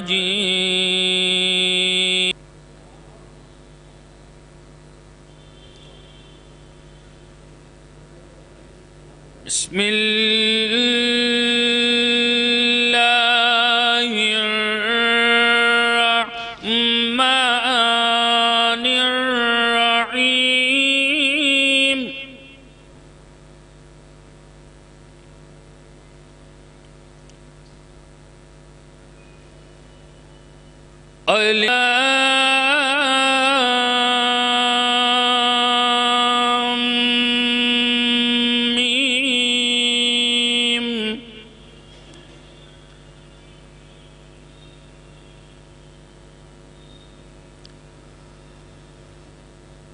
الرجيم. بسم الله الرحمن الرحيم.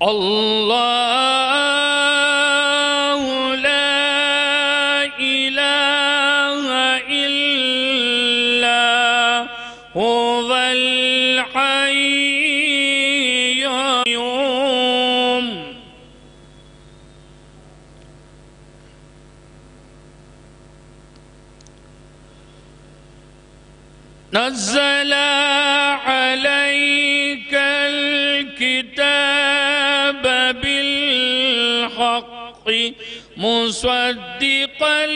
الله لا إله إلا هو الحي القيوم. نزل عليك الكتاب بالحق مصدقا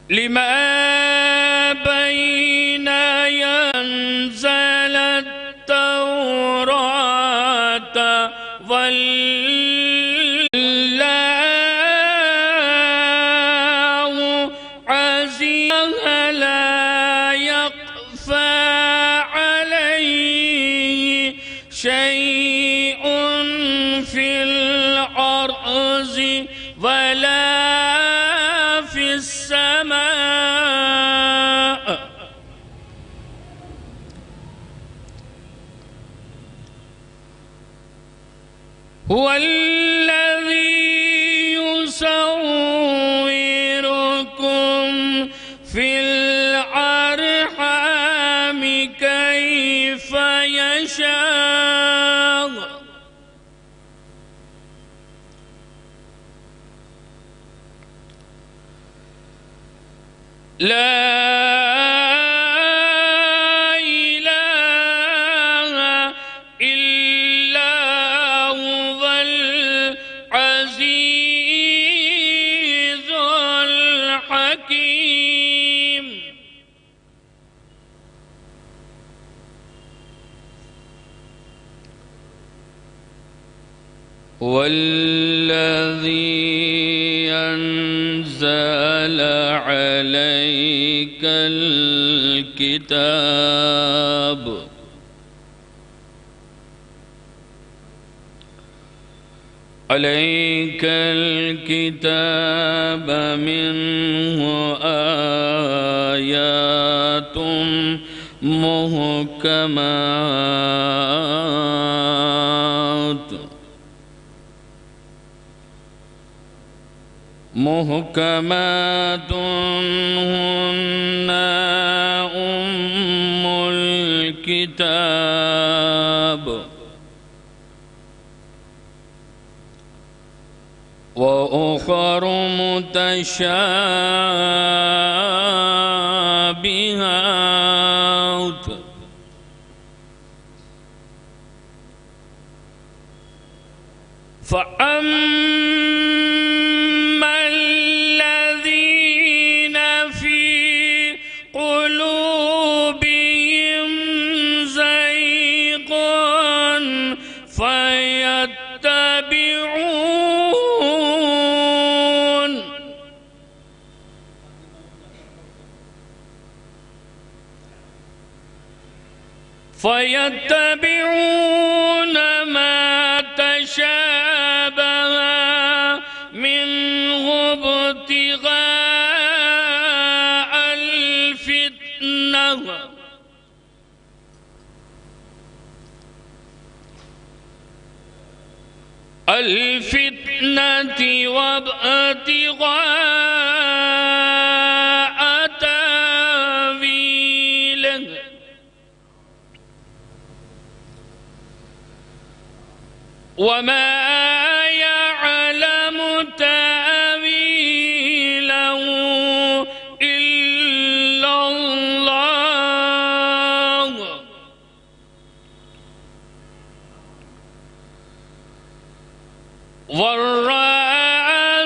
لما بين ينزل التوراة والله عزيز لا يخفى عليه شيء في الأرض ولا في السماء. هو الذي يصوركم في الأرحام كيف يشاء. لا إله إلا هو العزيز الحكيم. والذي أنزل عليك الكتاب منه آيات محكمات هن أم الكتاب وأخر متشابهات فأما الذين في قلوبهم زيغ فيتبعون ما تشابه منه ابتغاء الفتنة وابتغاء تاويله وما يعلم تأويله إلا الله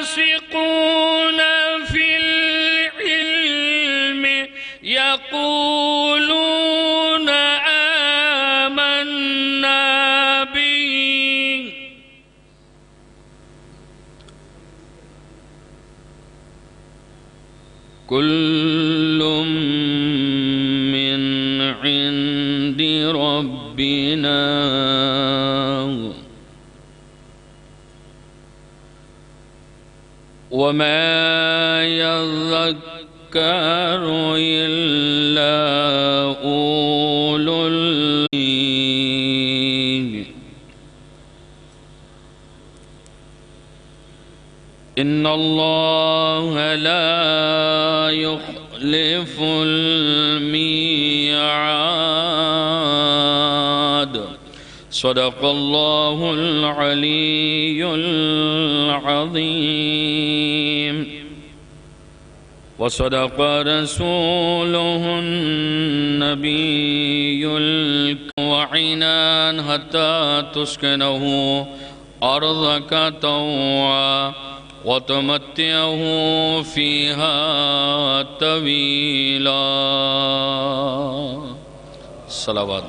والراسخون في العلم يقولون آمنا به كل من عند ربنا وما يذكر إلا أولو الألباب إن الله لا يخلف الميعاد صدق الله العلي العظيم وصدق رسوله النبي الكريم حتى تسكنه أرضك طوعا وتمتعه فيها طويلا صلوات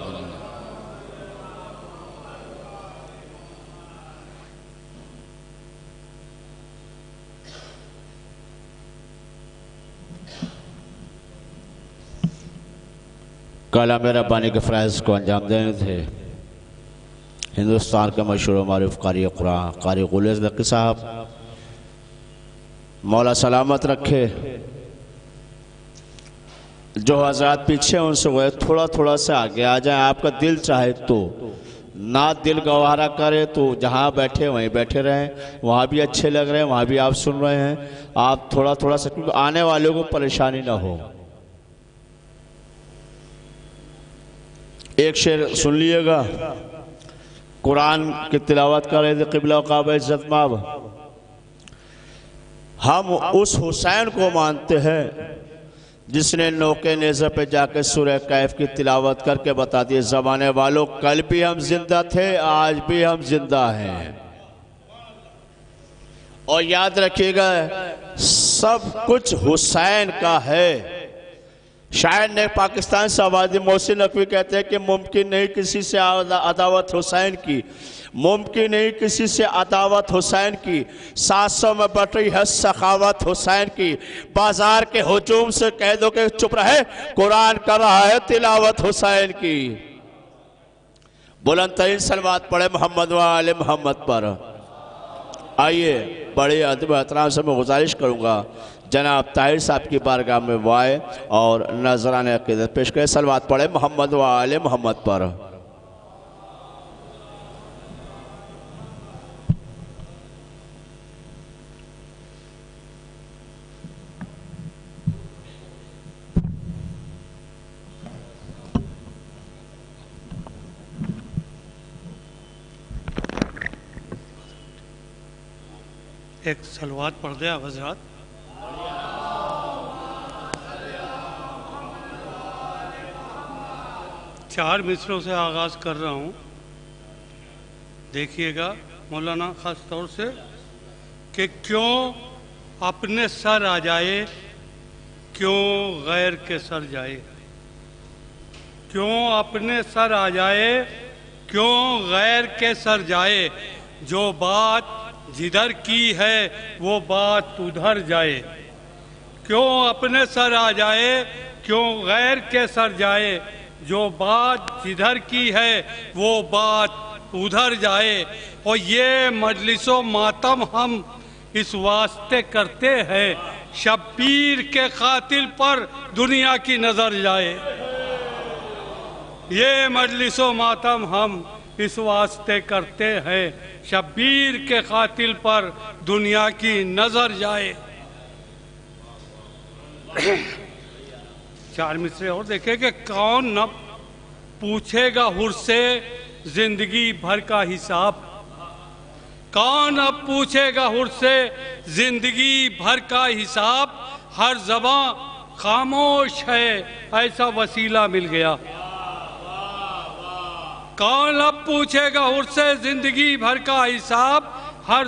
کلام ربانی کے فرائض کو انجام دینے تھے ہندوستان کے مشہور و معروف قاری قرآن قاری غلام نقی صاحب، مولا سلامت رکھے۔ جو حضرات پیچھے ان سے وہ تھوڑا تھوڑا سے آگے آ جائیں، آپ کا دل چاہے تو نہ دل گوارا کرے تو جہاں بیٹھے وہیں بیٹھے رہیں، وہاں بھی اچھے لگ رہے ہیں، وہاں بھی آپ سن رہے ہیں، آپ تھوڑا تھوڑا سے کیونکہ آنے والوں کو پریشانی نہ ہو۔ ایک شعر سن لیے گا، قرآن کی تلاوت کر رہے تھے قبلہ و کعبہ عزت مآب۔ ہم اس حسین کو مانتے ہیں جس نے نوکے نیزہ پہ جا کے سورہ کہف کی تلاوت کر کے بتا دیے زمانے والوں کل بھی ہم زندہ تھے، آج بھی ہم زندہ ہیں۔ اور یاد رکھیے گا سب کچھ حسین کا ہے۔ شاعر نے پاکستان سے آبادی محسن نقوی کہتے ہیں کہ ممکن نہیں کسی سے عداوت حسین کی، ممکن نہیں کسی سے عداوت حسین کی، 700 میں بٹ رہی ہے سخاوت حسین کی، بازار کے ہجوم سے کہہ دو کہ چپ رہے، قرآن کر رہا ہے تلاوت حسین کی۔ بلند ترین صلوات پڑھے محمد و آل محمد پر۔ آئیے بڑے ادب و احترام سے میں گزارش کروں گا جناب طاہر صاحب کی بارگاہ میں وہ آئے اور نذرانِ عقیدت پیش کرے، صلوات پڑھے محمد و آل محمد پر۔ ایک صلوات پڑھ دے آپ حضرات۔ چار مصروں سے آغاز کر رہا ہوں، دیکھیے گا مولانا خاص طور سے کہ کیوں اپنے سر آ جائے، کیوں غیر کے سر جائے، کیوں اپنے سر آ جائے، کیوں غیر کے سر جائے، جو بات جدھر کی ہے وہ بات ادھر جائے، کیوں اپنے سر آ جائے، کیوں غیر کے سر جائے، جو بات جدھر کی ہے وہ بات ادھر جائے۔ اور یہ مجلس و ماتم ہم اس واسطے کرتے ہیں شبیر کے قاتل پر دنیا کی نظر جائے۔ یہ مجلس و ماتم ہم اس واسطے کرتے ہیں شبیر کے قاتل پر دنیا کی نظر جائے۔ چار مصرے اور دیکھیں کہ کون نہ پوچھے گا حر سے زندگی بھر کا حساب، کون اب پوچھے گا حر سے زندگی بھر کا حساب، ہر زباں خاموش ہے ایسا وسیلہ مل گیا۔ کون اب پوچھے گا حر سے زندگی بھر کا حساب، ہر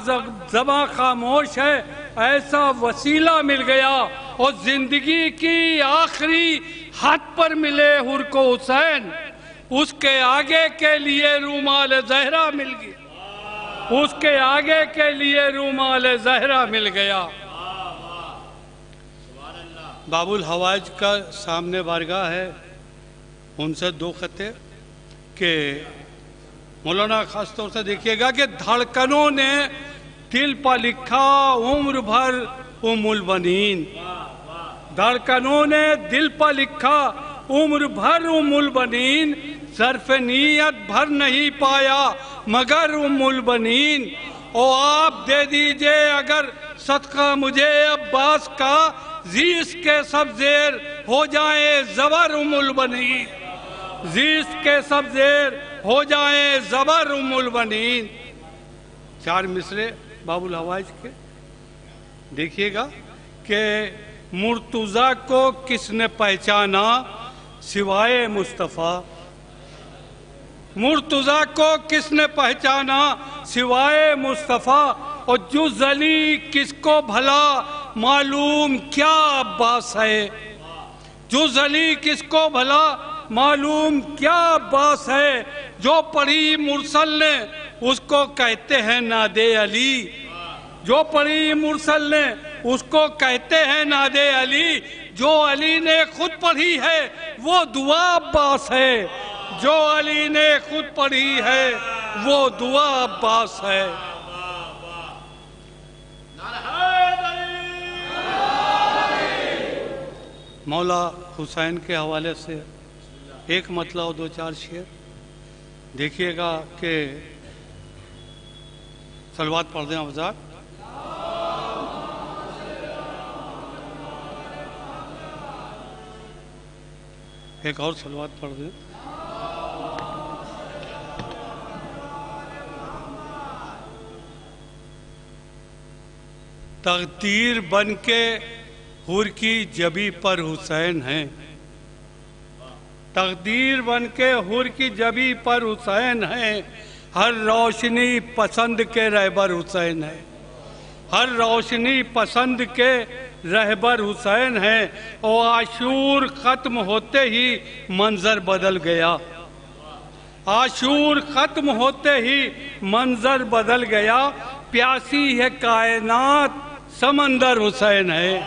زباں خاموش ہے ایسا وسیلہ مل گیا۔ اور زندگی کی آخری حد پر ملے حر کو حسین، اس کے آگے کے لیے رومال زہرا مل گیا، اس کے آگے کے لیے رومال زہرا مل گیا۔ باب الحوائج کا سامنے بارگاہ ہے، ان سے دو خطے کہ مولانا خاص طور سے دیکھیے گا کہ دھڑکنوں نے دل پر لکھا عمر بھر ام البنین، دھڑکنوں نے دل پر لکھا عمر بھر ام البنین، ظرف نیت بھر نہیں پایا مگر ام البنین۔ او آپ دے دیجئے اگر صدقہ مجھے عباس کا، زیس کے سب زیر ہو جائیں زبر ام البنین، زیس کے سب زیر ہو جائیں زبر ام البنین۔ چار مصرے باب الحوائج کے دیکھیے گا کہ مرتضیٰ کو کس نے پہچانا سوائے مصطفیٰ، مرتضیٰ کو کس نے پہچانا سوائے مصطفیٰ، اور جز علی کس کو بھلا معلوم کیا عباس ہے، جز علی کس کو بھلا معلوم کیا عباس ہے، جو پڑھی مرسل نے اس کو کہتے ہیں ناد علی، جو پڑھی مرسل نے اس کو کہتے ہیں ناد علی، جو علی نے خود پڑھی ہے وہ دعا عباس ہے، جو علی نے خود پڑھی ہے وہ دعا عباس ہے۔ مولا حسین کے حوالے سے ایک مطلب اور دو چار شعر دیکھیے گا کہ صلوات پڑھ دیں افضال۔ ایک اور صلوات پڑھ دیں۔ تقدیر بن کے حر کی جبی پر حسین ہیں، تقدیر بن کے حر کی جبی پر حسین ہیں، ہر روشنی پسند کے رہبر حسین ہیں، ہر روشنی پسند کے رہبر حسین ہیں۔ اور عاشور ختم ہوتے ہی منظر بدل گیا، عاشور ختم ہوتے ہی منظر بدل گیا، پیاسی ہے کائنات سمندر حسین ہے،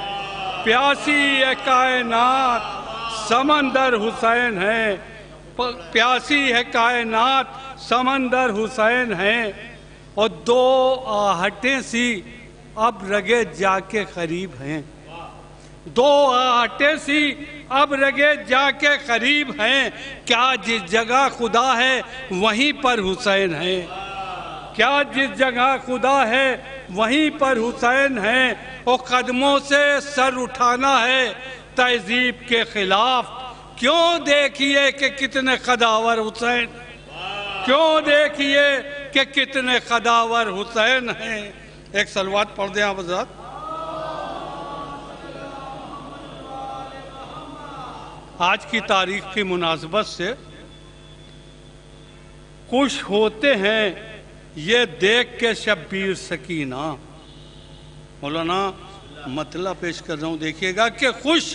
پیاسی ہے کائنات سمندر حسین ہے، پیاسی ہے کائنات سمندر حسین ہے۔ اور دو آہٹیں سی اب رگے جا کے قریب ہیں، دو آہٹیں سی اب رگے جا کے قریب ہیں، کیا جس جگہ خدا ہے وہیں پر حسین ہے، کیا جس جگہ خدا ہے وہیں پر حسین ہے۔ اور قدموں سے سر اٹھانا ہے تہذیب کے خلاف، کیوں دیکھیے کہ کتنے قداور حسین، کیوں دیکھیے کہ کتنے قداور حسین ہیں۔ ایک صلوات پڑھ دیں آپ حضرات۔ آج کی تاریخ کی مناسبت سے خوش ہوتے ہیں یہ دیکھ کے شبیر سکینہ، مولانا مطلب پیش کر رہا ہوں دیکھیے گا کہ خوش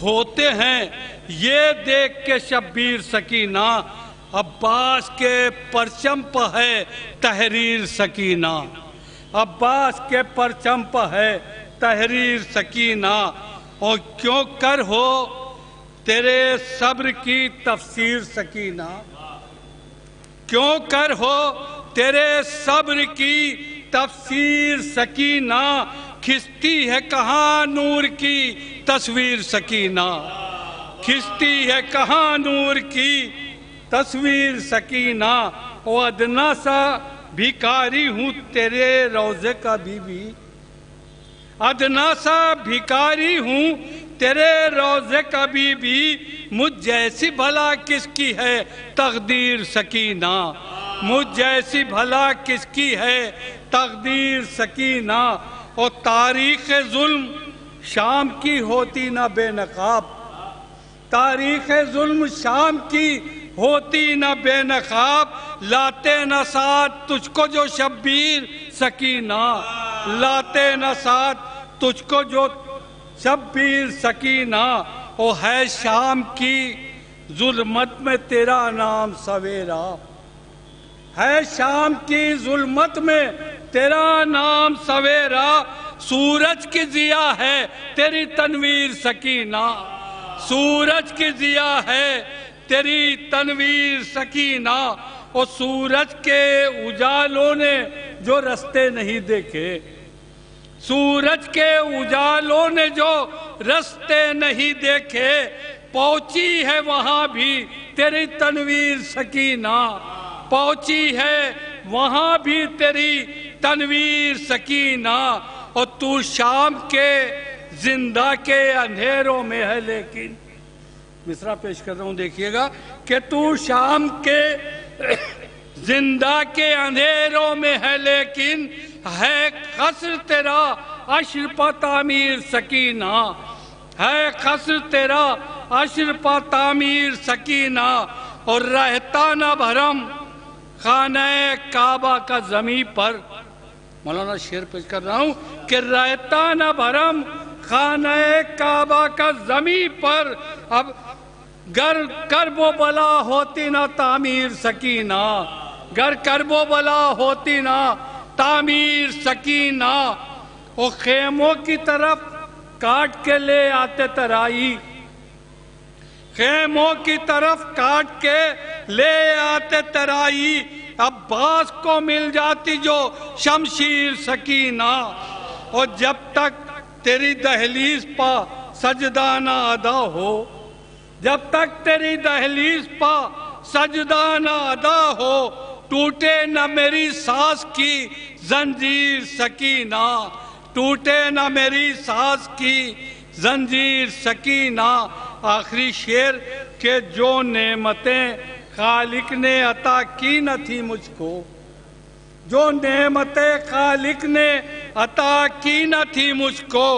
ہوتے ہیں یہ دیکھ کے شبیر سکینہ، عباس کے پرچم پہ ہے تحریر سکینہ، عباس کے پرچم پہ ہے تحریر سکینہ۔ اور کیوں کر ہو تیرے صبر کی تفسیر سکینہ، کیوں کر ہو تیرے صبر کی تفسیر سکینہ، کھستی ہے کہاں نور کی تصویر سکینہ، کھستی ہے کہاں نور کی تصویر سکینہ۔ او ادنا سا بھیکاری ہوں تیرے روضے کا بی بی، ادنا سا بھیکاری ہوں تیرے روضے کا بی بی، مجھ جیسی بھلا کس کی ہے تقدیر سکینہ، مجھ جیسی بھلا کس کی ہے تقدیر سکینہ، اور تاریخ ظلم شام کی ہوتی نہ بے نقاب، تاریخ ظلم شام کی ہوتی نہ بے نقاب، لاتے نہ ساتھ تجھ کو جو شبیر سکینہ، لاتے نہ ساتھ تجھ کو جو شبیر سکینہ، وہ ہے شام کی ظلمت میں تیرا نام سویرا، ہے شام کی ظلمت میں تیرا نام سویرا، سورج کی ضیا ہے تیری تنویر سکینہ، سورج کی ضیا ہے تیری تنویر سکینہ، اور سورج کے اجالوں نے جو رستے نہیں دیکھے، سورج کے اجالوں نے جو رستے نہیں دیکھے، پہنچی ہے وہاں بھی تیری تنویر سکینہ، پہنچی ہے وہاں بھی تیری تنویر سکینہ، اور تو شام کے زندہ کے اندھیروں میں ہے لیکن، مصرع پیش کر رہا ہوں دیکھیے گا کہ تو شام کے زندہ کے اندھیروں میں ہے لیکن، ہے قصر تیرا عشر پا تعمیر سکینہ، ہے قصر تیرا عشر پا تعمیر سکینہ، اور رہتا نہ بھرم خانہ کعبہ کا زمین پر، مولانا شعر پیش کر رہا ہوں کہ رہتا نہ بھرم خانہ کعبہ کا زمین پر، اب گر کرب و بلا ہوتی نہ تعمیر سکینہ، گر کرب و بلا ہوتی نہ تعمیر سکینہ، وہ خیموں کی طرف کاٹ کے لے آتے ترائی، خیموں کی طرف کاٹ کے لے آتے ترائی، عباس کو مل جاتی جو شمشیر سکینہ، اور جب تک تیری دہلیز پا سجدہ نہ ادا ہو، جب تک تیری دہلیز پا سجدہ نہ ادا ہو، ٹوٹے نہ میری سانس کی زنجیر سکینہ، ٹوٹے نہ میری سانس کی زنجیر سکینہ۔ آخری شعر کہ جو نعمتیں خالق نے عطا کی نہ تھی مجھ کو، جو نعمتیں خالق نے عطا کی نہ تھی مجھ کو،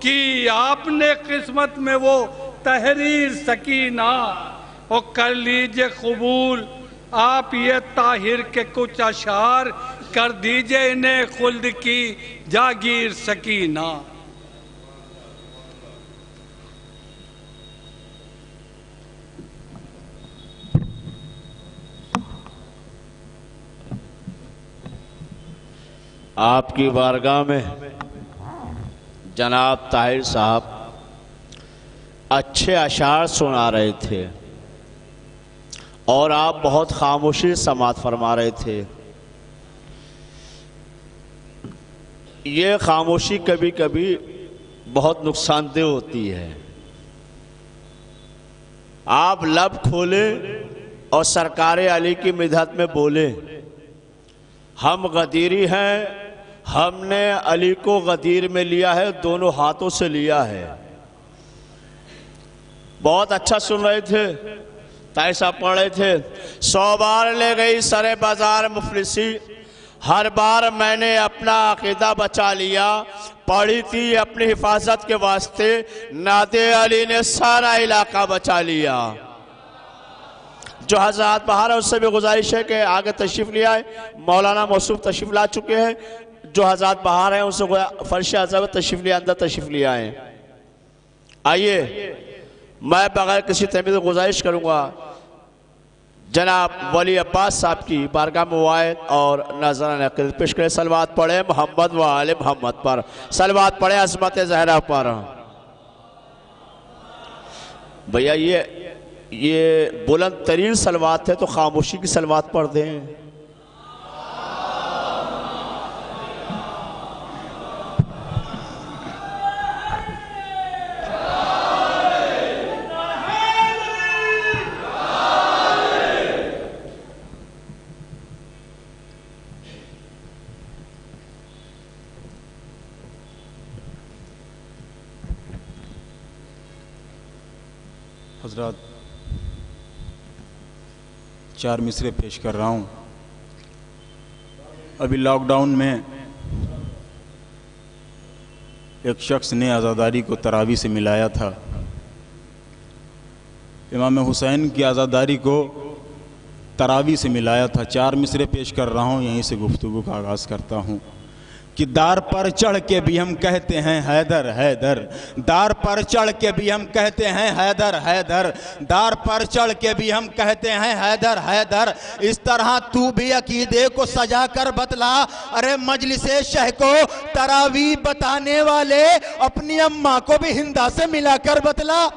کی آپ نے قسمت میں وہ تحریر سکینہ، اور کر لیجئے قبول آپ یہ طاہر کے کچھ اشعار، کر دیجئے انہیں خلد کی جاگیر سکینہ۔ آپ کی بارگاہ میں جناب طاہر صاحب اچھے اشعار سنا رہے تھے اور آپ بہت خاموشی سماعت فرما رہے تھے۔ یہ خاموشی کبھی کبھی بہت نقصان دہ ہوتی ہے۔ آپ لب کھولیں اور سرکار علی کی مدحت میں بولیں، ہم غدیری ہیں، ہم نے علی کو غدیر میں لیا ہے، دونوں ہاتھوں سے لیا ہے۔ بہت اچھا سن رہے تھے، طاہر صاحب پڑھ رہے تھے، 100 بار لے گئی سر بازار مفلسی، ہر بار میں نے اپنا عقیدہ بچا لیا، پڑھی تھی اپنی حفاظت کے واسطے، ناد علی نے سارا علاقہ بچا لیا۔ جو حضرات باہر ہیں اس سے بھی گزارش ہے کہ آگے تشریف لے آئے، مولانا موصوف تشریف لا چکے ہیں، جو حضرات باہر ہیں ان سے فرش عظمت تشریف لے اندر تشریف لے آئیں۔ آئیے میں بغیر کسی تمید گزارش کروں گا جناب ولی عباس صاحب کی بارگاہ موائد اور نظرانہ عقیدت پیش کریں۔ صلوات پڑھیں محمد و آل محمد پر، صلوات پڑھیں عظمت زہرا پر۔ بھیا یہ بلند ترین صلوات ہے تو خاموشی کی صلوات پڑھ دیں۔ حضرات 4 مصرے پیش کر رہا ہوں۔ ابھی لاک ڈاؤن میں ایک شخص نے عزاداری کو تراویح سے ملایا تھا. امام حسین کی عزاداری کو تراویح سے ملایا تھا. 4 مصرے پیش کر رہا ہوں, یہیں سے گفتگو کا آغاز کرتا ہوں. کہ دار پر چڑھ کے بھی ہم کہتے ہیں حیدر حیدر, دار پر چڑھ کے بھی ہم کہتے ہیں حیدر حیدر, دار پر چڑھ کے بھی ہم کہتے ہیں حیدر حیدر. اس طرح تو بھی عقیدے کو سجا کر بتلا. ارے مجلس شہ کو تراویح بتانے والے اپنی اماں کو بھی ہندا سے ملا کر بتلا.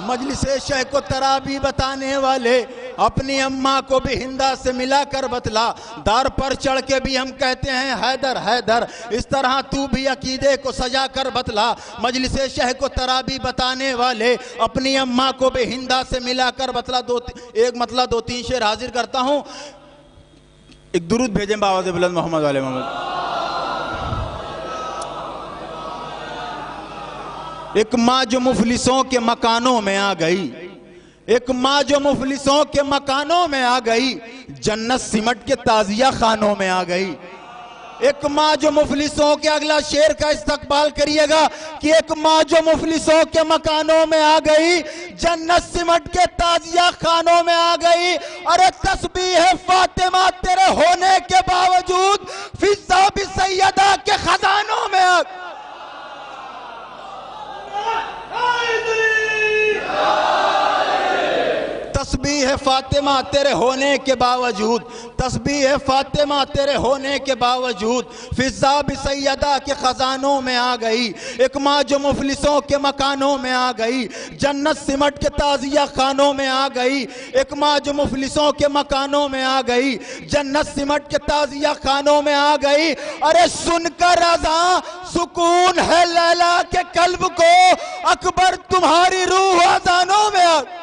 مجلس شہ کو تراویح بتانے والے اپنی اماں کو بھی ہندا سے ملا کر بتلا. دار پر چڑھ کے بھی ہم کہتے ہیں حیدر حیدر, اس طرح تو بھی عقیدے کو سجا کر بتلا. مجلس شہ کو تراویح بتانے والے اپنی اماں کو بھی ہندا سے ملا کر بتلا. ایک مطلب 2-3 شعر حاضر کرتا ہوں. ایک درود بھیجیں بآواز بلند محمد والے محمد. ایک ماں جو مفلسوں کے مکانوں میں آ گئی, ایک ماں جو مفلسوں کے مکانوں میں آ گئی, جنت سمٹ کے تعزیہ خانوں میں آ گئی. ایک ماں جو مفلسوں کے, اگلا شعر کا استقبال کریے گا, کہ ایک ماں جو مفلسوں کے مکانوں میں آ گئی, جنت سمٹ کے تعزیہ خانوں میں آ گئی. ارے تسبیح فاطمہ تیرے ہونے کے باوجود فضا بھی سیدہ کے خزانوں میں آ گئی. تسبیح فاطمہ تیرے ہونے کے باوجود, تسبیح فاطمہ تیرے ہونے کے باوجود فضا بھی سیدہ کے خزانوں میں آ گئی. ایک ماں جو مفلسوں کے مکانوں میں آ گئی, جنت سمٹ کے تعزیہ خانوں میں آ گئی. ایک ماں جو مفلسوں کے مکانوں میں آ گئی, جنت سمٹ کے تعزیہ خانوں میں آ گئی. ارے سن کر رضا سکون ہے لیلا کے قلب کو, اکبر تمہاری روح اذانوں میں آ گئی.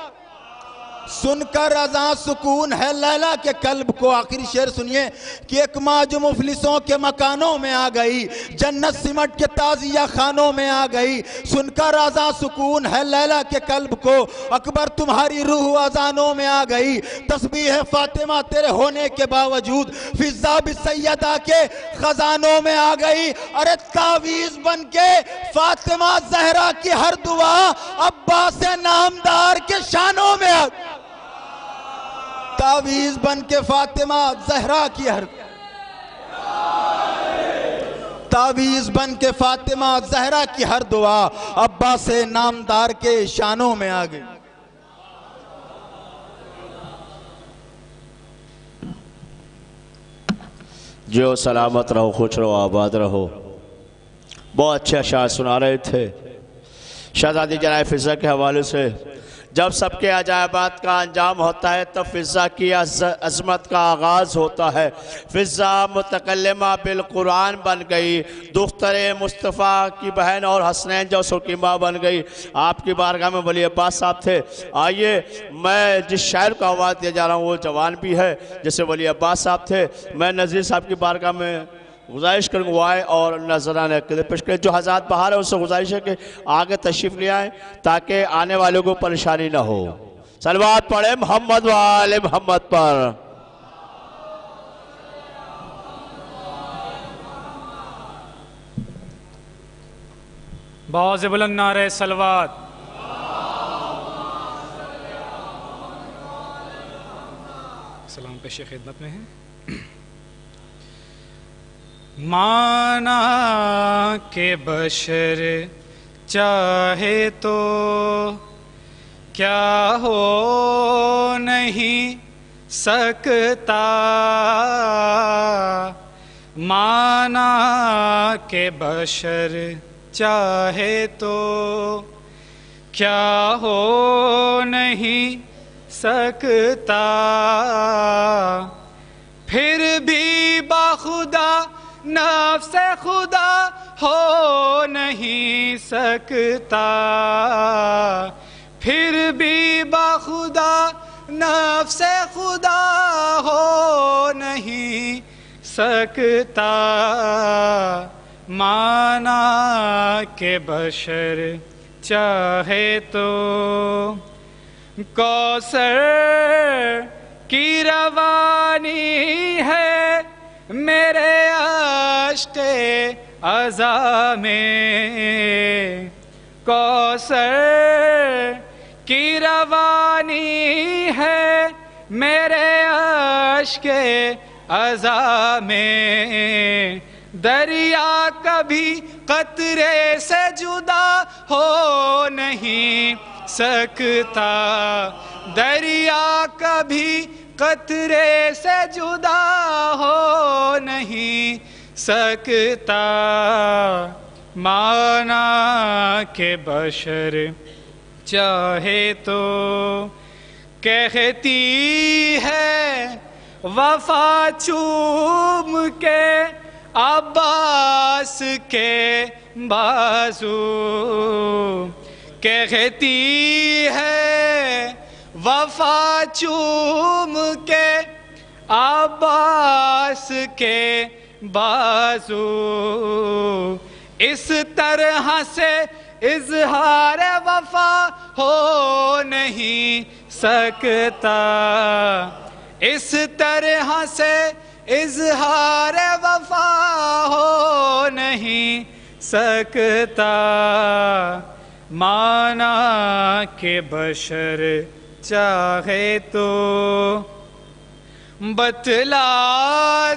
سن کر رضا سکون ہے لیلا کے قلب کو. آخری شعر سنیے, کہ ایک ماں جو مفلسوں کے مکانوں میں آ گئی, جنت سمٹ کے تعزیہ خانوں میں آ گئی. سن کر رضا سکون ہے لیلا کے قلب کو, اکبر تمہاری روح اذانوں میں آ گئی. تسبیح فاطمہ تیرے ہونے کے باوجود فضا بھی سیدہ کے خزانوں میں آ گئی. ارے تعویذ بن کے فاطمہ زہرا کی ہر دعا عباس نامدار کے شانوں میں آ گئی. تعویذ بن کے فاطمہ زہرا کی ہر, تعویذ بن کے فاطمہ زہرا کی ہر دعا عباس نامدار کے شانوں میں آ گئی. جو سلامت رہو, خوش رہو, آباد رہو. بہت اچھے اشعار سنا رہے تھے شہزادی جناب فضا کے حوالے سے. جب سب کے عجائبات کا انجام ہوتا ہے تب فضا کی عظمت کا آغاز ہوتا ہے. فضا متکلمہ بالقرآن بن گئی, دختر مصطفیٰ کی بہن اور حسنین جو کی ماں بن گئی. آپ کی بارگاہ میں ولی عباس صاحب تھے. آئیے میں جس شاعر کو آواز دیا جا رہا ہوں وہ جوان بھی ہے جیسے ولی عباس صاحب تھے. میں نذیر صاحب کی بارگاہ میں گزارش کروں وہ آئے اور نذرانہ عقیدت پیش کریں. جو حضرات باہر ہیں اس سے گزارش ہے کہ آگے تشریف لے آئیں تاکہ آنے والوں کو پریشانی نہ ہو. صلوات پڑھیں محمد و آل محمد پر. بآواز بلند نعرہ صلوات. سلام پیش خدمت میں ہیں. مانا کہ بشر چاہے تو کیا ہو نہیں سکتا, مانا کہ بشر چاہے تو کیا ہو نہیں سکتا, پھر بھی باخدا نفس خدا ہو نہیں سکتا, پھر بھی باخدا نفس خدا ہو نہیں سکتا, مانا کہ بشر چاہے تو کوثر کی روانی ہے میرے عشق ازاں میں، کوثر کی روانی ہے میرے عشق ازاں میں، دریا کبھی قطرے سے جدا ہو نہیں سکتا، دریا کبھی قطرے سے جدا ہو نہیں سکتا، مانا کہ بشر چاہے تو کہتی ہے وفا چوم کے عباس کے بازو، کہتی ہے وفا چوم کے عباس کے بازو، اس طرح سے اظہار وفا ہو نہیں سکتا، اس طرح سے اظہار وفا ہو نہیں سکتا، مانا کہ بشر چاہے تو بتلا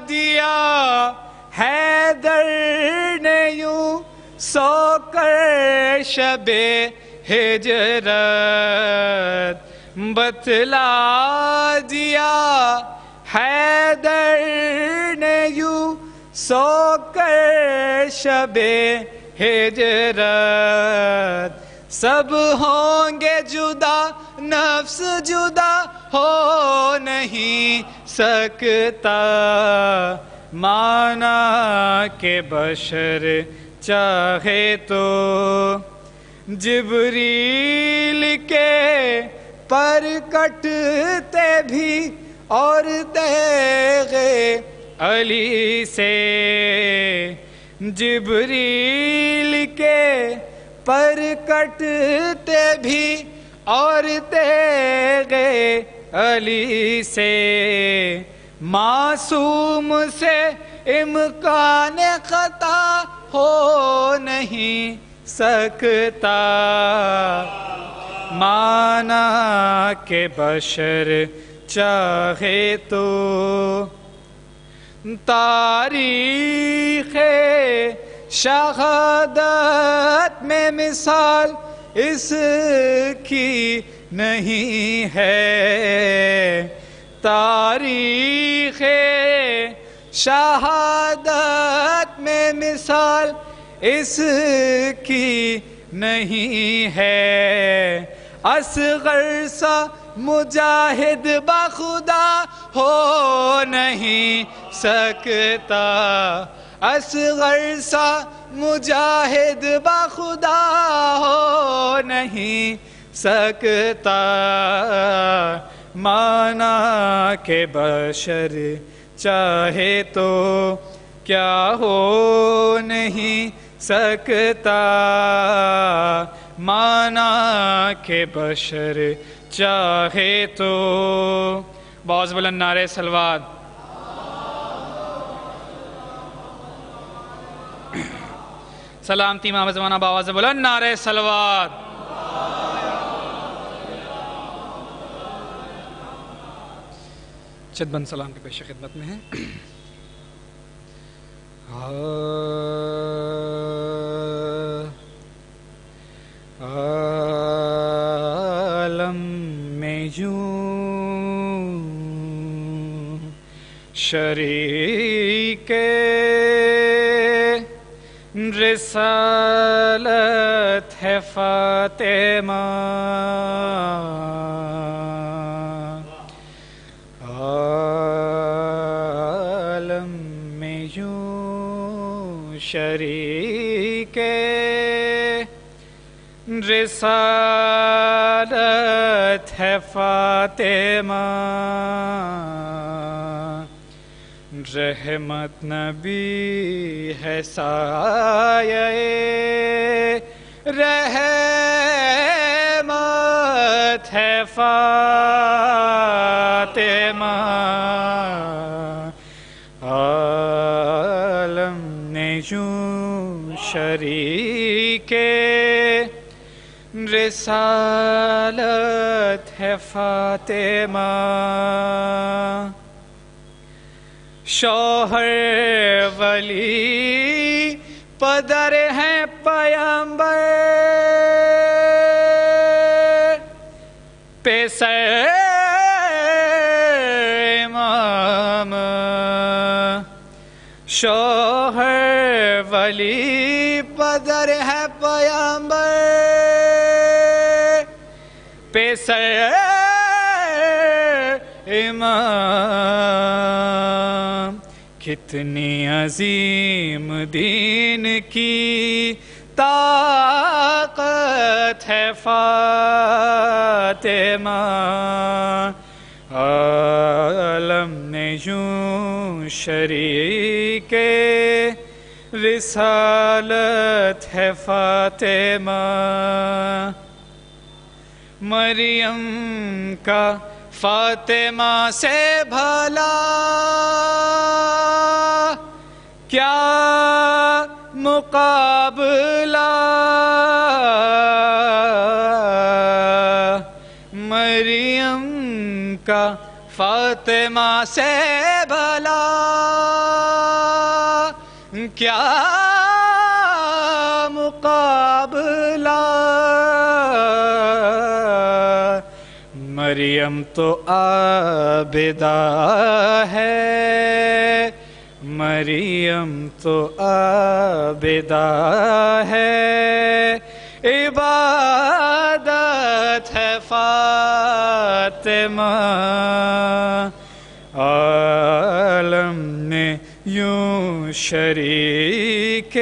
دیا حیدر نے یوں سو کر شب ہجرت، بتلا دیا حیدر نے یوں سو کر شب ہجرت، سب ہوں گے جدا نفس جدا ہو نہیں سکتا، مانا کہ بشر چاہے تو جبریل کے پر کٹتے بھی اور تیغ علی سے، جبریل کے پر کٹتے بھی اور تیغ علی سے، معصوم سے امکان خطا ہو نہیں سکتا، مانا کہ بشر چاہے تو تاریخ شہادت میں مثال اس کی نہیں ہے، تاریخ شہادت میں مثال اس کی نہیں ہے، اصغر سا مجاہد بخدا ہو نہیں سکتا، اصغر سا مجاہد بخدا ہو نہیں سکتا، مانا کہ بشر چاہے تو کیا ہو نہیں سکتا، مانا کہ بشر چاہے تو، بہت بلند نعرہ صلوات، سلامتی امام زمانہ بآواز بلند نعرہ صلوات، چند سلام کے پیش خدمت میں ہیں۔ عالم میں یوں شریک رسالت ہے فاطمہ، عالم میں یوں شریک رسالت ہے فاطمہ، رحمت نبی ہے سایہ رحمت ہے فاطمہ، ، ، ، یوں شریک رسالت ہے فاطمہ، شوہر ولی پدر ہیں پیمبر، پیسر امام، شوہر ولی پدر ہے پیمبر، پیسر امام، کتنی عظیم دین کی طاقت ہے فاطمہ، عالم نے یوں شریک رسالت ہے فاطمہ، مریم کا فاطمہ سے بھلا کیا مقابلہ، مریم کا فاطمہ سے بھلا کیا مقابلہ، مریم تو عابدہ ہے، مریم تو عابدہ ہے، عبادت ہے فاطمہ، عالم نے یوں شریک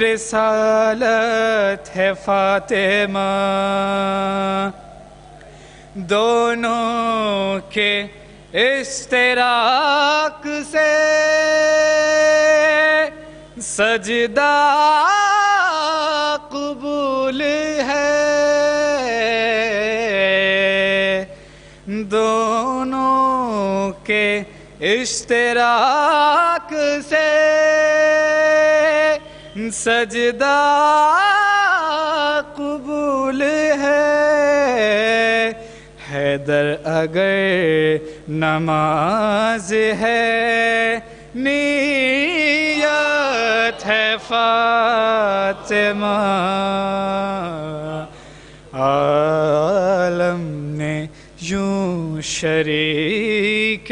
رسالت ہے فاطمہ، دونوں کے اشتراک سے سجدہ قبول ہے، دونوں کے اشتراک سے سجدہ قبول ہے، حیدر اگر نماز ہے نیت ہے فاطمہ، عالم نے یوں شریک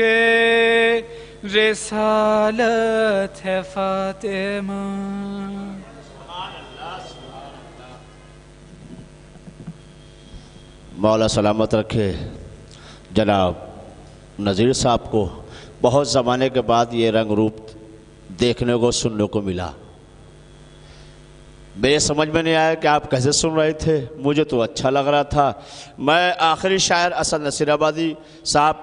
رسالت ہے فاطمہ۔ مولا سلامت رکھے جناب نذیر صاحب کو بہت زمانے کے بعد یہ رنگ روپ دیکھنے کو سننے کو ملا۔ میرے سمجھ میں نہیں آیا کہ آپ کیسے سن رہے تھے، مجھے تو اچھا لگ رہا تھا۔ میں آخری شاعر اسد نصیر آبادی صاحب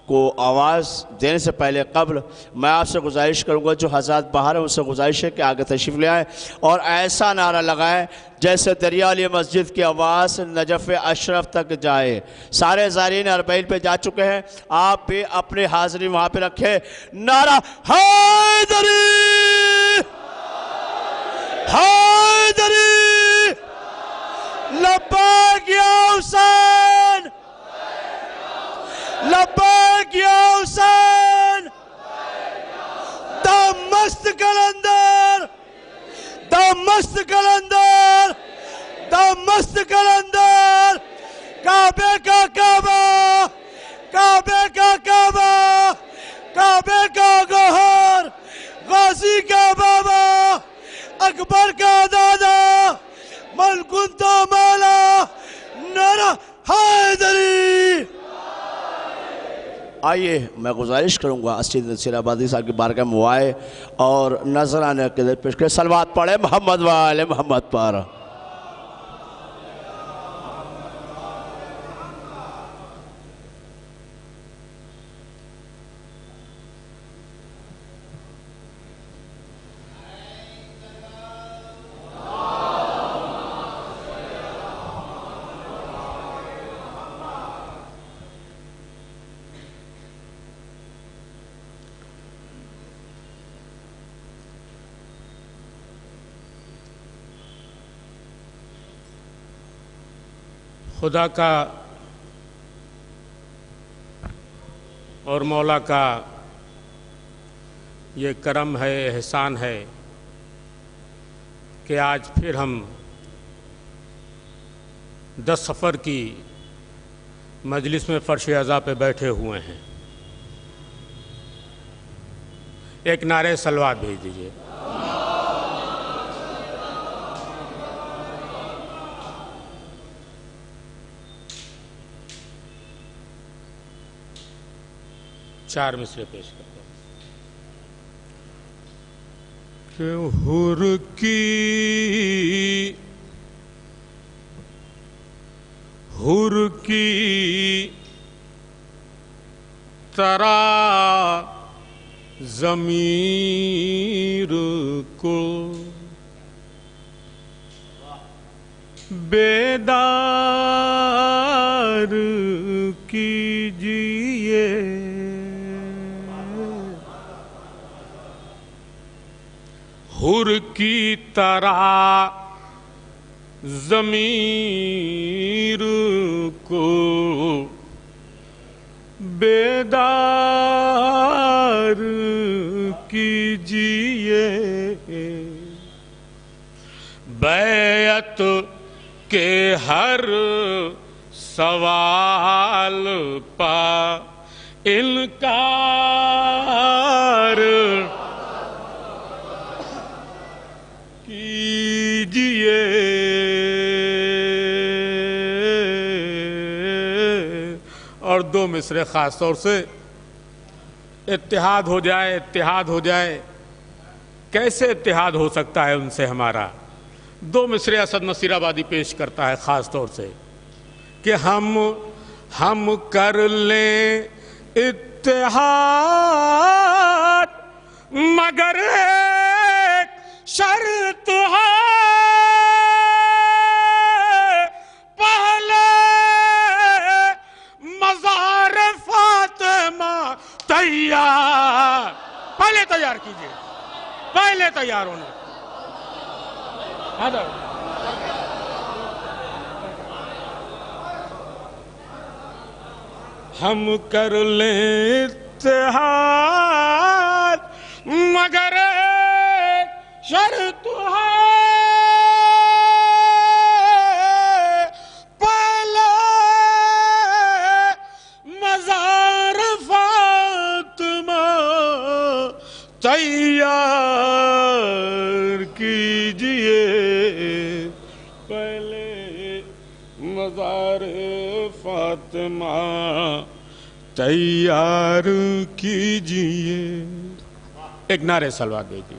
کو آواز دینے سے پہلے قبل میں آپ سے گزارش کروں گا، جو حضرات باہر ہیں ان سے گزارش ہے کہ آگے تشریف لے آئیں اور ایسا نعرہ لگائیں جیسے دریا علی مسجد کی آواز نجف اشرف تک جائے۔ سارے زائرین اربعین پہ جا چکے ہیں، آپ بھی اپنی حاضری وہاں پہ رکھیں۔ نعرہ حیدری حیدری، لبیک یا حسین، لبیک یا حسین، دم مست کلندر، دم مست کلندر، دم مست کلندر، کعبے کا کعبہ، کعبے کا کعبہ، کعبے کا گوہر، غازی کا بابا، اکبر کا دادا، من کنت مولا، نعرہ حیدری۔ آئیے میں گزارش کروں گا اسد نصیر آبادی صاحب کی بارگاہ میں آئے اور نذرانے عقیدت پیش کرے، صلوات پڑھے محمد و آل محمد پر۔ خدا کا اور مولا کا یہ کرم ہے، احسان ہے کہ آج پھر ہم 10 سفر کی مجلس میں فرش عزا پہ بیٹھے ہوئے ہیں. ایک نعرہ صلوات بھیج دیجئے. چار مصرے پیش کرتے ہیں. کہ حر کی طرح ضمیر کو بیدار کیجئے. حر کی طرح ضمیر کو بیدار کیجئے. بیعت کے ہر سوال پا انکار کیجئے. اور 2 مصرے خاص طور سے اتحاد ہو جائے، اتحاد ہو جائے. کیسے اتحاد ہو سکتا ہے ان سے ہمارا؟ 2 مصرے اسد نصیر آبادی پیش کرتا ہے خاص طور سے کہ ہم کر لیں اتحاد مگر ایک شرط ہے، پہلے مزار فاطمہ تیار، پہلے تیار کیجئے، پہلے تیار ہونا. ہم کر لیں اتحاد مگر ایک شرط ہے، پہلے مزار فاطمہ تیار کیجئے. پہلے مزار فاطمہ تیار کیجئے. ایک نعرہ صلوات دیجئے.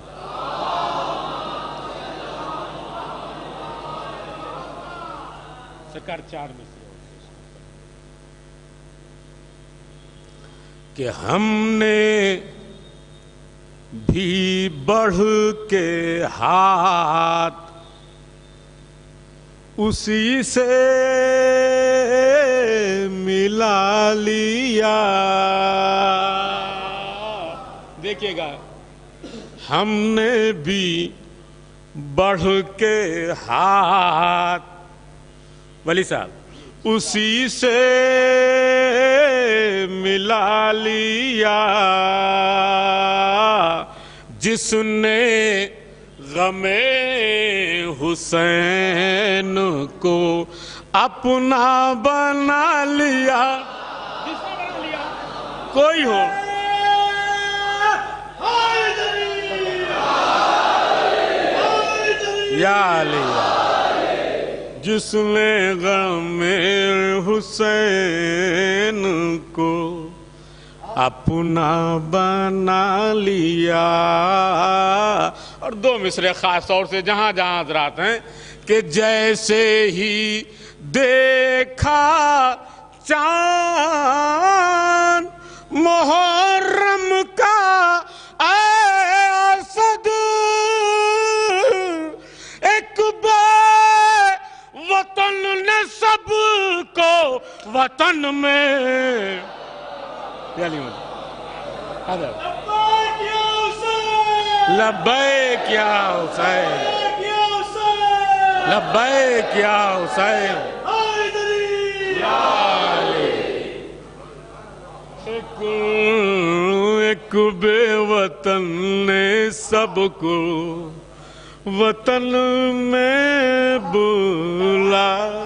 سرکار 4 میں سے کہ ہم نے بھی بڑھ کے ہاتھ اسی سے ملا لیا. دیکھیے گا، ہم نے بھی بڑھ کے ہاتھ، ولی صاحب، اسی سے ملا لیا جس نے غم حسین کو اپنا بنا لیا. جس نے بنا لیا کوئی ہو، یا علی، جس نے غم حسین کو اپنا بنا لیا. اور 2 مصرے خاص طور سے جہاں جہاں حضرات ہیں کہ جیسے ہی دیکھا چاند محرم کا اے اسد، ایک بے وطن نے سب کو وطن میں لبیک یا حسین، لبیک یا حسین. ایک بے وطن نے سب کو وطن میں بلایا.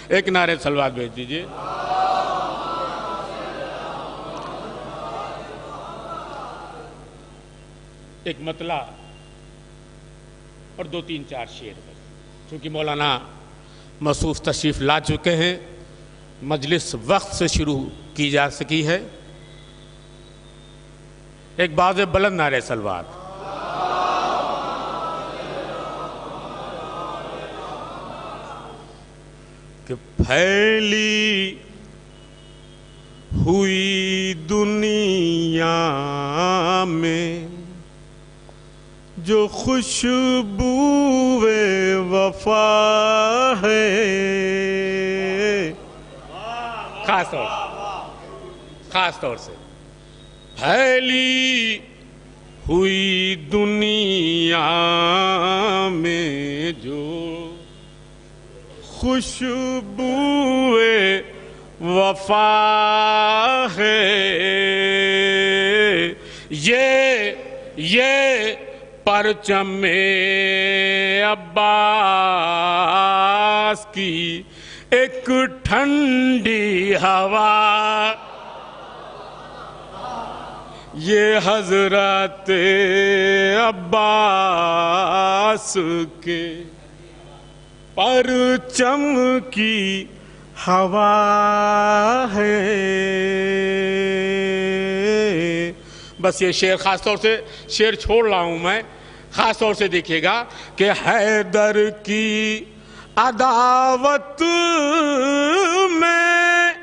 ایک نعرے سلوات بھیج دیجئے. ایک مطلع اور 2-3-4 شعر بس، چونکہ مولانا مصروف تشریف لا چکے ہیں، مجلس وقت سے شروع کی جا سکی ہے. ایک باز بلند نعرہ سلوات. کہ پھیلی ہوئی دنیا میں جو خوشبو وفا ہے، خاص طور سے پھیلی ہوئی دنیا میں جو خوشبو وفا ہے، یہ پرچم عباس کی ایک ٹھنڈی ہوا، یہ حضرت عباس کے پرچم کی ہوا ہے. بس یہ شعر خاص طور سے شعر چھوڑ رہا ہوں میں، خاص طور سے دیکھیے گا کہ حیدر کی عداوت میں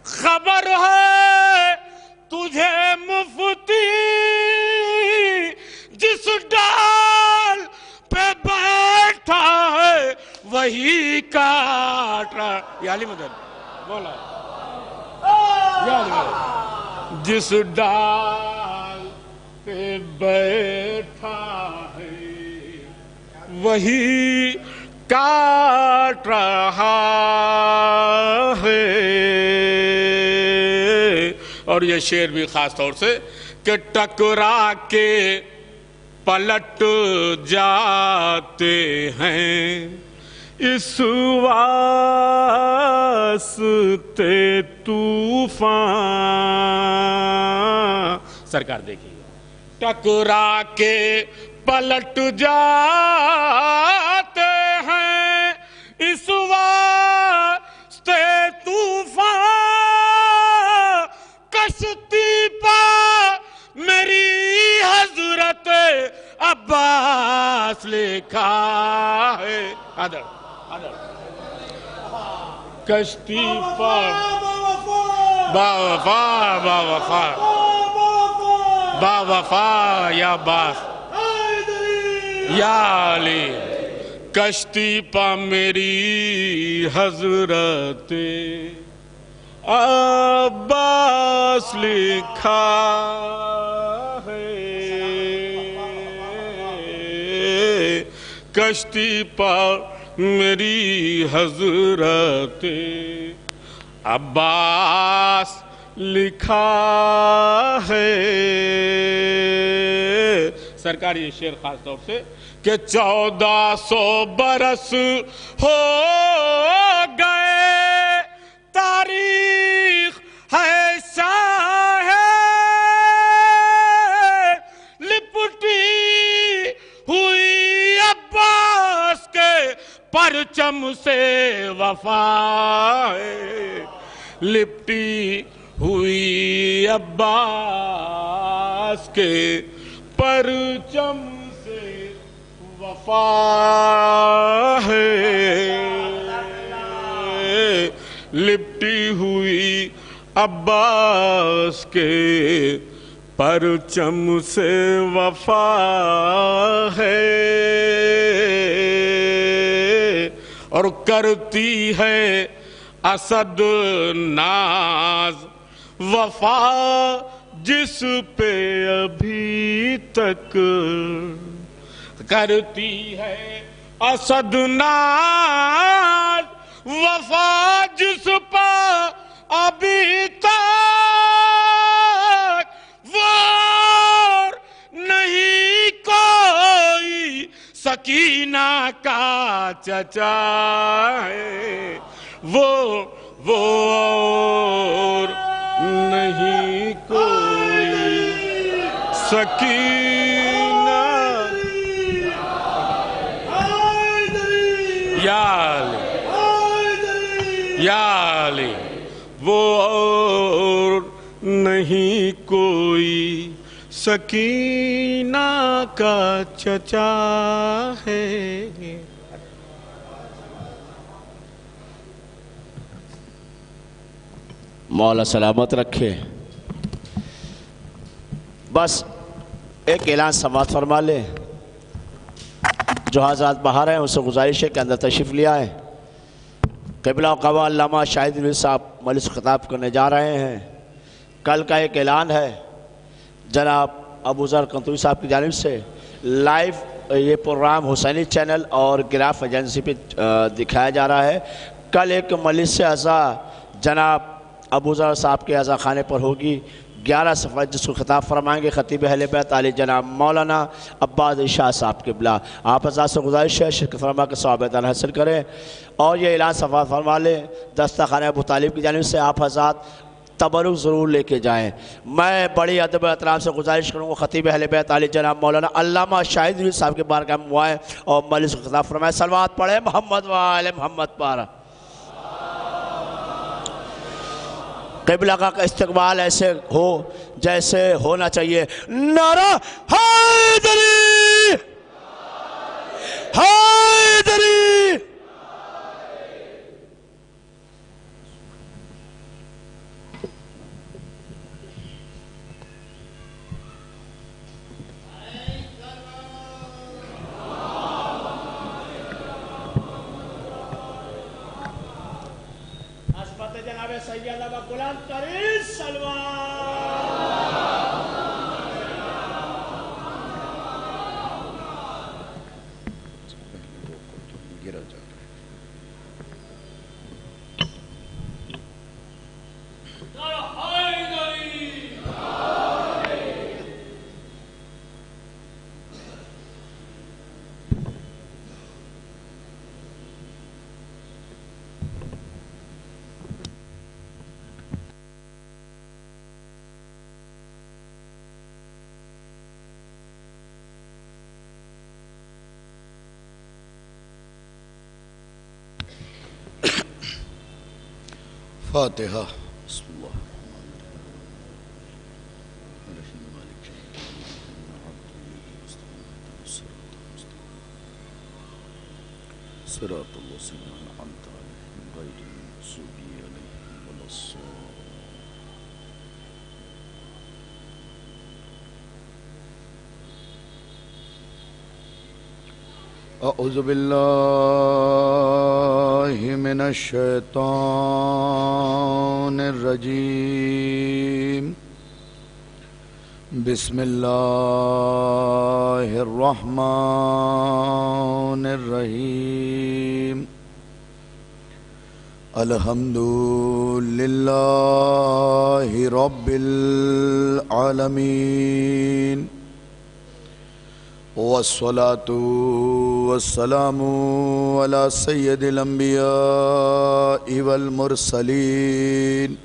خبر ہے تجھے مفتی، جس ڈال پہ بیٹھا ہے وہی کاٹ رہا. یا علی مدد بولا، یا علی مدد. جس ڈال پہ بیٹھا ہے وہی کاٹ رہا ہے. اور یہ شعر بھی خاص طور سے کہ ٹکرا کے پلٹ جاتے ہیں اس واسطے طوفان. سرکار دیکھیے، ٹکرا کے پلٹ جاتے ہیں اس واسطے طوفان، کشتی پا میری حضرت عباس لکھا ہے. آدھر کشتی پر باوفا باوفا باوفا یا عباس یا علی، کشتی پا میری حضرت عباس لکھا ہے. کشتی پر میری حضرت عباس لکھا ہے. سرکار یہ شعر خاص طور سے کہ 1400 برس ہو گئے تاریخ ہے شاہ لپٹی ہوئی عباس کے پرچم سے وفا ہے، لپٹی ہوئی عباس کے پرچم سے وفا ہے، لپٹی ہوئی عباس کے پرچم سے وفا ہے. اور کرتی ہے اسد ناز وفا جس پہ ابھی تک، کرتی ہے اسد نال وفا جس پا ابھی تک وار نہیں کوئی سکینہ کا چچا ہے وہ اور نہیں کوئی سکینہ یا علی وہ اور نہیں کوئی سکینہ کا چچا ہے. مولا سلامت رکھے. بس ایک اعلان سماعت فرما لے. جو حضرات باہر ہیں ان سے گزارش ہے کہ اندر تشریف لے آئیں. قبلہ وقبہ علامہ شاہد نوری صاحب مجلس خطاب کرنے جا رہے ہیں. کل کا ایک اعلان ہے جناب ابو ذر قنطوی صاحب کی جانب سے. لائیو یہ پروگرام حسینی چینل اور گراف ایجنسی پہ دکھایا جا رہا ہے. کل ایک مجلس اعضا جناب ابو ذر صاحب کے اعضا خانے پر ہوگی 11 صفحہ، جس کو خطاب فرمائیں گے خطیب اہل بیت علی جناب مولانا عباس شاہ صاحب قبلہ. آپ حضرات سے گزارش ہے شرکت فرما کے ثواب عطا حاصل کریں. اور یہ اعلان صفحہ فرما لیں دسترخوان ابو طالب کی جانب سے آپ حضرات تبرک ضرور لے کے جائیں. میں بڑی ادب و احترام سے گزارش کروں گا خطیب اہل بیت علی جناب مولانا علامہ شاہد نوری صاحب کے بارگاہ میں آئیں اور مجلس کو خطاب فرمائیں. صلوات پڑھیں محمد و آل محمد پر. قبلہ کا استقبال ایسے ہو جیسے ہونا چاہیے. نعرہ حیدری حیدری. جناب سیدنا و بلند ترین فاتحہ. صراط الذين أنعمت عليهم غير المغضوب عليهم ولا الضالين. أعوذ بالله من الشيطان الرجيم. بسم الله الرحمن الرحيم. الحمد لله رب العالمين والصلاة والسلام على سيد الأنبياء والمرسلين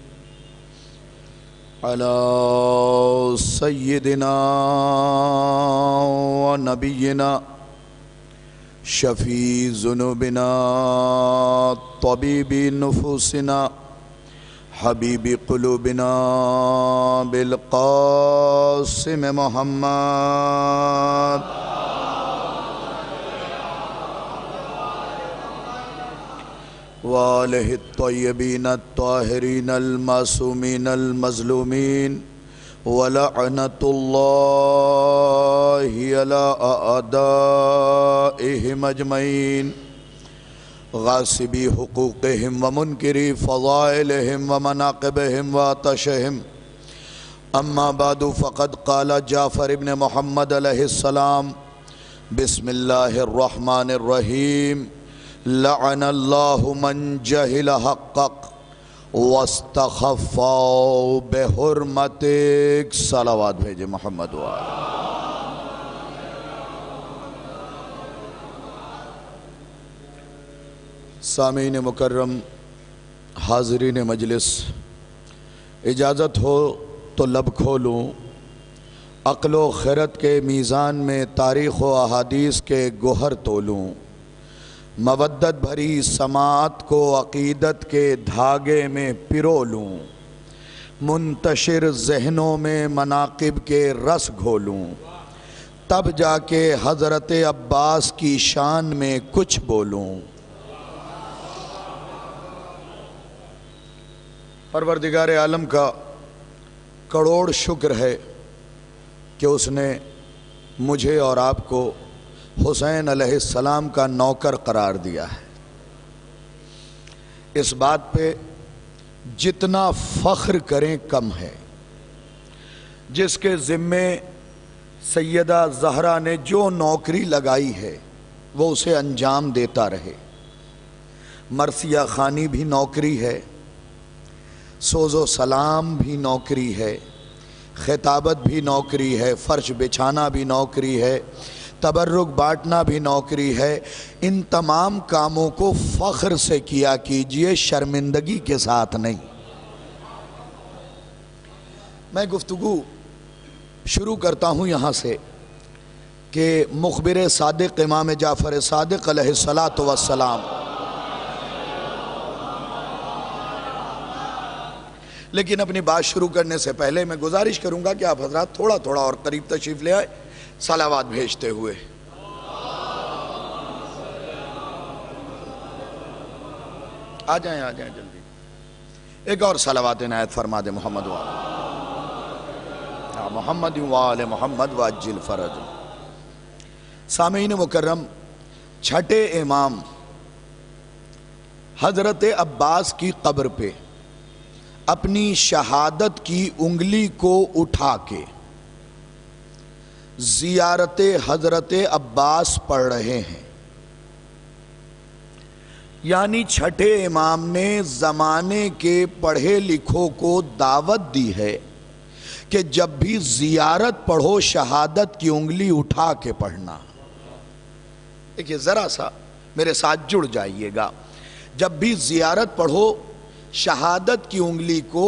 على سيدنا ونبينا شفيع ذنوبنا طبيب نفوسنا حبيب قلوبنا بالقاسم محمد وآلہ الطیبین الطاہرین المعصومین المظلومین ولعنت اللہ علی اعدائہم اجمعین غاصبی حقوقہم ومنکری فضائلہم ومناقبہم واتشہم. اما بعد فقد قال جعفر ابن محمد علیہ السلام بسم اللہ الرحمن الرحیم لعن اللہ من جہل حقق واستخفوا بحرمتک. صلوات بھیجے محمد وآلہ. سامعین مکرم، حاضرین مجلس، اجازت ہو تو لب کھولوں، عقل و خیرت کے میزان میں تاریخ و احادیث کے گوہر تولوں، مودت بھری سماعت کو عقیدت کے دھاگے میں پرو لوں، منتشر ذہنوں میں مناقب کے رس گھولوں، تب جا کے حضرت عباس کی شان میں کچھ بولوں. پروردگار عالم کا کروڑ شکر ہے کہ اس نے مجھے اور آپ کو حسین علیہ السلام کا نوکر قرار دیا ہے. اس بات پہ جتنا فخر کریں کم ہے. جس کے ذمے سیدہ زہرا نے جو نوکری لگائی ہے وہ اسے انجام دیتا رہے. مرثیہ خوانی بھی نوکری ہے، سوز و سلام بھی نوکری ہے، خطابت بھی نوکری ہے، فرش بچھانا بھی نوکری ہے، تبرک بانٹنا بھی نوکری ہے. ان تمام کاموں کو فخر سے کیا کیجئے، شرمندگی کے ساتھ نہیں. میں گفتگو شروع کرتا ہوں یہاں سے کہ مخبر صادق امام جعفر صادق علیہ السلام، لیکن اپنی بات شروع کرنے سے پہلے میں گزارش کروں گا کہ آپ حضرات تھوڑا تھوڑا اور قریب تشریف لے آئے صلوات بھیجتے ہوئے. آ جائیں جلدی. ایک اور صلوات عنایت فرما دے محمد محمد وآل محمد وعجل فرج. سامعین مکرم، چھٹے امام حضرت عباس کی قبر پہ اپنی شہادت کی انگلی کو اٹھا کے زیارت حضرت عباس پڑھ رہے ہیں. یعنی چھٹے امام نے زمانے کے پڑھے لکھوں کو دعوت دی ہے کہ جب بھی زیارت پڑھو شہادت کی انگلی اٹھا کے پڑھنا. دیکھیے ذرا سا میرے ساتھ جڑ جائیے گا. جب بھی زیارت پڑھو شہادت کی انگلی کو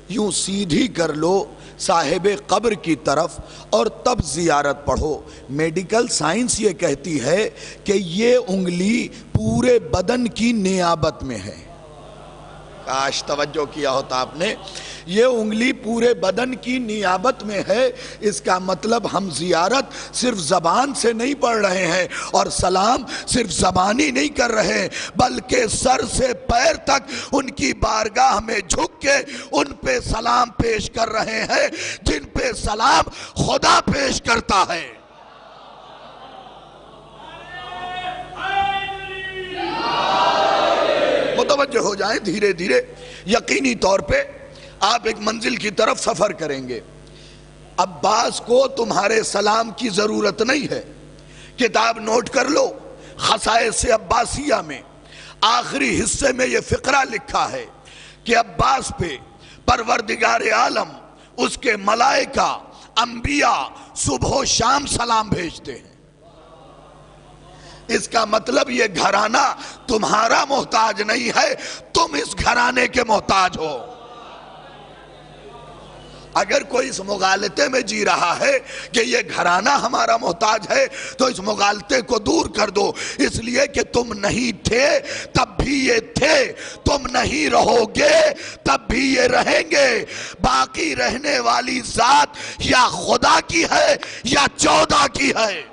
یوں سیدھی کر لو صاحب قبر کی طرف اور تب زیارت پڑھو. میڈیکل سائنس یہ کہتی ہے کہ یہ انگلی پورے بدن کی نیابت میں ہے. کاش توجہ کیا ہوتا آپ نے. یہ انگلی پورے بدن کی نیابت میں ہے. اس کا مطلب ہم زیارت صرف زبان سے نہیں پڑھ رہے ہیں اور سلام صرف زبانی نہیں کر رہے ہیں، بلکہ سر سے پیر تک ان کی بارگاہ میں جھک کے ان پہ سلام پیش کر رہے ہیں جن پہ سلام خدا پیش کرتا ہے. متوجہ ہو جائیں دھیرے دھیرے. یقینی طور پہ آپ ایک منزل کی طرف سفر کریں گے. عباس کو تمہارے سلام کی ضرورت نہیں ہے. کتاب نوٹ کر لو. خصائص عباسیہ میں آخری حصے میں یہ فقرہ لکھا ہے کہ عباس پہ پروردگار عالم، اس کے ملائکہ، انبیاء صبح و شام سلام بھیجتے ہیں. اس کا مطلب یہ گھرانہ تمہارا محتاج نہیں ہے، تم اس گھرانے کے محتاج ہو. اگر کوئی اس مغالطے میں جی رہا ہے کہ یہ گھرانہ ہمارا محتاج ہے تو اس مغالطے کو دور کر دو. اس لیے کہ تم نہیں تھے تب بھی یہ تھے، تم نہیں رہو گے تب بھی یہ رہیں گے. باقی رہنے والی ذات یا خدا کی ہے یا 14 کی ہے.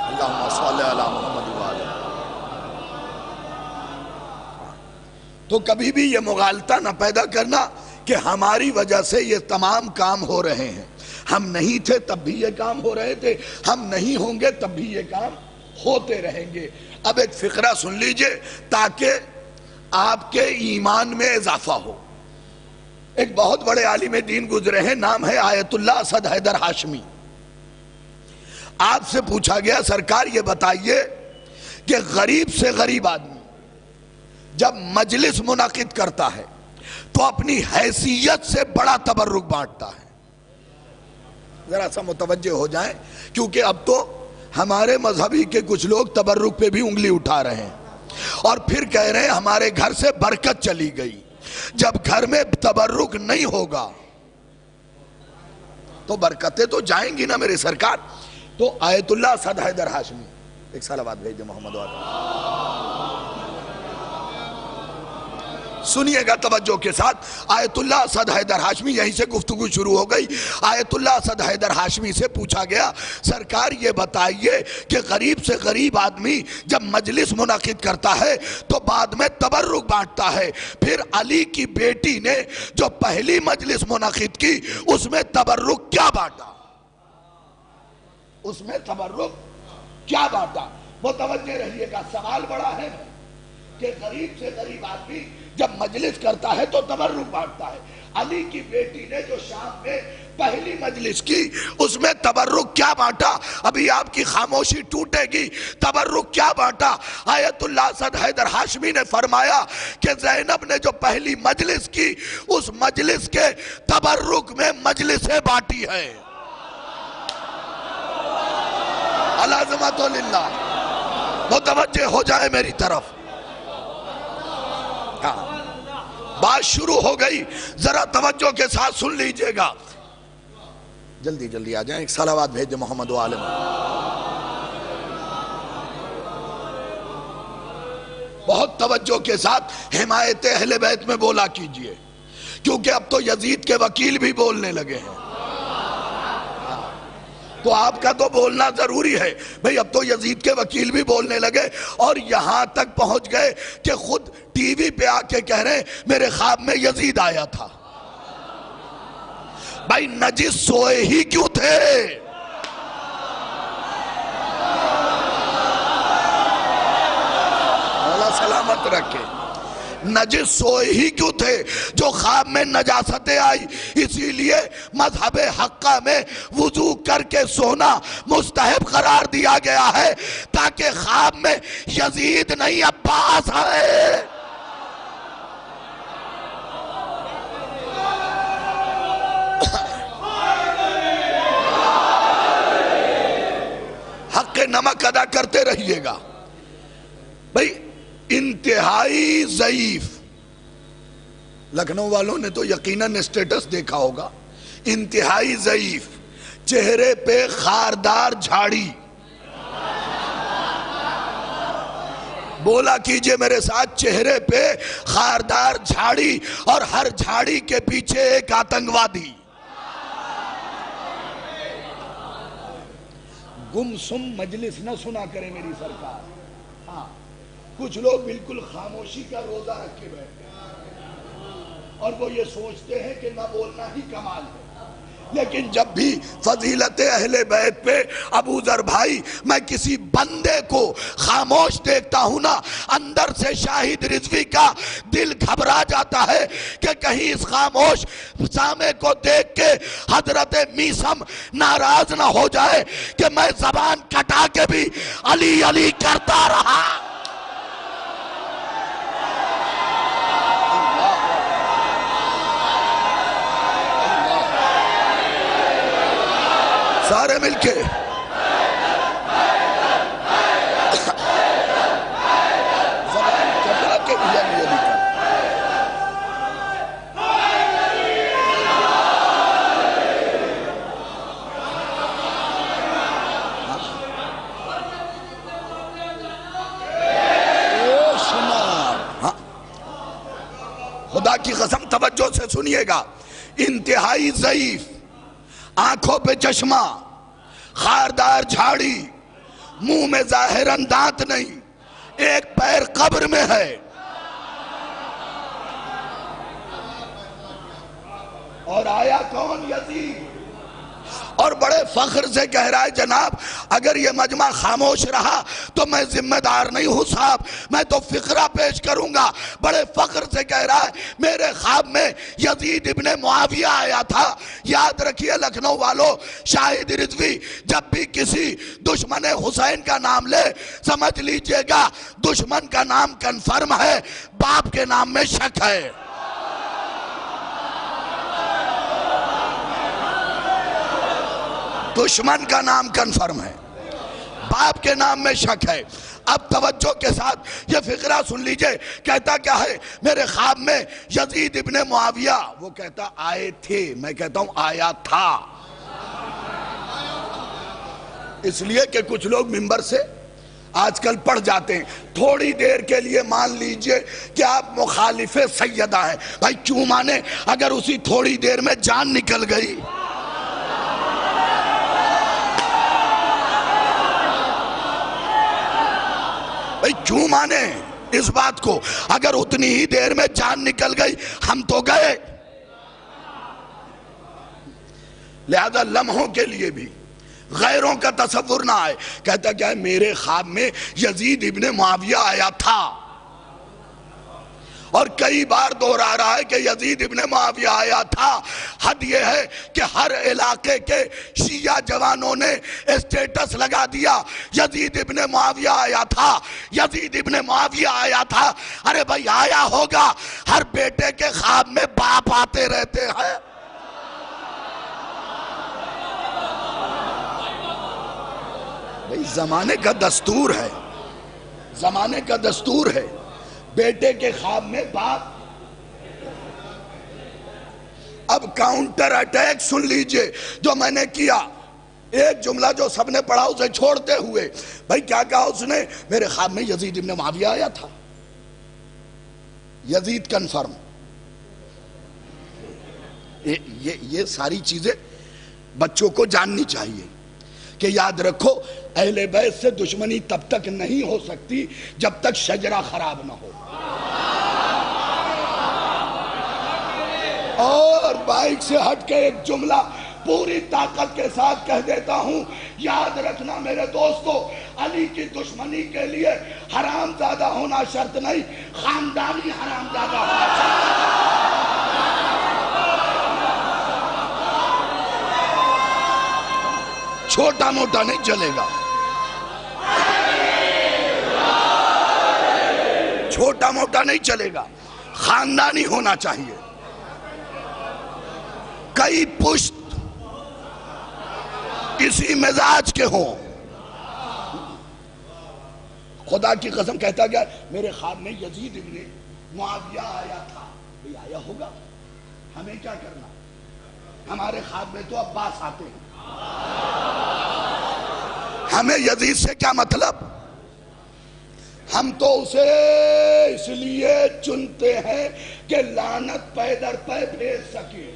اللہم صلی علی محمد وآلہ. تو کبھی بھی یہ مغالطہ نہ پیدا کرنا کہ ہماری وجہ سے یہ تمام کام ہو رہے ہیں. ہم نہیں تھے تب بھی یہ کام ہو رہے تھے، ہم نہیں ہوں گے تب بھی یہ کام ہوتے رہیں گے۔ اب ایک فقرہ سن لیجئے تاکہ آپ کے ایمان میں اضافہ ہو۔ ایک بہت بڑے عالم دین گزرے ہیں، نام ہے آیت اللہ اسد حیدر ہاشمی۔ آپ سے پوچھا گیا سرکار یہ بتائیے کہ غریب سے غریب آدمی جب مجلس منعقد کرتا ہے تو اپنی حیثیت سے بڑا تبرک بانٹتا ہے۔ ذرا سا متوجہ ہو جائیں، کیونکہ اب تو ہمارے مذہبی کے کچھ لوگ تبرک پہ بھی انگلی اٹھا رہے ہیں اور پھر کہہ رہے ہیں ہمارے گھر سے برکت چلی گئی۔ جب گھر میں تبرک نہیں ہوگا تو برکتیں تو جائیں گی نا میرے سرکار۔ تو آیت اللہ اسد حیدر ہاشمی، ایک صلوات بھیجیں محمد وعلیہ۔ سنیے گا توجہ کے ساتھ، آیت اللہ اسد حیدر ہاشمی، یہیں سے گفتگو شروع ہو گئی۔ آیت اللہ اسد حیدر ہاشمی سے پوچھا گیا سرکار یہ بتائیے کہ غریب سے غریب آدمی جب مجلس منعقد کرتا ہے تو بعد میں تبرک بانٹتا ہے، پھر علی کی بیٹی نے جو پہلی مجلس منعقد کی اس میں تبرک کیا بانٹا؟ اس میں تبرک کیا بانٹا؟ متوجہ رہیے گا، سوال بڑا ہے کہ غریب سے غریب آدمی جب مجلس کرتا ہے تو تبرک بانٹتا ہے۔ علی کی بیٹی نے جو شام میں پہلی مجلس کی اس میں تبرک کیا بانٹا؟ ابھی آپ کی خاموشی ٹوٹے گی۔ تبرک کیا بانٹا؟ آیت اللہ اسد حیدر ہاشمی نے فرمایا کہ زینب نے جو پہلی مجلس کی اس مجلس کے تبرک میں مجلسیں بانٹی ہے۔ العظمت للہ، متوجہ ہو جائے میری طرف۔ بات شروع ہو گئی، ذرا توجہ کے ساتھ سن لیجئے گا۔ جلدی جلدی آ جائیں، ایک صلوات بھیجیں محمد و آل محمد۔ بہت توجہ کے ساتھ حمایت اہل بیت میں بولا کیجئے، کیونکہ اب تو یزید کے وکیل بھی بولنے لگے ہیں۔ تو آپ کا تو بولنا ضروری ہے بھئی، اب تو یزید کے وکیل بھی بولنے لگے اور یہاں تک پہنچ گئے کہ خود ٹی وی پہ آ کے کہہ رہے ہیں میرے خواب میں یزید آیا تھا۔ بھائی نجس سوئے ہی کیوں تھے؟ اللہ سلامت رکھے۔ نجس سوئے ہی کیوں تھے؟ جو خواب میں نجاستیں آئی، اسی لیے مذہب حقہ میں وضو کر کے سونا مستحب قرار دیا گیا ہے تاکہ خواب میں یزید نہیں عباس آئے۔ حق نمک ادا کرتے رہیے گا بھئی۔ انتہائی ضعیف، لکھنؤ والوں نے تو یقیناً اسٹیٹس دیکھا ہوگا، انتہائی ضعیف، چہرے پہ خاردار جھاڑی۔ بولا کیجئے میرے ساتھ، چہرے پہ خاردار جھاڑی اور ہر جھاڑی کے پیچھے ایک آتنکوادی۔ گمسم مجلس نہ سنا کرے میری سرکار۔ ہاں، کچھ لوگ بالکل خاموشی کا روزہ رکھ کے بیٹھتے ہیں اور وہ یہ سوچتے ہیں کہ نہ بولنا ہی کمال ہے، لیکن جب بھی فضیلت اہل بیت پہ ابو ذر بھائی میں کسی بندے کو خاموش دیکھتا ہوں نا، اندر سے شاہد رضوی کا دل گھبرا جاتا ہے کہ کہیں اس خاموش سامع کو دیکھ کے حضرت میثم ناراض نہ ہو جائے کہ میں زبان کٹا کے بھی علی علی کرتا رہا۔ سارے مل کے زبان کٹا کے بھی علی علی کرتا۔ خدا کی قسم توجہ سے سنیے گا، انتہائی ضعیف، آنکھوں پہ چشمہ، خاردار جھاڑی، منہ میں ظاہراً دانت نہیں، ایک پیر قبر میں ہے، اور آیا کون؟ یزید۔ اور بڑے فخر سے کہہ رہا ہے جناب اگر یہ مجمع خاموش رہا تو میں ذمہ دار نہیں ہوں صاحب، میں تو فقرہ پیش کروں گا۔ بڑے فخر سے کہہ رہا ہے میرے خواب میں یزید ابن معاویہ آیا تھا۔ یاد رکھیے لکھنؤ والوں، شاہد رضوی جب بھی کسی دشمن حسین کا نام لے سمجھ لیجئے گا دشمن کا نام کنفرم ہے، باپ کے نام میں شک ہے۔ دشمن کا نام کنفرم ہے، باپ کے نام میں شک ہے۔ اب توجہ کے ساتھ یہ فقرہ سن لیجئے، کہتا کیا ہے میرے خواب میں یزید ابن معاویہ، وہ کہتا آئے تھے، میں کہتا ہوں آیا تھا، اس لیے کہ کچھ لوگ منبر سے آج کل پڑھ جاتے ہیں، تھوڑی دیر کے لیے مان لیجئے کہ آپ مخالف سیدہ ہیں، بھائی کیوں مانے اگر اسی تھوڑی دیر میں جان نکل گئی؟ بھئی کیوں مانے اس بات کو؟ اگر اتنی ہی دیر میں جان نکل گئی ہم تو گئے۔ لہذا لمحوں کے لیے بھی غیروں کا تصور نہ آئے۔ کہتا کیا ہے میرے خواب میں یزید ابن معاویہ آیا تھا، اور کئی بار دہرا رہا ہے کہ یزید ابن معاویہ آیا تھا۔ حد یہ ہے کہ ہر علاقے کے شیعہ جوانوں نے اسٹیٹس لگا دیا یزید ابن معاویہ آیا تھا، یزید ابن معاویہ آیا تھا۔ ارے بھائی آیا ہوگا، ہر بیٹے کے خواب میں باپ آتے رہتے ہیں۔ بھائی زمانے کا دستور ہے، زمانے کا دستور ہے، بیٹے کے خواب میں باپ۔ اب کاؤنٹر اٹیک سن لیجئے جو میں نے کیا، ایک جملہ جو سب نے پڑھا اسے چھوڑتے ہوئے، بھائی کیا کہا اس نے؟ میرے خواب میں یزید ابن معاویہ آیا تھا، یزید کنفرم۔ یہ ساری چیزیں بچوں کو جاننی چاہیے کہ یاد رکھو اہل بیت سے دشمنی تب تک نہیں ہو سکتی جب تک شجرہ خراب نہ ہو۔ اور بائک سے ہٹ کے ایک جملہ پوری طاقت کے ساتھ کہہ دیتا ہوں، یاد رکھنا میرے دوستو، علی کی دشمنی کے لیے حرام زادہ ہونا شرط نہیں، خاندانی حرام زادہ ہونا شرط۔ چھوٹا موٹا نہیں چلے گا، چھوٹا موٹا نہیں چلے گا، خاندانی ہونا چاہیے۔ کئی پشت اسی مزاج کے ہوں۔ خدا کی قسم کہتا گیا میرے خواب میں یزید ابن معاویہ آیا تھا۔ بھئی آیا ہوگا، ہمیں کیا کرنا؟ ہمارے خواب میں تو عباس آتے ہیں، ہمیں یزید سے کیا مطلب؟ ہم تو اسے اس لیے چنتے ہیں کہ لعنت پے در پے بھیج سکے۔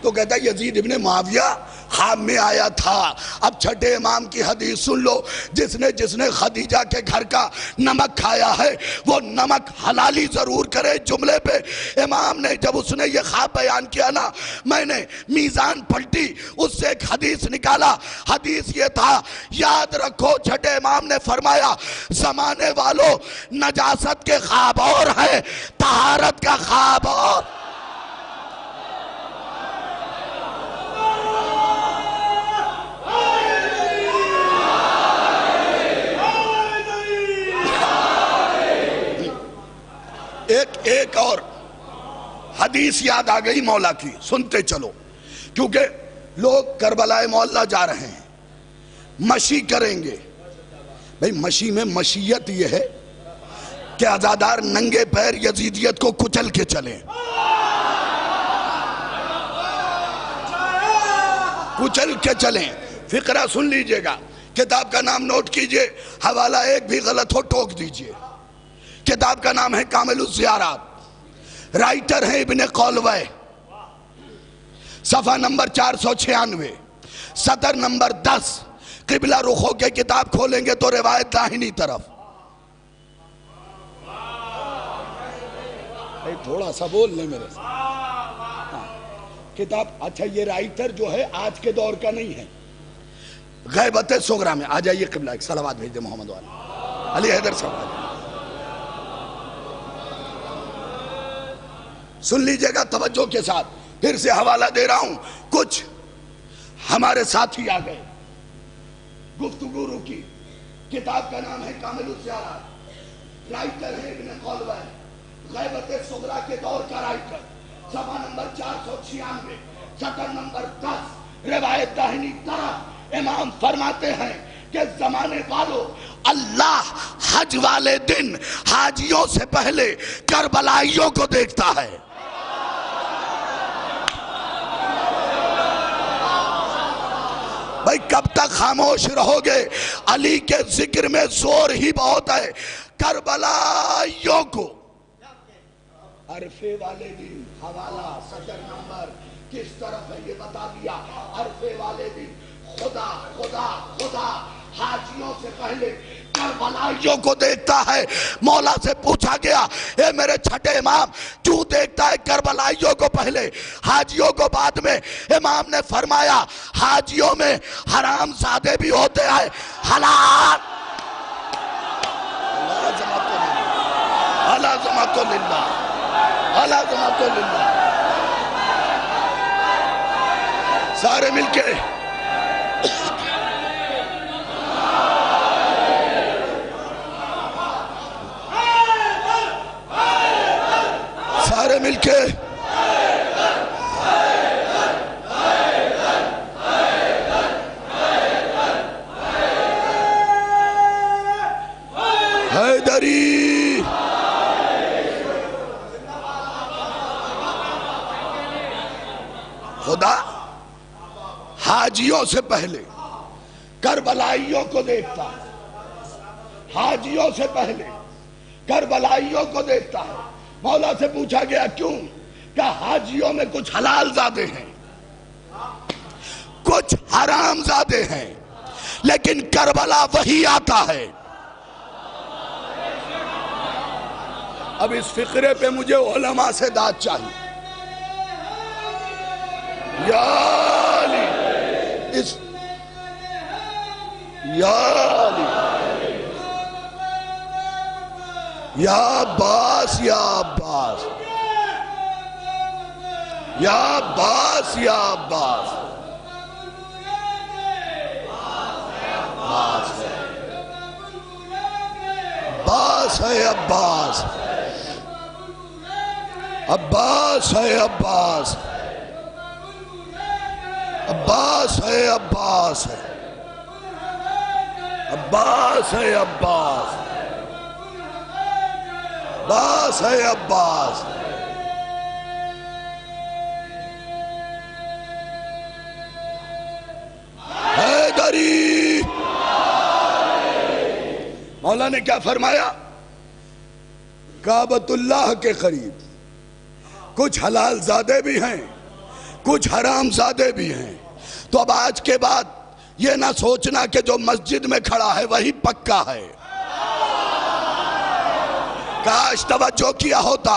تو کہتا ہے یزید ابن معاویہ خواب میں آیا تھا۔ اب چھٹے امام کی حدیث سن لو، جس نے خدیجہ کے گھر کا نمک کھایا ہے وہ نمک حلالی ضرور کرے۔ جملے پہ امام نے جب اس نے یہ خواب بیان کیا نا، میں نے میزان پلٹی، اس سے ایک حدیث نکالا۔ حدیث یہ تھا، یاد رکھو چھٹے امام نے فرمایا زمانے والوں نجاست کے خواب اور ہیں، طہارت کا خواب اور۔ ایک اور حدیث یاد آ گئی مولا کی، سنتے چلو، کیونکہ لوگ کربلائے مولا جا رہے ہیں، مشی کریں گے۔ بھئی مشی میں مشیت یہ ہے کہ عزادار ننگے پیر یزیدیت کو کچل کے چلیں، کچل کے چلیں۔ فقرہ سن لیجئے گا، کتاب کا نام نوٹ کیجئے، حوالہ ایک بھی غلط ہو ٹوک دیجئے۔ کتاب کا نام ہے کامل الزیارات، رائٹر ہیں ابن قولوے، صفحہ نمبر 496، سطر نمبر 10۔ قبلہ رخ ہو کے کتاب کھولیں گے تو روایت داہنی طرف۔ تھوڑا سا بول لیں میرے سے۔ کتاب اچھا یہ رائٹر جو ہے آج کے دور کا نہیں ہے، غیبت صغریٰ میں آ جائیے قبلہ ایک صلوات بھیج دے محمد والا علی حیدر صاحب سن لیجئے گا توجہ کے ساتھ، پھر سے حوالہ دے رہا ہوں، کچھ ہمارے ساتھی آ گئے، گفتگو کی کتاب کا نام ہے کامل الزیارات، رائٹر ہے ابن خلدون، غیبت صغریٰ کے دور کا رائٹر، صفحہ نمبر 496 سطر نمبر 10 روایت داہنی طرف امام فرماتے ہیں کہ زمانے والوں اللہ حج والے دن حاجیوں سے پہلے کربلائیوں کو دیکھتا ہے۔ بھائی کب تک خاموش رہو گے؟ علی کے ذکر میں زور ہی بہت ہے، کربلائیوں کو عرفے والے دن، حوالہ سطر نمبر کس طرف ہے یہ بتا دیا، عرفے والے دن خدا خدا خدا حاجیوں سے پہلے کربلائیوں کو دیکھتا ہے۔ مولا سے پوچھا گیا اے میرے چھٹے امام کیوں دیکھتا ہے کربلائیوں کو پہلے حاجیوں کو بعد میں؟ امام نے فرمایا حاجیوں میں حرام زادے بھی ہوتے ہیں، حلال العظمت للہ العظمت للہ، سارے مل کے سارے مل کے حیدری خدا حاجیوں سے پہلے کربلائیوں کو دیکھتا ہے، حاجیوں سے پہلے کربلائیوں کو دیکھتا ہے۔ مولا سے پوچھا گیا کیوں؟ کہ حاجیوں میں کچھ حلال زادے ہیں، کچھ حرام زادے ہیں، لیکن کربلا وہی آتا ہے۔ اب اس فقرے پہ مجھے علماء سے داد چاہیے۔ یا علی یا علی یا عباس یا عباس یا عباس یا عباس عباس ہے عباس، عباس ہے عباس، عباس ہے عباس ہے، عباس ہے عباس، عباس ہے عباس۔ حیدری مولا نے کیا فرمایا؟ کعبۃ اللہ کے قریب کچھ حلال زادے بھی ہیں، کچھ حرام زادے بھی ہیں۔ تو اب آج کے بعد یہ نہ سوچنا کہ جو مسجد میں کھڑا ہے وہی پکا ہے۔ کاش توجہ کیا ہوتا،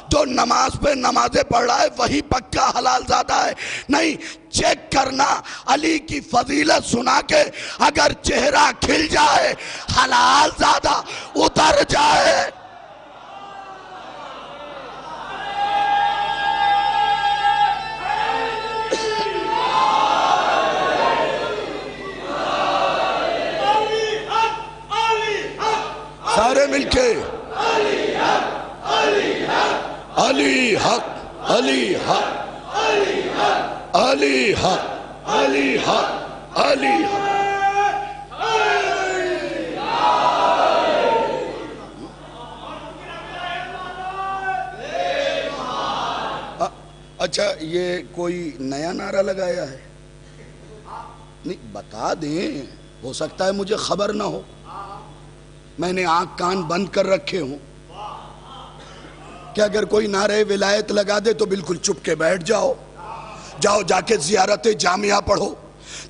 جو نماز پہ نمازیں پڑھ رہا ہے وہی پکا حلال زادہ ہے، نہیں، چیک کرنا۔ علی کی فضیلت سنا کے اگر چہرہ کھل جائے حلال زادہ اتر جائے۔ سارے مل کے علی حق علی حق علی حق علی حق علی حق علی حق علی حق۔ اچھا یہ کوئی نیا نعرہ لگایا ہے؟ نہیں بتا دیں، ہو سکتا ہے مجھے خبر نہ ہو، میں نے آنکھ کان بند کر رکھے ہوں کہ اگر کوئی نعرہ ولایت لگا دے تو بالکل چپ کے بیٹھ جاؤ، جاؤ جا کے زیارت جامعہ پڑھو،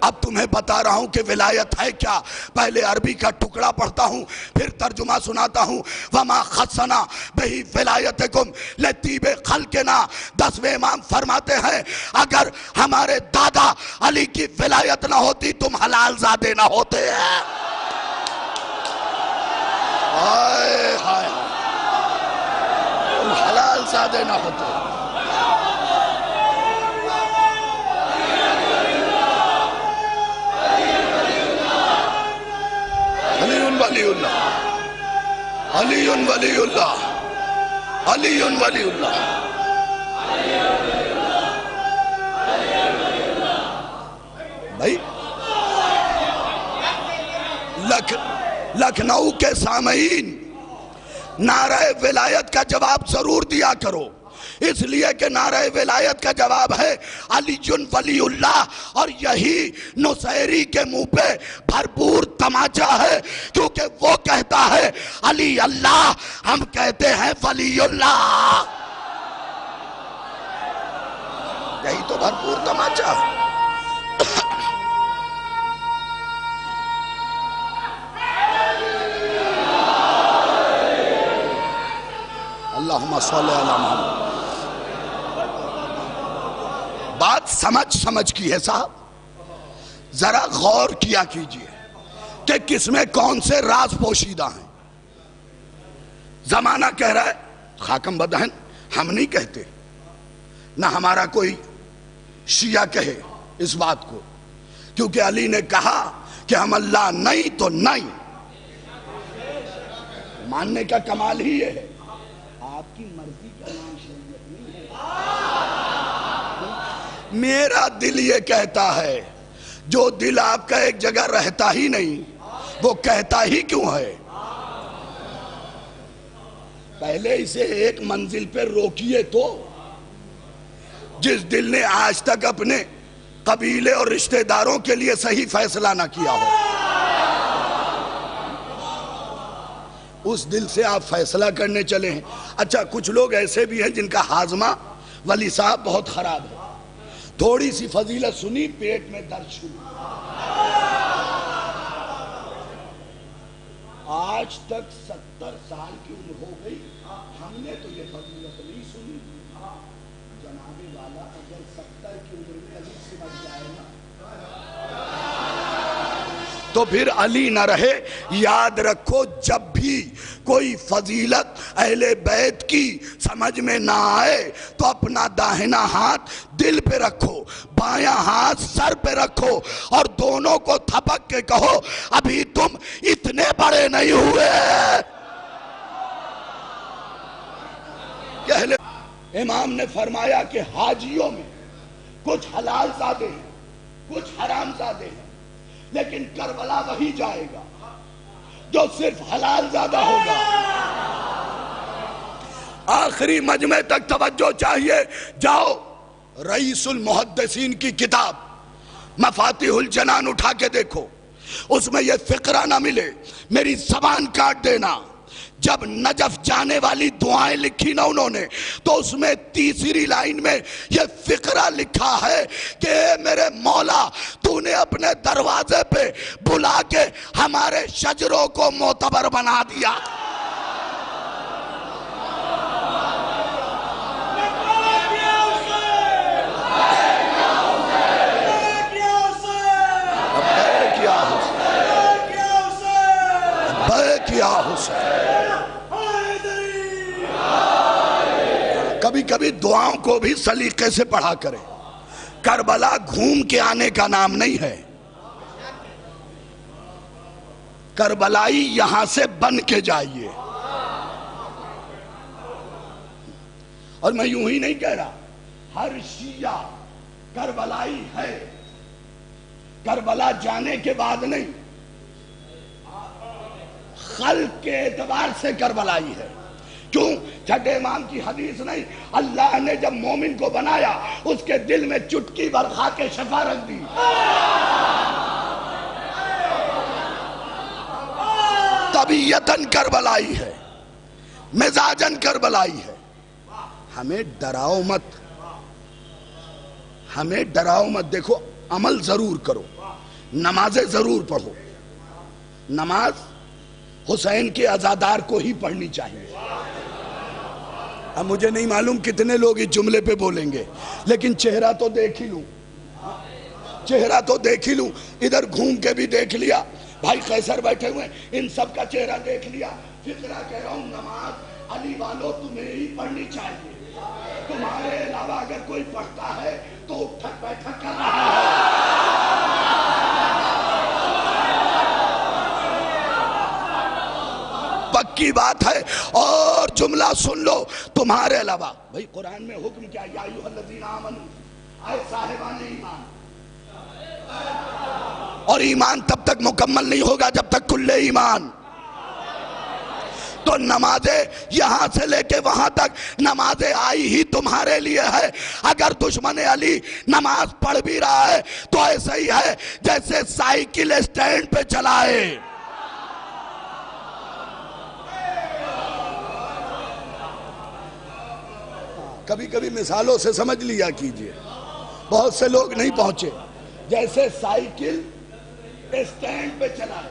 اب تمہیں بتا رہا ہوں کہ ولایت ہے کیا. پہلے عربی کا ٹکڑا پڑھتا ہوں پھر ترجمہ سناتا ہوں. وما خصنا بہی ولایتکم لطیب خلقنا. 10ویں امام فرماتے ہیں اگر ہمارے دادا علی کی ولایت نہ ہوتی تم حلال زادے نہ ہوتے ہیں. ہائے ہائے تم حلال زادے نہ ہوتے. علی اللہ علی ولی اللہ علی ولی اللہ. بھائی لکھنؤ کے سامعین نعرہ ولایت کا جواب ضرور دیا کرو، اس لیے کہ نعرہ ولایت کا جواب ہے علی ولی اللہ، اور یہی نصیری کے منہ پہ بھرپور تماچا ہے کیونکہ وہ کہتا ہے علی اللہ، ہم کہتے ہیں ولی اللہ. یہی تو بھرپور تماچا ہے. اللہم صلی علی محمد. بات سمجھ کی ہے صاحب، ذرا غور کیا کیجئے کہ کس میں کون سے راز پوشیدہ ہیں. زمانہ کہہ رہا ہے خاکم بدہن، ہم نہیں کہتے، نہ ہمارا کوئی شیعہ کہے اس بات کو، کیونکہ علی نے کہا کہ ہم اللہ نہیں تو نہیں. ماننے کا کمال ہی یہ ہے. آپ کی مرضی کا نام شریعت نہیں ہے. میرا دل یہ کہتا ہے، جو دل آپ کا ایک جگہ رہتا ہی نہیں وہ کہتا ہی کیوں ہے؟ پہلے اسے ایک منزل پہ روکیے تو. جس دل نے آج تک اپنے قبیلے اور رشتہ داروں کے لیے صحیح فیصلہ نہ کیا ہو، اس دل سے آپ فیصلہ کرنے چلے ہیں. اچھا کچھ لوگ ایسے بھی ہیں جن کا ہاضمہ ولی صاحب بہت خراب ہے، تھوڑی سی فضیلت سنی پیٹ میں درد شروع. آج تک 70 سال کی عمر ہو گئی، ہم نے تو یہ فضیلت نہیں سنی. جناب والا اگر 70 کی عمر میں علی سمجھ جائے نا تو پھر علی نہ رہے. یاد رکھو جب بھی کوئی فضیلت اہل بیت کی سمجھ میں نہ آئے تو اپنا داہنا ہاتھ دل پہ رکھو، بایاں ہاتھ سر پہ رکھو اور دونوں کو تھپک کے کہو ابھی تم اتنے بڑے نہیں ہوئے. اہل امام نے فرمایا کہ حاجیوں میں کچھ حلال زادے ہیں کچھ حرام زادے ہیں، لیکن کربلا وہی جائے گا جو صرف حلال زادہ ہوگا. آخری مجمع تک توجہ چاہیے. جاؤ رئیس المحدثین کی کتاب مفاتیح الجنان اٹھا کے دیکھو، اس میں یہ فقرہ نہ ملے میری زبان کاٹ دینا. جب نجف جانے والی دعائیں لکھی نا انہوں نے تو اس میں تیسری لائن میں یہ فقرہ لکھا ہے کہ اے میرے مولا تو نے اپنے دروازے پہ بلا کے ہمارے شجروں کو معتبر بنا دیا. کبھی کبھی دعاؤں کو بھی سلیقے سے پڑھا کریں. کربلا گھوم کے آنے کا نام نہیں ہے، کربلائی یہاں سے بن کے جائیے. اور میں یوں ہی نہیں کہہ رہا ہر شیعہ کربلائی ہے، کربلا جانے کے بعد نہیں، خلق کے اعتبار سے کربلائی ہے. کیوں؟ چھٹے امام کی حدیث نہیں، اللہ نے جب مومن کو بنایا اس کے دل میں چٹکی بھر خاک شفا رکھ دی. طبیعتاً کربلائی ہے، مزاجاً کربلائی ہے. ہمیں ڈراؤ مت، ہمیں ڈراؤ مت. دیکھو عمل ضرور کرو, نمازیں ضرور پڑھو. نماز حسین کے عزادار کو ہی پڑھنی چاہیے. اب مجھے نہیں معلوم کتنے لوگ اس جملے پہ بولیں گے, لیکن چہرہ تو دیکھ ہی لوں, چہرہ تو دیکھ ہی لوں. ادھر گھوم کے بھی دیکھ لیا, بھائی قیصر بیٹھے ہوئے ان سب کا چہرہ دیکھ لیا. فقرہ کہہ رہا ہوں, نماز علی والوں تمہیں ہی پڑھنی چاہیے. تمہارے علاوہ اگر کوئی پڑھتا ہے تو اٹھک بیٹھک کر رہا ہے. پکی بات ہے. اور جملہ سن لو, تمہارے علاوہ. بھئی قرآن میں حکم کیا, یا ایھا الذین آمنوا, اے صاحبان ایمان. اور ایمان تب تک مکمل نہیں ہوگا جب تک کل ایمان. تو نمازیں یہاں سے لے کے وہاں تک نمازیں آئی ہی تمہارے لیے ہے. اگر دشمن علی نماز پڑھ بھی رہا ہے تو ایسا ہی ہے جیسے سائیکل اسٹینڈ پہ چلائے. کبھی کبھی مثالوں سے سمجھ لیا کیجئے, بہت سے لوگ نہیں پہنچے. جیسے سائیکل اسٹینڈ پہ چلائے,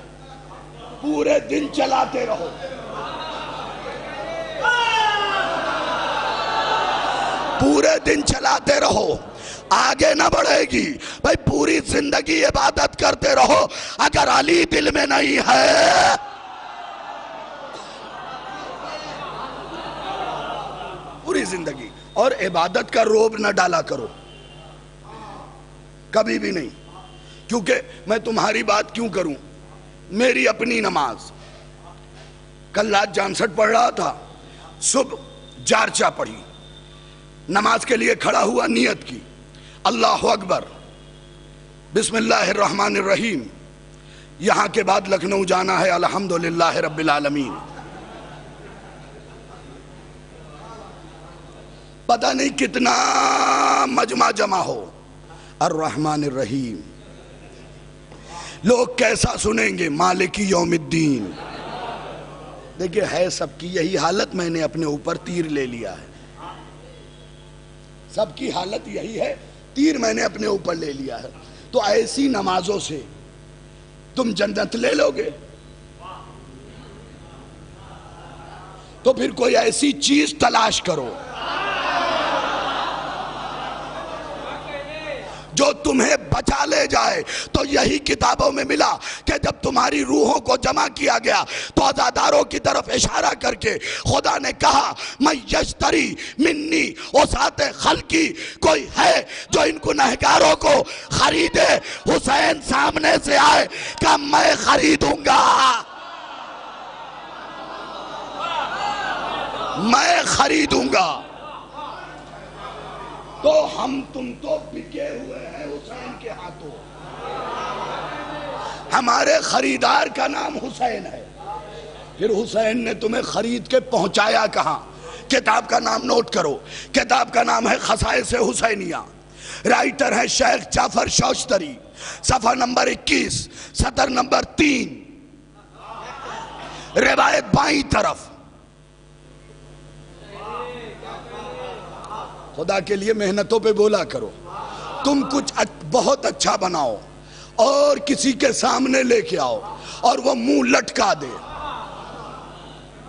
پورے دن چلاتے رہو. پورے دن چلاتے رہو, آگے نہ بڑھے گی. بھائی پوری زندگی عبادت کرتے رہو, اگر علی دل میں نہیں ہے پوری زندگی. اور عبادت کا روب نہ ڈالا کرو, کبھی بھی نہیں. کیونکہ میں تمہاری بات کیوں کروں, میری اپنی نماز. کل رات جانسٹ پڑھ رہا تھا, صبح جارچہ پڑھی, نماز کے لیے کھڑا ہوا, نیت کی اللہ اکبر بسم اللہ الرحمن الرحیم. یہاں کے بعد لکھنؤ جانا ہے, الحمدللہ رب العالمین. پتہ نہیں کتنا مجمع جمع ہو, الرحمن الرحیم. لوگ کیسا سنیں گے, مالکی یوم الدین. دیکھیں ہے سب کی یہی حالت, میں نے اپنے اوپر تیر لے لیا ہے. سب کی حالت یہی ہے, تیر میں نے اپنے اوپر لے لیا ہے. تو ایسی نمازوں سے تم جنت لے لو گے, تو پھر کوئی ایسی چیز تلاش کرو جو تمہیں بچا لے جائے. تو یہی کتابوں میں ملا کہ جب تمہاری روحوں کو جمع کیا گیا تو عزاداروں کی طرف اشارہ کر کے خدا نے کہا, میں یشتری منی وسعت خلقی, کوئی ہے جو ان گنہگاروں کو خریدے. حسین سامنے سے آئے, کہ میں خریدوں گا, میں خریدوں گا. تو ہم تم تو بکے ہوئے ہیں حسین کے ہاتھوں. ہمارے خریدار کا نام حسین ہے. پھر حسین نے تمہیں خرید کے پہنچایا کہاں؟ کتاب کا نام نوٹ کرو, کتاب کا نام ہے خصائص حسینیہ. رائٹر ہے شیخ جعفر شوشتری. صفحہ نمبر 21, سطر نمبر 3, روایت بائیں طرف. خدا کے لیے محنتوں پہ بولا کرو. تم کچھ بہت اچھا بناؤ اور کسی کے سامنے لے کے آؤ اور وہ منہ لٹکا دے,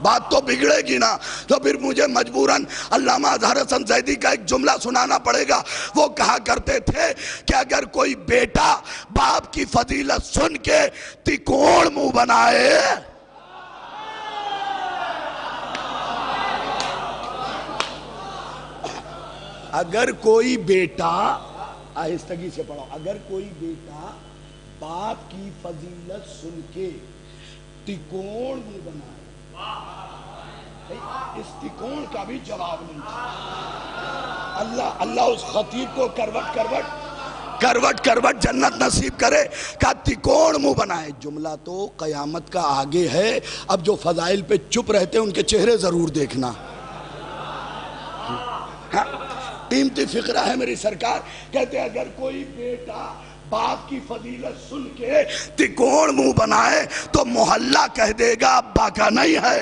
بات تو بگڑے گی نا. تو پھر مجھے مجبوراً علامہ اظہر حسن زیدی کا ایک جملہ سنانا پڑے گا. وہ کہا کرتے تھے کہ اگر کوئی بیٹا باپ کی فضیلت سن کے تکوڑ منہ بنائے, اگر کوئی بیٹا, آہستگی سے پڑھو, اگر کوئی بیٹا باپ کی فضیلت سن کے تکوڑ منہ بنائے, اس تکوڑ کا بھی جواب نہیں تھا. اللہ اس خطیب کو کروٹ جنت نصیب کرے. کا تکوڑ منہ بنائے. جملہ تو قیامت کا آگے ہے. اب جو فضائل پہ چپ رہتے ہیں ان کے چہرے ضرور دیکھنا. قیمتی فقرہ ہے میری سرکار. کہتے ہیں اگر کوئی بیٹا باپ کی فضیلت سن کے تکوڑ منہ بنائے تو محلہ کہہ دے گا ابا کا نہیں ہے.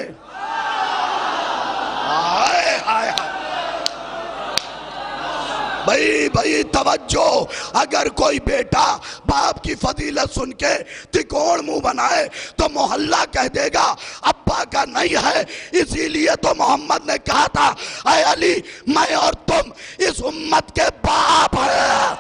بھائی توجہ، اگر کوئی بیٹا باپ کی فضیلت سن کے تکوڑ منہ بنائے تو محلہ کہہ دے گا ابا کا نہیں ہے، اسی لیے تو محمد نے کہا تھا اے علی میں اور تم اس امت کے باپ ہیں۔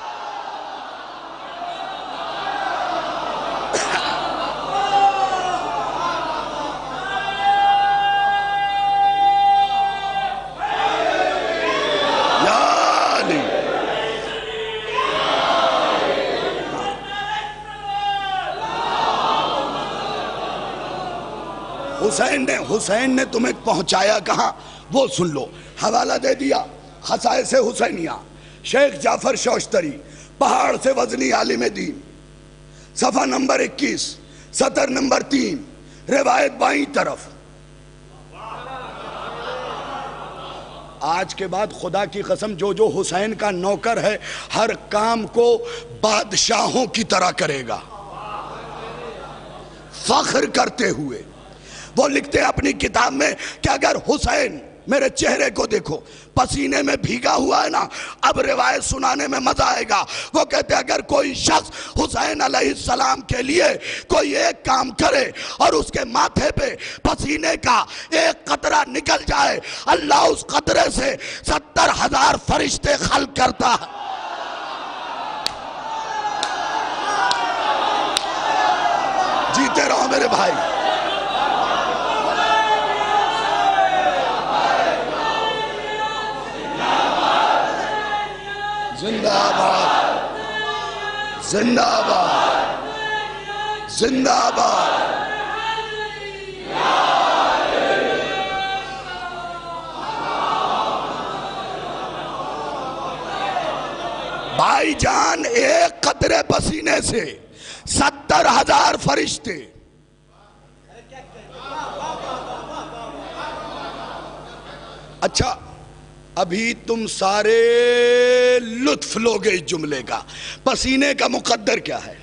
حسین نے تمہیں پہنچایا کہاں وہ سن لو، حوالہ دے دیا خصائص حسینیہ، شیخ جعفر شوشتری، پہاڑ سے وزنی عالم دین، صفحہ نمبر 21، سطر نمبر 3، روایت بائیں طرف۔ آج کے بعد خدا کی قسم جو حسین کا نوکر ہے ہر کام کو بادشاہوں کی طرح کرے گا، فخر کرتے ہوئے۔ وہ لکھتے ہیں اپنی کتاب میں کہ اگر حسین، میرے چہرے کو دیکھو پسینے میں بھیگا ہوا ہے نا، اب روایت سنانے میں مزہ آئے گا۔ وہ کہتے ہیں اگر کوئی شخص حسین علیہ السلام کے لیے کوئی ایک کام کرے اور اس کے ماتھے پہ پسینے کا ایک قطرہ نکل جائے، اللہ اس قطرے سے 70,000 فرشتے خلق کرتا ہے۔ جیتے رہو میرے بھائی۔ زندہ آباد، زندہ آباد، زندہ آباد۔ بھائی جان ایک قطرے پسینے سے 70,000 فرشتے۔ اچھا ابھی تم سارے لطف لوگے اس جملے کا، پسینے کا مقدر کیا ہے؟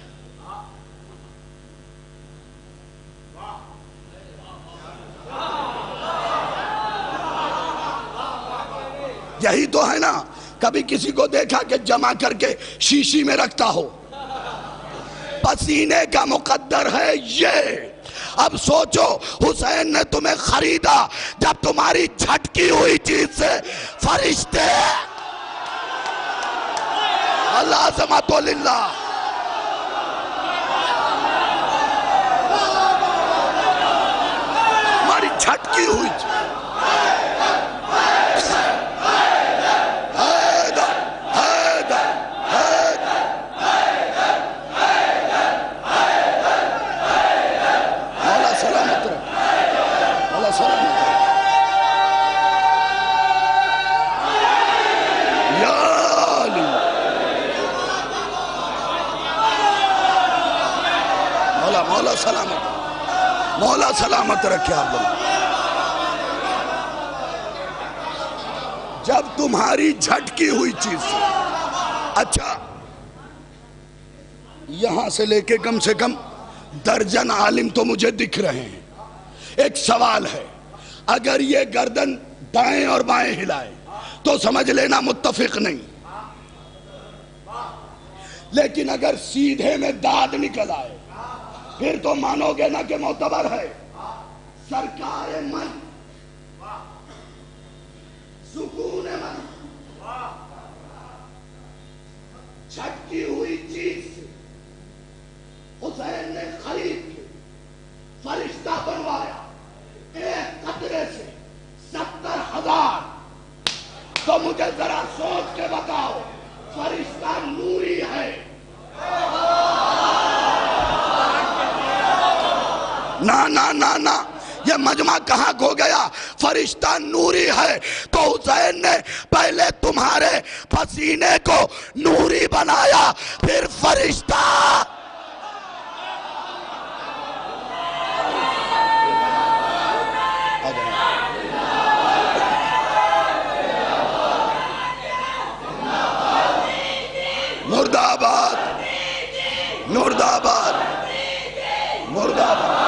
یہی تو ہے نا، کبھی کسی کو دیکھا کہ جمع کر کے شیشی میں رکھتا ہو؟ پسینے کا مقدر ہے یہ۔ اب سوچو حسین نے تمہیں خریدا جب تمہاری جھٹکی ہوئی چیز سے فرشتے، العظمت للہ، ہماری جھٹکی ہوئی چیز، مولا سلامت رکھے آپ۔ جب تمہاری جھٹکی ہوئی چیز سے، اچھا یہاں سے لے کے کم سے کم درجن عالم تو مجھے دکھ رہے ہیں۔ ایک سوال ہے، اگر یہ گردن دائیں اور بائیں ہلائے تو سمجھ لینا متفق نہیں، لیکن اگر سیدھے میں داد نکل آئے پھر تو مانو گے نا کہ معتبر ہے۔ سرکار من، سکون من، جھٹکی ہوئی چیز سے حسین نے خرید کے فرشتہ بنوایا، ایک قطرے سے 70,000۔ تو مجھے ذرا سوچ کے بتاؤ، فرشتہ نوری ہے؟ نا یہ مجمع کہاں کھو گیا؟ فرشتہ نوری ہے تو حسین نے پہلے تمہارے پسینے کو نوری بنایا، پھر فرشتہ۔ مرد آباد، مرد آباد، مرد آباد۔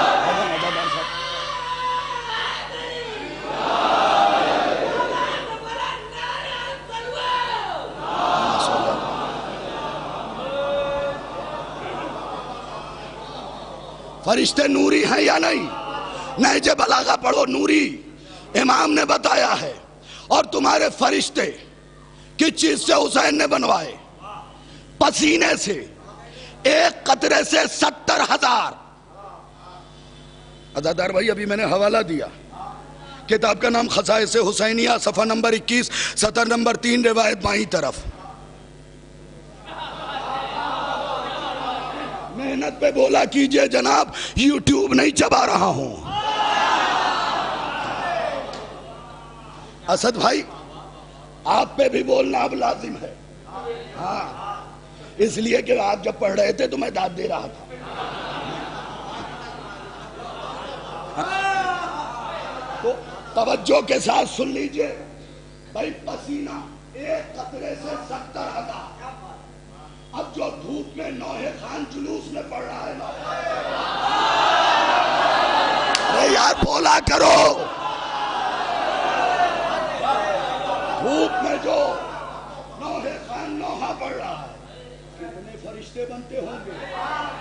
فرشتے نوری ہیں یا نہیں؟ نہج بلاغہ پڑھو، نوری امام نے بتایا ہے. اور تمہارے فرشتے کس چیز سے حسین نے بنوائے؟ پسینے سے. ایک قطرے سے 70,000. عزادار بھائی ابھی میں نے حوالہ دیا، کتاب کا نام خصائص حسینیہ، صفحہ نمبر 21، سطر نمبر 3، روایت بائیں طرف. محنت پہ بولا کیجئے جناب، یوٹیوب نہیں چبا رہا ہوں. اسد بھائی آپ پہ بھی بولنا اب لازم ہے. ہاں اس لیے کہ آپ جب پڑھ رہے تھے تو میں داد دے رہا تھا. تو توجہ کے ساتھ سن لیجئے بھائی. پسینہ ایک قطرے سے 70,000. اب جو دھوپ میں نوح خان جلوس میں پڑھ رہا ہے نا، ارے یار بولا کرو. دھوپ میں جو نوح خان نوحہ پڑھ رہا ہے، کتنے فرشتے بنتے ہوں گے.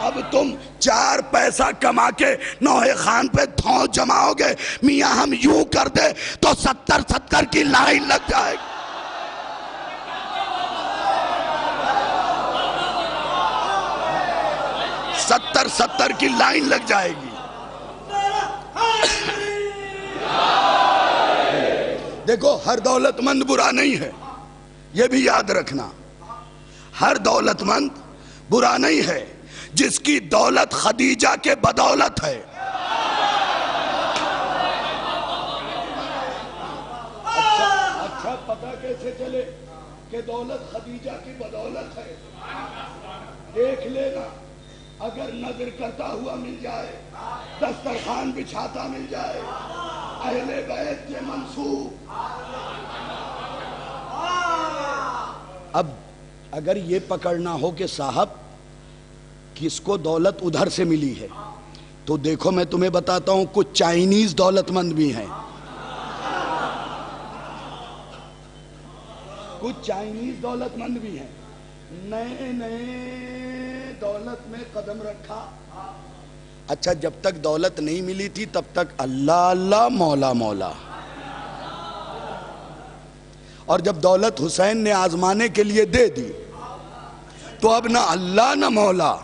اب تم 4 پیسہ کما کے نوح خان پہ دھون جماؤ گے، میاں ہم یوں کر دے تو 70 کی لائن لگ جائے گی. ستر کی لائن لگ جائے گی. دیکھو ہر دولت مند برا نہیں ہے، یہ بھی یاد رکھنا. ہر دولت مند برا نہیں ہے جس کی دولت خدیجہ کے بدولت ہے. اچھا پتہ کیسے چلے کہ دولت خدیجہ کی بدولت ہے؟ دیکھ لینا، اگر نظر کرتا ہوا مل جائے، دسترخوان بچھاتا مل جائے، اہل بیت کے منصوب. اب اگر یہ پکڑنا ہو کہ صاحب کس کو دولت ادھر سے ملی ہے، تو دیکھو میں تمہیں بتاتا ہوں کچھ چائنیز دولت مند بھی ہیں. کچھ چائنیز دولت مند بھی ہیں، نئے نئے دولت میں قدم رکھا. اچھا جب تک دولت نہیں ملی تھی تب تک اللہ اللہ مولا مولا، اور جب دولت حسین نے آزمانے کے لیے دے دی تو اب نہ اللہ نہ مولا،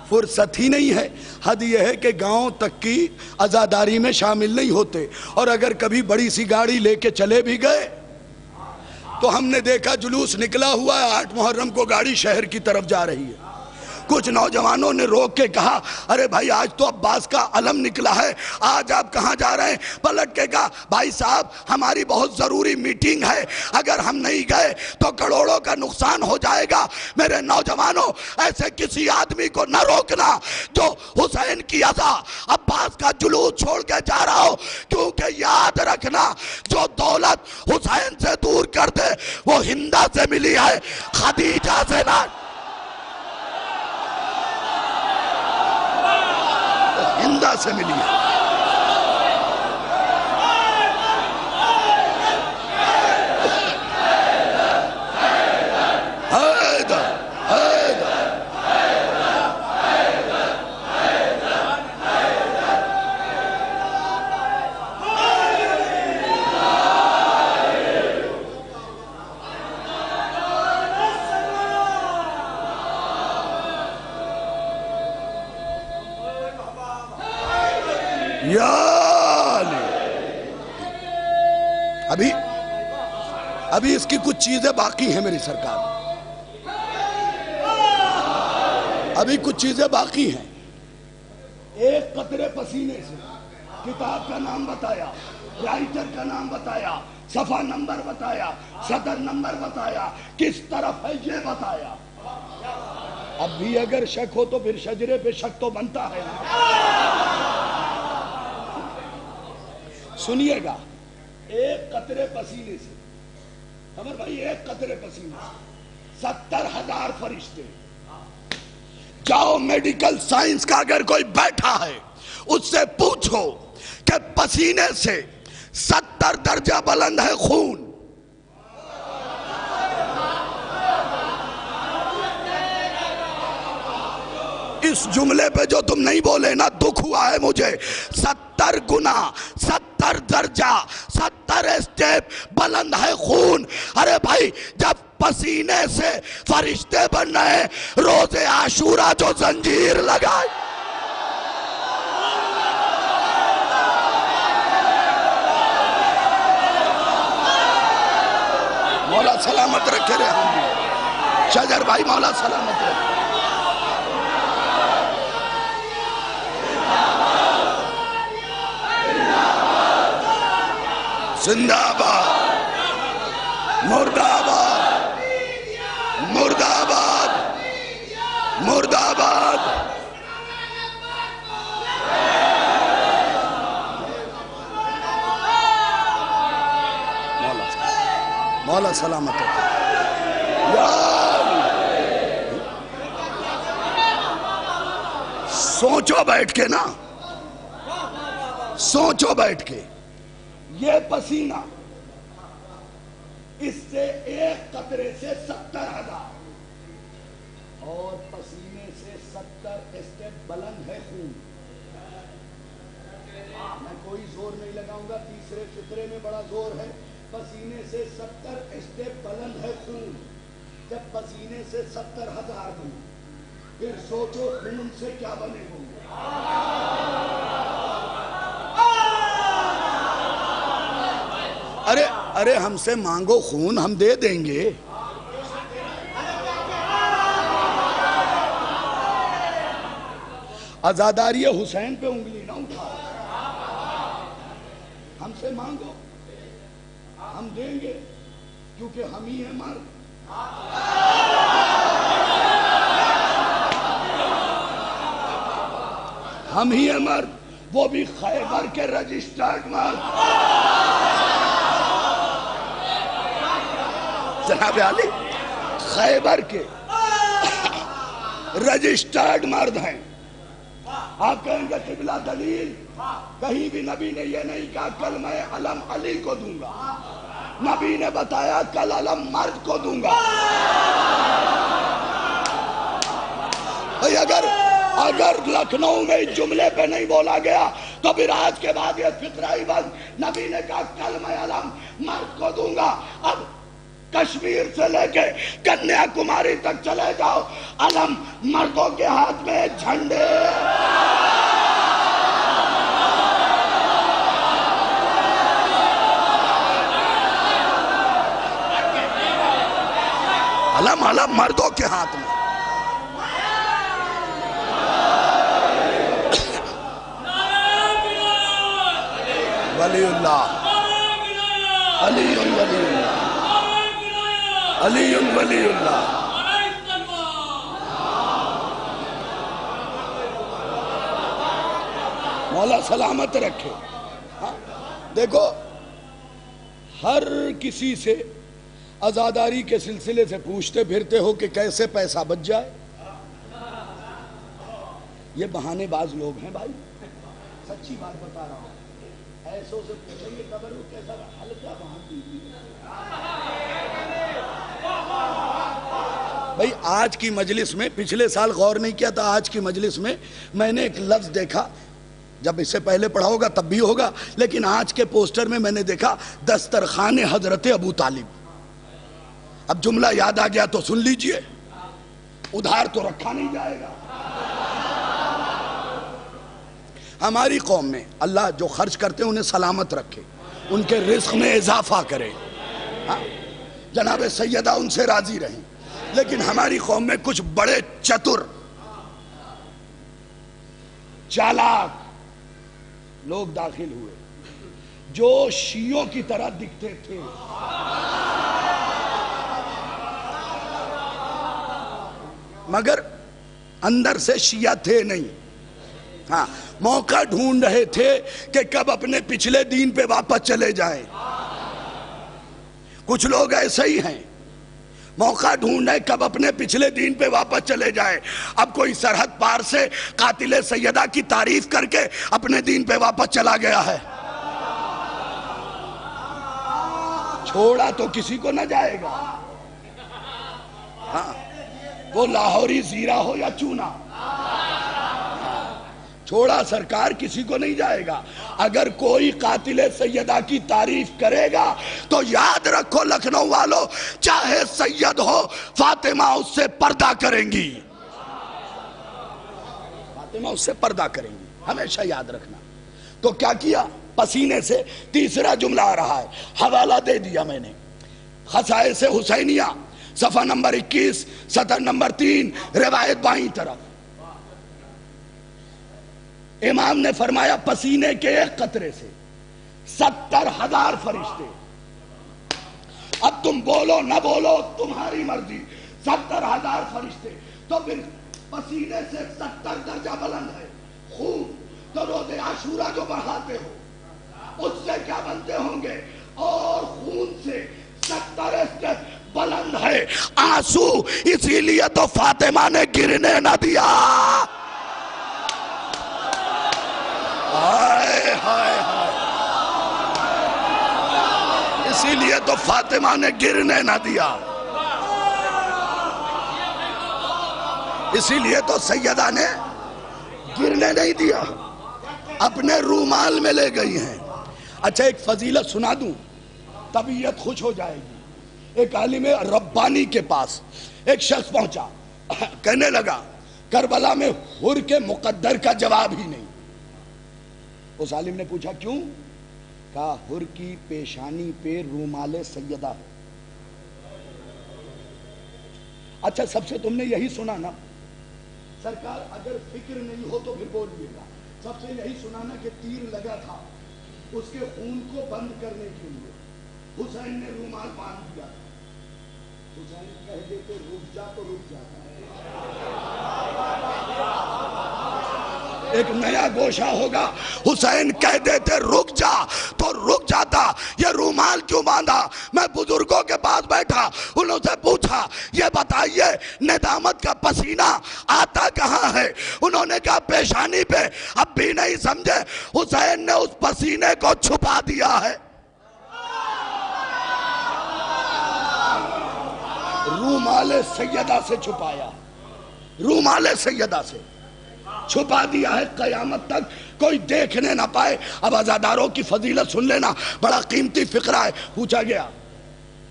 فرصت ہی نہیں ہے. حد یہ ہے کہ گاؤں تک کی عزاداری میں شامل نہیں ہوتے، اور اگر کبھی بڑی سی گاڑی لے کے چلے بھی گئے تو ہم نے دیکھا جلوس نکلا ہوا ہے، 8 محرم کو گاڑی شہر کی طرف جا رہی ہے. کچھ نوجوانوں نے روک کے کہا ارے بھائی آج تو عباس کا علم نکلا ہے، آج آپ کہاں جا رہے ہیں؟ پلٹ کے کہا بھائی صاحب ہماری بہت ضروری میٹنگ ہے، اگر ہم نہیں گئے تو کروڑوں کا نقصان ہو جائے گا. میرے نوجوانوں ایسے کسی آدمی کو نہ روکنا جو حسین کی عزا عباس کا جلوس چھوڑ کے جا رہا ہو، کیونکہ یاد رکھنا جو دولت حسین سے دور کر دے وہ ہندہ سے ملی ہے، خدیجہ سے نہ. ہندہ سے ملی ہے. حیدر حیدر ابھی اس کی کچھ چیزیں باقی ہیں میری سرکار، ابھی کچھ چیزیں باقی ہیں. ایک قطرے پسینے سے کتاب کا نام بتایا، رائٹر کا نام بتایا، صفحہ نمبر بتایا، صدر نمبر بتایا، کس طرف ہے یہ بتایا. اب بھی اگر شک ہو تو پھر شجرے پہ شک تو بنتا ہے. سنیے گا، ایک قطرے پسینے سے، خبر بھائی ایک قطرے پسینے سے 70,000 فرشتے. جاؤ میڈیکل سائنس کا اگر کوئی بیٹھا ہے اس سے پوچھو کہ پسینے سے 70 درجہ بلند ہے خون. اس جملے پہ جو تم نہیں بولے نا دکھ ہوا ہے مجھے. 70 گنا 70 درجہ 70 اسٹیپ بلند ہے خون. ارے بھائی جب پسینے سے فرشتے بن رہے روز عاشورہ جو زنجیر لگائے. مولا سلامت رکھے رہے شجر بھائی, مولا سلامت رکھے. زندہ آباد, مرد آباد, مرد آباد, مرد آباد. مولا سلامت رکھے. سوچو بیٹھ کے نا, سوچو بیٹھ کے, یہ پسینہ اس سے ایک قطرے سے 70,000 اور پسینے سے 70 اسٹیپ بلند ہے خون. میں کوئی زور نہیں لگاؤں گا, تیسرے فطرے میں بڑا زور ہے. پسینے سے 70 اسٹیپ بلند ہے خون. جب پسینے سے 70,000 دوں, پھر سوچو خون سے کیا بنے ہوں گے. ارے ہم سے مانگو خون, ہم دے دیں گے. عزاداری حسین پہ انگلی نہ اٹھا, ہم سے مانگو, ہم دیں گے, کیونکہ ہم ہی ہیں مرد. ہم ہی ہیں مرد, وہ بھی خیبر کے رجسٹرڈ مرد. جناب علی خیبر کے رجسٹرڈ مرد ہیں. آپ کہیں گے قبلہ دلیل, کہیں بھی نبی نے یہ نہیں کہا کل میں علم علی کو دوں گا. نبی نے بتایا کل علم مرد کو دوں گا. اگر لکھنؤ میں اس جملے پہ نہیں بولا گیا تو پھر آج کے بعد یہ فطرہ ہی بند. نبی نے کہا کل میں علم مرد کو دوں گا. اب کشمیر سے لے کے کنیا کماری تک چلے جاؤ, علم مردوں کے ہاتھ میں جھنڈے. علم مردوں کے ہاتھ میں. ولی اللہ, علی ولی اللہ, علی ولی اللہ. مولا سلامت رکھے. دیکھو ہر کسی سے عزاداری کے سلسلے سے پوچھتے پھرتے ہو کہ کیسے پیسہ بچ جائے. یہ بہانے باز لوگ ہیں بھائی, سچی بات بتا رہا ہوں. ایسوں سے پوچھیں گے تبرک کیسا ہلکا بہان دیجیے. بھائی آج کی مجلس میں, پچھلے سال غور نہیں کیا تھا, آج کی مجلس میں میں نے ایک لفظ دیکھا, جب اس سے پہلے پڑھا ہوگا تب بھی ہوگا, لیکن آج کے پوسٹر میں نے دیکھا دسترخوان حضرت ابو طالب. اب جملہ یاد آ گیا تو سن لیجئے, ادھار تو رکھا نہیں جائے گا. ہماری قوم میں اللہ جو خرچ کرتے ہیں انہیں سلامت رکھے, ان کے رزق میں اضافہ کرے. جناب سیدہ ان سے راضی رہیں. لیکن ہماری قوم میں کچھ بڑے چتر چالاک لوگ داخل ہوئے جو شیعوں کی طرح دکھتے تھے. مگر اندر سے شیعہ تھے نہیں. ہاں, موقع ڈھونڈ رہے تھے کہ کب اپنے پچھلے دین پہ واپس چلے جائیں. کچھ لوگ ایسے ہی ہیں, موقع ڈھونڈ رہے کب اپنے پچھلے دین پہ واپس چلے جائیں. اب کوئی سرحد پار سے قاتل سیدہ کی تعریف کر کے اپنے دین پہ واپس چلا گیا ہے. چھوڑا تو کسی کو نہ جائے گا. ہاں, وہ لاہوری زیرہ ہو یا چونا, چھوڑا سرکار کسی کو نہیں جائے گا. اگر کوئی قاتل سیدہ کی تعریف کرے گا تو یاد رکھو لکھنؤ والو، چاہے سید ہو فاطمہ اس سے پردہ کریں گی. فاطمہ اس سے پردہ کریں گی، ہمیشہ یاد رکھنا. تو کیا کیا؟ پسینے سے. تیسرا جملہ آ رہا ہے، حوالہ دے دیا میں نے. خصائص حسینیہ صفحہ نمبر 21 سطر نمبر 3 روایت بائیں طرف. امام نے فرمایا پسینے کے ایک قطرے سے 70,000 فرشتے. اب تم بولو نہ بولو تمہاری مرضی، 70,000 فرشتے. تو پھر پسینے سے 70 درجہ بلند ہے خون. تو روز عاشورہ جو بڑھاتے ہو اس سے کیا بنتے ہوں گے؟ اور خون سے 70 بلند ہے آنسو. اسی لیے تو فاطمہ نے گرنے نہ دیا. ہائے ہائے ہائے، اسی لیے تو فاطمہ نے گرنے نہ دیا. اسی لیے تو سیدہ نے گرنے نہیں دیا، اپنے رومال میں لے گئی ہیں. اچھا ایک فضیلت سنا دوں، طبیعت خوش ہو جائے گی. ایک عالم ربانی کے پاس ایک شخص پہنچا، کہنے لگا کربلا میں حر کے مقدر کا جواب ہی نہیں. اس عالم نے پوچھا کیوں؟ کہا حر کی پیشانی پہ رومال سیدہ ہے. اچھا سب سے تم نے یہی سنا نا سرکار، اگر فکر نہیں ہو تو پھر بولیے گا. سب سے یہی سنا نا کہ تیر لگا تھا اس کے خون کو بند کرنے کے لیے حسین نے رومال باندھ دیا. حسین کہہ دیتے رک جا تو رک جاتا. ایک نیا گوشہ ہوگا. حسین کہہ دیتے رک جا تو رک جاتا. یہ رومال کیوں باندھا؟ میں بزرگوں کے پاس بیٹھا، انہوں سے پوچھا یہ بتائیے ندامت کا پسینہ آتا کہاں ہے؟ انہوں نے کہا پیشانی پہ. اب بھی نہیں سمجھے، حسین نے اس پسینے کو چھپا دیا ہے. رومال سیدہ سے چھپایا، رومال سیدہ سے چھپا دیا ہے، قیامت تک کوئی دیکھنے نہ پائے. اب عزاداروں کی فضیلت سن لینا، بڑا قیمتی فقرہ ہے. پوچھا گیا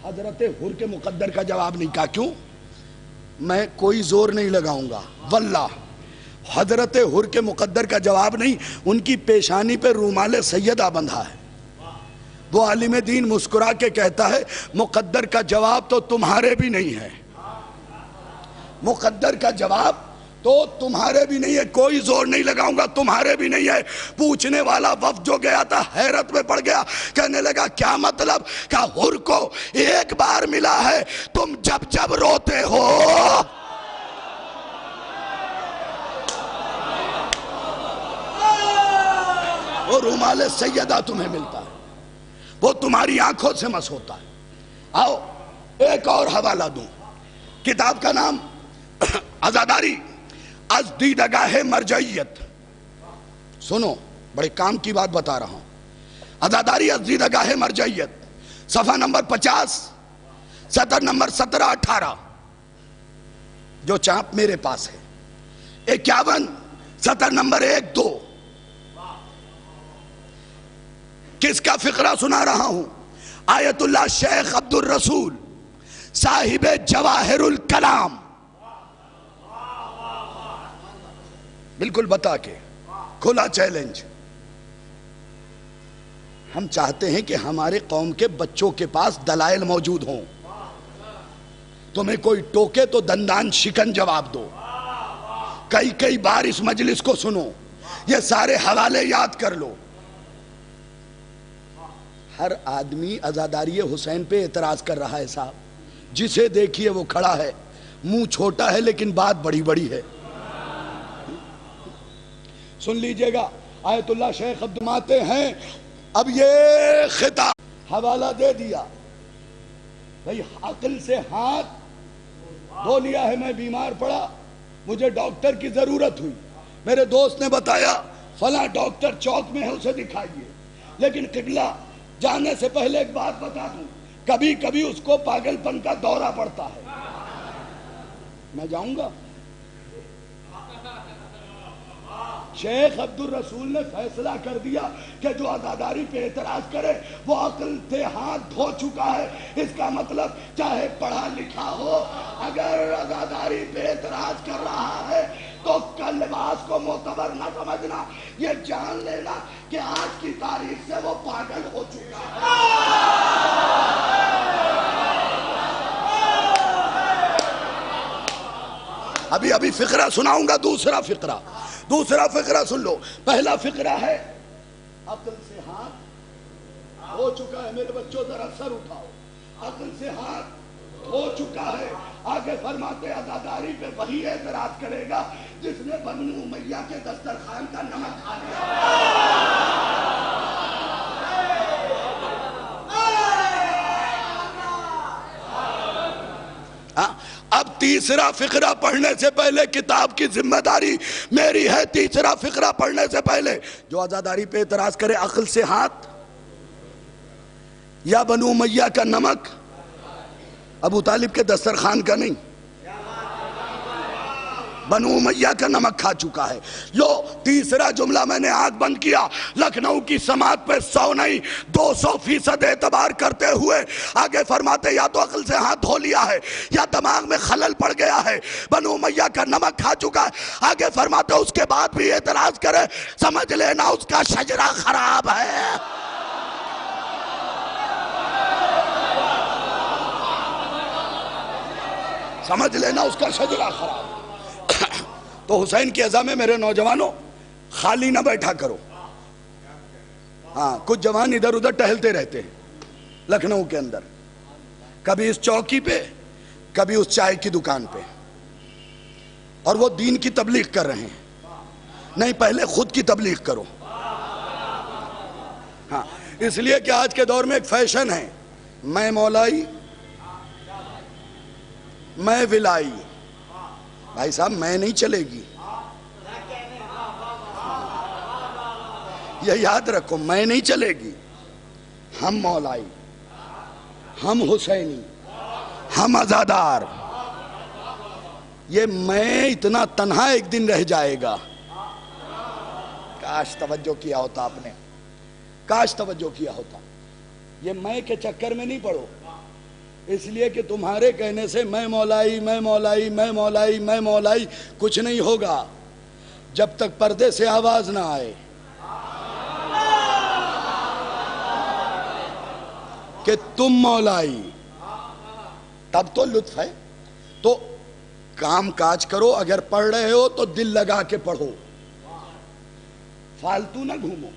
حضرت حر کے مقدر کا جواب نہیں. کہا کیوں؟ میں کوئی زور نہیں لگاؤں گا واللہ حضرت حر کے مقدر کا جواب نہیں، ان کی پیشانی پہ رومال سیدہ بندھا ہے. وہ عالم دین مسکرا کے کہتا ہے مقدر کا جواب تو تمہارے بھی نہیں ہے، مقدر کا جواب تو تمہارے بھی نہیں ہے، کوئی زور نہیں لگاؤں گا، تمہارے بھی نہیں ہے. پوچھنے والا وفد جو گیا تھا حیرت میں پڑ گیا، کہنے لگا کیا مطلب؟ کہا حر کو ایک بار ملا ہے، تم جب جب روتے ہو وہ رومال سیدہ تمہیں ملتا ہے، وہ تمہاری آنکھوں سے مس ہوتا ہے. آؤ ایک اور حوالہ دوں، کتاب کا نام عزاداری از دیدگاہ مرجعیت. سنو بڑے کام کی بات بتا رہا ہوں. عزاداری از دیدگاہ مرجعیت صفحہ نمبر 50 سطر نمبر 17-18 جو چاپ میرے پاس ہے. 51 سطر نمبر 1-2. کس کا فقرہ سنا رہا ہوں؟ آیت اللہ شیخ عبد الرسول صاحب جواہر الکلام. بالکل بتا کے کھلا چیلنج. ہم چاہتے ہیں کہ ہمارے قوم کے بچوں کے پاس دلائل موجود ہوں. تمہیں کوئی ٹوکے تو دندان شکن جواب دو. کئی بار اس مجلس کو سنو، یہ سارے حوالے یاد کر لو. ہر آدمی عزاداری حسین پہ اعتراض کر رہا ہے صاحب. جسے دیکھیے وہ کھڑا ہے، منہ چھوٹا ہے لیکن بات بڑی بڑی ہے. سن لیجئے گا، آیت اللہ شیخ عبد ماتے ہیں. اب یہ خطاب حوالہ دے دیا بھئی، عقل سے ہاتھ دھو لیا ہے. میں بیمار پڑا، مجھے ڈاکٹر کی ضرورت ہوئی. میرے دوست نے بتایا فلاں ڈاکٹر چوک میں ہے، اسے دکھائیے. لیکن قبلہ جانے سے پہلے ایک بات بتا دوں، کبھی کبھی اس کو پاگل پن کا دورہ پڑتا ہے. میں جاؤں گا شیخ عبد الرسول نے فیصلہ کر دیا کہ جو عزاداری پہ اعتراض کرے وہ عقل سے ہاتھ دھو چکا ہے. اس کا مطلب چاہے پڑھا لکھا ہو اگر عزاداری پہ اعتراض کر رہا ہے تو کل لباس کو معتبر نہ سمجھنا, یہ جان لینا کہ آج کی تاریخ سے وہ پاگل ہو چکا ہے. ابھی فقرہ سناؤں گا, دوسرا فقرہ سن لو. پہلا فقرہ ہے عقل سے ہاتھ ہو چکا ہے. میرے بچوں ذرا سر اٹھاؤ. عقل سے ہاتھ ہو چکا ہے. آگے فرماتے عزاداری پہ وہی اعتراض کرے گا جس نے بنو امیہ کے دسترخوان کا نمک کھا لیا. اب تیسرا فقرہ پڑھنے سے پہلے کتاب کی ذمہ داری میری ہے. تیسرا فقرہ پڑھنے سے پہلے جو عزاداری پہ اعتراض کرے عقل سے ہاتھ یا بنو امیہ کا نمک, ابو طالب کے دسترخوان کا نہیں, بنو امیہ کا نمک کھا چکا ہے. لو تیسرا جملہ میں نے آنکھ بند کیا. لکھنؤ کی سماعت پہ 100 نہیں 200% اعتبار کرتے ہوئے آگے فرماتے یا تو عقل سے ہاتھ دھو لیا ہے یا دماغ میں خلل پڑ گیا ہے, بنو امیہ کا نمک کھا چکا ہے. آگے فرماتے اس کے بعد بھی اعتراض کرے سمجھ لینا اس کا شجرہ خراب ہے. سمجھ لینا اس کا شجرہ خراب. تو حسین کی ازا میں میرے نوجوانوں خالی نہ بیٹھا کرو. ہاں کچھ جوان ادھر ادھر ٹہلتے رہتے ہیں لکھنؤ کے اندر, کبھی اس چوکی پہ کبھی اس چائے کی دکان پہ, اور وہ دین کی تبلیغ کر رہے ہیں. نہیں, پہلے خود کی تبلیغ کرو. ہاں اس لیے کہ آج کے دور میں ایک فیشن ہے, میں مولائی میں ولائی. بھائی صاحب میں نہیں چلے گی, یہ یاد رکھو, میں نہیں چلے گی. ہم مولائی, ہم حسینی, ہم عزادار. یہ میں اتنا تنہا ایک دن رہ جائے گا. کاش توجہ کیا ہوتا آپ نے, کاش توجہ کیا ہوتا. یہ میں کے چکر میں نہیں پڑو, اس لیے کہ تمہارے کہنے سے میں مولائی میں مولائی میں مولائی میں مولائی کچھ نہیں ہوگا جب تک پردے سے آواز نہ آئے کہ تم مولائی, تب تو لطف ہے. تو کام کاج کرو, اگر پڑھ رہے ہو تو دل لگا کے پڑھو, فالتو نہ گھومو.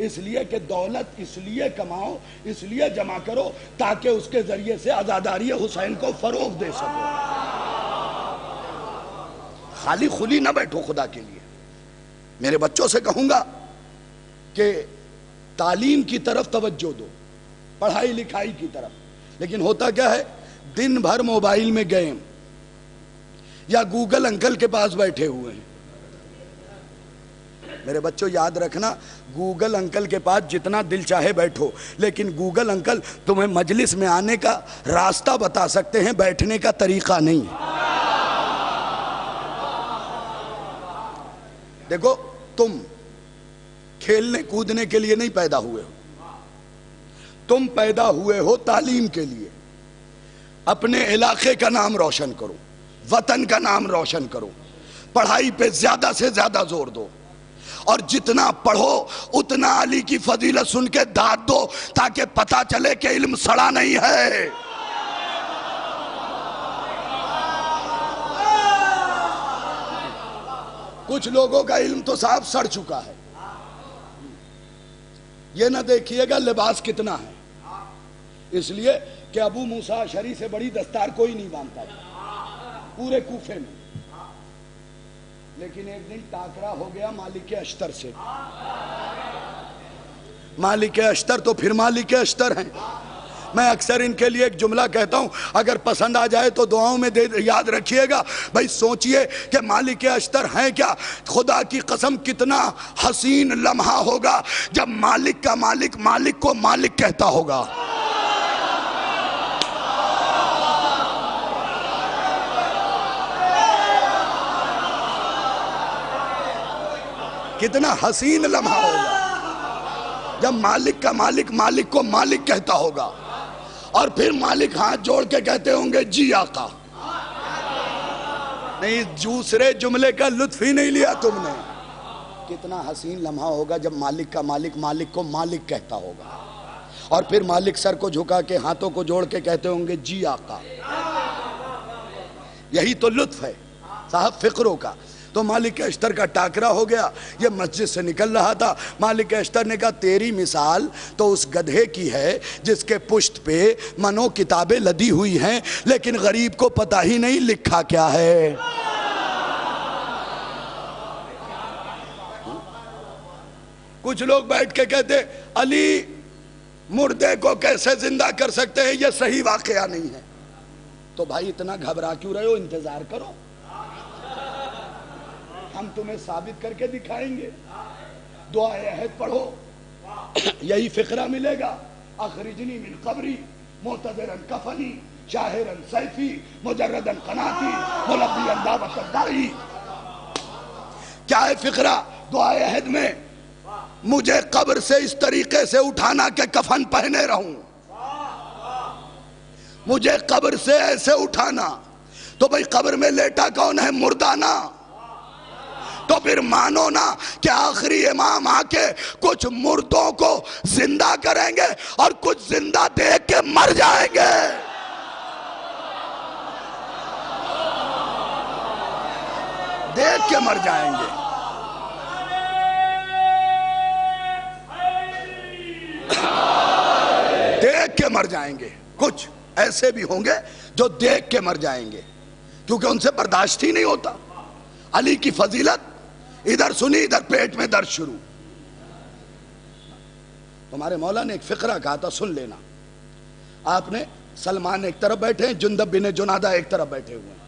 اس لیے کہ دولت اس لیے کماؤ, اس لیے جمع کرو تاکہ اس کے ذریعے سے عزاداری حسین کو فروغ دے سکو. خالی خلی نہ بیٹھو خدا کے لیے. میرے بچوں سے کہوں گا کہ تعلیم کی طرف توجہ دو, پڑھائی لکھائی کی طرف. لیکن ہوتا کیا ہے, دن بھر موبائل میں گیم یا گوگل انکل کے پاس بیٹھے ہوئے ہیں. میرے بچوں یاد رکھنا, گوگل انکل کے پاس جتنا دل چاہے بیٹھو, لیکن گوگل انکل تمہیں مجلس میں آنے کا راستہ بتا سکتے ہیں, بیٹھنے کا طریقہ نہیں. دیکھو تم کھیلنے کودنے کے لیے نہیں پیدا ہوئے ہو, تم پیدا ہوئے ہو تعلیم کے لیے. اپنے علاقے کا نام روشن کرو, وطن کا نام روشن کرو, پڑھائی پہ زیادہ سے زیادہ زور دو, اور جتنا پڑھو اتنا علی کی فضیلت سن کے داد دو تاکہ پتا چلے کہ علم سڑا نہیں ہے. کچھ لوگوں کا علم تو صاحب سڑ چکا ہے. یہ نہ دیکھیے گا لباس کتنا ہے, اس لیے کہ ابو موسیٰ اشعری سے بڑی دستار کوئی نہیں باندھتا تھا پورے کوفے میں. لیکن ایک دن ٹاکرا ہو گیا مالک اشتر سے. مالک اشتر تو پھر مالک اشتر ہیں. میں اکثر ان کے لیے ایک جملہ کہتا ہوں, اگر پسند آ جائے تو دعاؤں میں یاد رکھیے گا. بھائی سوچئے کہ مالک اشتر ہیں کیا. خدا کی قسم کتنا حسین لمحہ ہوگا جب مالک کا مالک مالک کو مالک کہتا ہوگا. کتنا حسین لمحہ ہوگا جب مالک کا مالک مالک کو مالک کہتا ہوگا اور پھر مالک ہاتھ جوڑ کے کہتے ہوں گے جی آقا. نہیں دوسرے جملے کا لطف ہی نہیں لیا تم نے. کتنا حسین لمحہ ہوگا جب مالک کا مالک مالک کو مالک کہتا ہوگا اور پھر مالک سر کو جھکا کے ہاتھوں کو جوڑ کے کہتے ہوں گے جی آقا. یہی تو لطف ہے صاحب فقروں کا. تو مالک اشتر کا ٹاکرا ہو گیا, یہ مسجد سے نکل رہا تھا. مالک اشتر نے کہا تیری مثال تو اس گدھے کی ہے جس کے پشت پہ منو کتابیں لدی ہوئی ہیں لیکن غریب کو پتہ ہی نہیں لکھا کیا ہے. کچھ لوگ بیٹھ کے کہتے علی مردے کو کیسے زندہ کر سکتے ہیں, یہ صحیح واقعہ نہیں ہے. تو بھائی اتنا گھبرا کیوں رہے ہو, انتظار کرو, ہم تمہیں ثابت کر کے دکھائیں گے. دعائے عہد پڑھو, یہی فقرہ ملے گا. اخرجنی من قبری معتذرا کفنی شاہرا سیفی مجردا قناتی ملبیا دعوت الداعی. کیا ہے فقرہ دعائے عہد میں؟ مجھے قبر سے اس طریقے سے اٹھانا کہ کفن پہنے رہوں, مجھے قبر سے ایسے اٹھانا. تو بھئی قبر میں لیٹا کون ہے؟ مردانہ. تو پھر مانو نا کہ آخری امام آ کے کچھ مردوں کو زندہ کریں گے اور کچھ زندہ دیکھ کے مر جائیں گے. دیکھ کے مر جائیں گے. دیکھ کے مر جائیں گے. کچھ ایسے بھی ہوں گے جو دیکھ کے مر جائیں گے کیونکہ ان سے برداشت ہی نہیں ہوتا. علی کی فضیلت ادھر سنی ادھر پیٹ میں درد شروع. تمہارے مولا نے ایک فقرہ کہا تھا, سن لینا. آپ نے سلمان ایک طرف بیٹھے ہیں, جندب بن جنادہ ایک طرف بیٹھے ہوئے ہیں.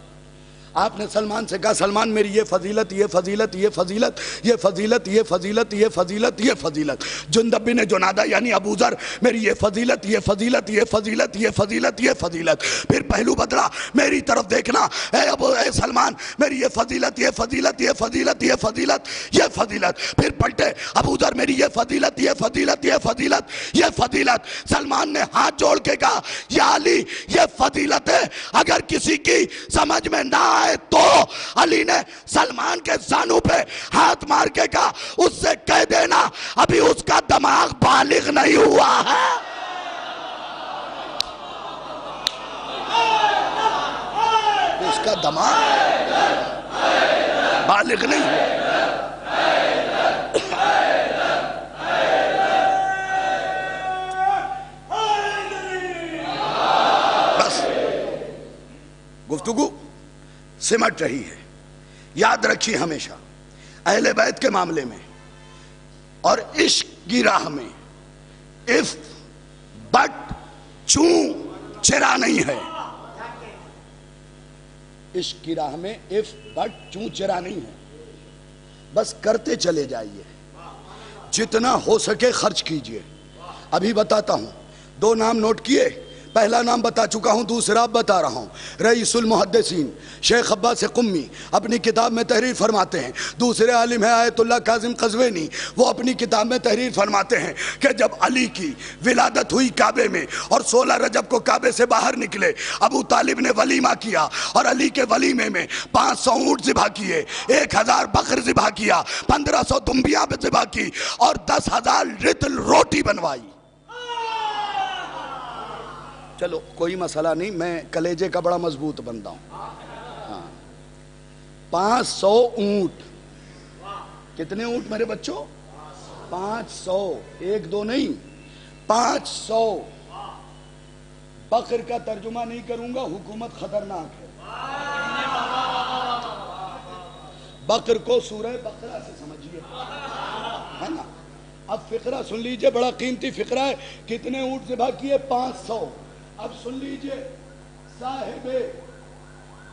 آپ نے سلمان سے کہا سلمان میری یہ فضیلت یہ فضیلت یہ فضیلت یہ فضیلت یہ فضیلت یہ فضیلت یہ فضیلت. جندب بن جنادہ یعنی ابو ذر میری یہ فضیلت یہ فضیلت یہ فضیلت یہ فضیلت یہ فضیلت. پھر پہلو بدلا, میری طرف دیکھنا اے سلمان میری یہ فضیلت یہ فضیلت یہ فضیلت یہ فضیلت یہ فضیلت. پھر پلٹے ابو ذر میری یہ فضیلت یہ فضیلت یہ فضیلت یہ فضیلت. سلمان نے ہاتھ جوڑ کے کہا یا علی یہ فضیلت ہے, اگر کسی کی سمجھ میں نہ آئے تو علی نے سلمان کے زانوں پہ ہاتھ مار کے کہا اس سے کہہ دینا ابھی اس کا دماغ بالغ نہیں ہوا ہے. اس کا دماغ بالغ نہیں ہوا. بس گفتگو سمٹ رہی ہے. یاد رکھیے ہمیشہ اہل بیت کے معاملے میں اور عشق کی راہ میں اف بٹ چوں چرا نہیں ہے. عشق کی راہ میں اف بٹ چوں چرا نہیں ہے. بس کرتے چلے جائیے, جتنا ہو سکے خرچ کیجئے. ابھی بتاتا ہوں, 2 نام نوٹ کیے, پہلا نام بتا چکا ہوں, دوسرا بتا رہا ہوں. رئیس المحدثین شیخ عباس قمی اپنی کتاب میں تحریر فرماتے ہیں. دوسرے عالم ہے آیت اللہ کاظم قزوینی, وہ اپنی کتاب میں تحریر فرماتے ہیں کہ جب علی کی ولادت ہوئی کعبے میں اور 16 رجب کو کعبے سے باہر نکلے, ابو طالب نے ولیمہ کیا اور علی کے ولیمے میں 500 اونٹ ذبح کیے, 1000 بقر ذبح کیا, 1500 دمبیاں ذبح کی اور 10,000 رطل روٹی بنوائی. چلو کوئی مسئلہ نہیں, میں کلیجے کا بڑا مضبوط بندہ ہوں. 500 اونٹ. کتنے اونٹ میرے بچوں؟ 500. 1-2 نہیں, 500. بقر کا ترجمہ نہیں کروں گا, حکومت خطرناک ہے. بقر کو سورہ بقرہ سے سمجھیے, ہے نا. اب فقرہ سن لیجئے, بڑا قیمتی فقرہ ہے. کتنے اونٹ ذبح کیے؟ 500. اب سن لیجئے, صاحب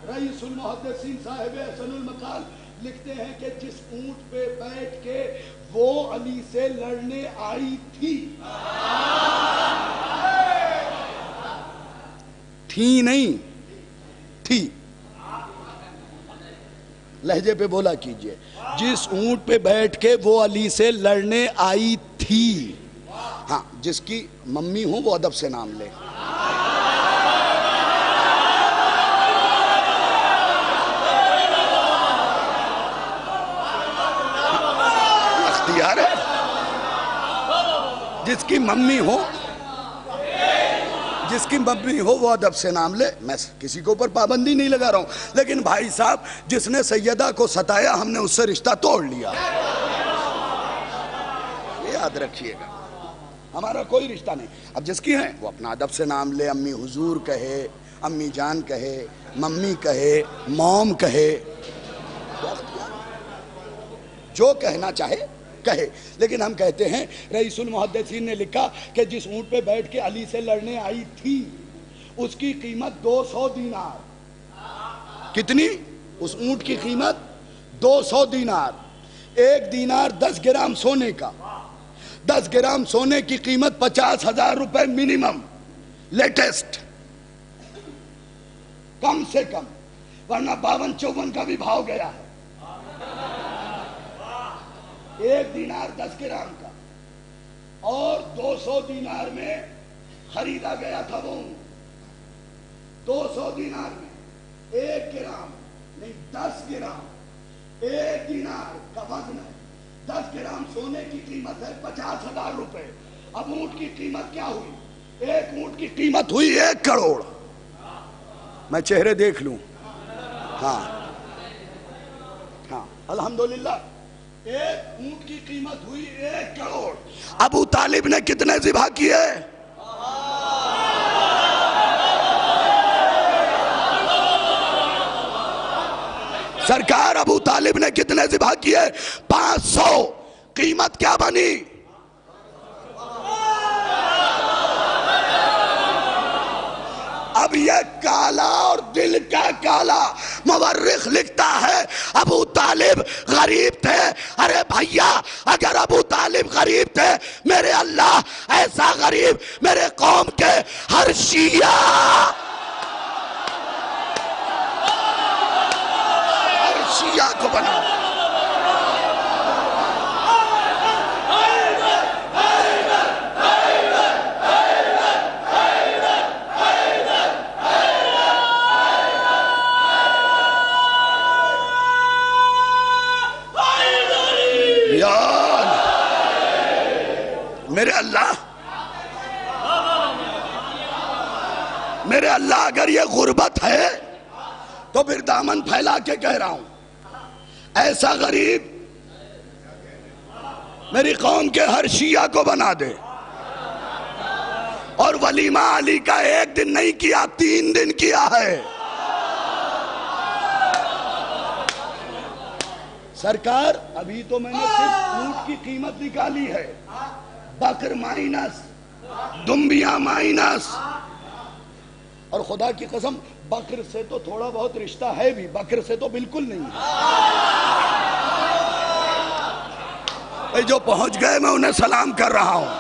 رئیس المحدثین صاحب حسن المقال لکھتے ہیں کہ جس اونٹ پہ بیٹھ کے وہ علی سے لڑنے آئی تھی, تھی نہیں تھی, لہجے پہ بولا کیجئے. جس اونٹ پہ بیٹھ کے وہ علی سے لڑنے آئی تھی. ہاں جس کی ممی ہوں وہ ادب سے نام لے. اختیار ہے. جس کی ممی ہو وہ ادب سے نام لے. میں کسی کے اوپر پابندی نہیں لگا رہا ہوں، لیکن بھائی صاحب جس نے سیدہ کو ستایا ہم نے اس سے رشتہ توڑ لیا. یہ یاد رکھیے گا، ہمارا کوئی رشتہ نہیں. اب جس کی ہے وہ اپنا ادب سے نام لے. امی حضور کہے، امی جان کہے، ممی کہے، موم کہے، جو کہنا چاہے کہے. لیکن ہم کہتے ہیں رئیس المحدثین نے لکھا کہ جس اونٹ پہ بیٹھ کے علی سے لڑنے آئی تھی اس کی قیمت 200 دینار. کتنی؟ اس اونٹ کی قیمت 200 دینار. 1 دینار 10 گرام سونے کا. 10 گرام سونے کی قیمت 50,000 روپے منیمم، لیٹسٹ، کم سے کم، ورنہ 52-54 کا بھی بھاؤ گیا ہے. 1 دینار 10 گرام کا اور 200 دینار میں خریدا گیا تھا وہ. 200 دینار میں 1 گرام نہیں 10 گرام. 1 دینار کا وزن ہے. 10 گرام سونے کی قیمت ہے 50,000 روپے. اب اونٹ کی قیمت کیا ہوئی؟ 1 اونٹ کی قیمت ہوئی 1 کروڑ. میں چہرے دیکھ لوں. ہاں الحمدللہ 1 اونٹ کی قیمت ہوئی 1 کروڑ. ابو طالب نے کتنے ذبح کیے؟ سرکار ابو طالب نے کتنے ذبح کیے؟ 500. قیمت کیا بنی؟ اب یہ کالا اور دل کا کالا. مورخ لکھتا ہے ابو طالب غریب تھے. ارے بھیا اگر ابو طالب غریب تھے، میرے اللہ ایسا غریب میرے قوم کے ہر شیعہ کو بنا. میرے اللہ اگر یہ غربت ہے تو پھر دامن پھیلا کے کہہ رہا ہوں، ایسا غریب میری قوم کے ہر شیعہ کو بنا دے. اور ولیمہ علی کا 1 دن نہیں کیا، 3 دن کیا ہے. سرکار ابھی تو میں نے صرف اونٹ کی قیمت نکالی ہے، بکر مائنس، دمبیاں مائنس. اور خدا کی قسم بکر سے تو تھوڑا بہت رشتہ ہے بھی، بکر سے تو بالکل نہیں ہے. جو پہنچ گئے میں انہیں سلام کر رہا ہوں.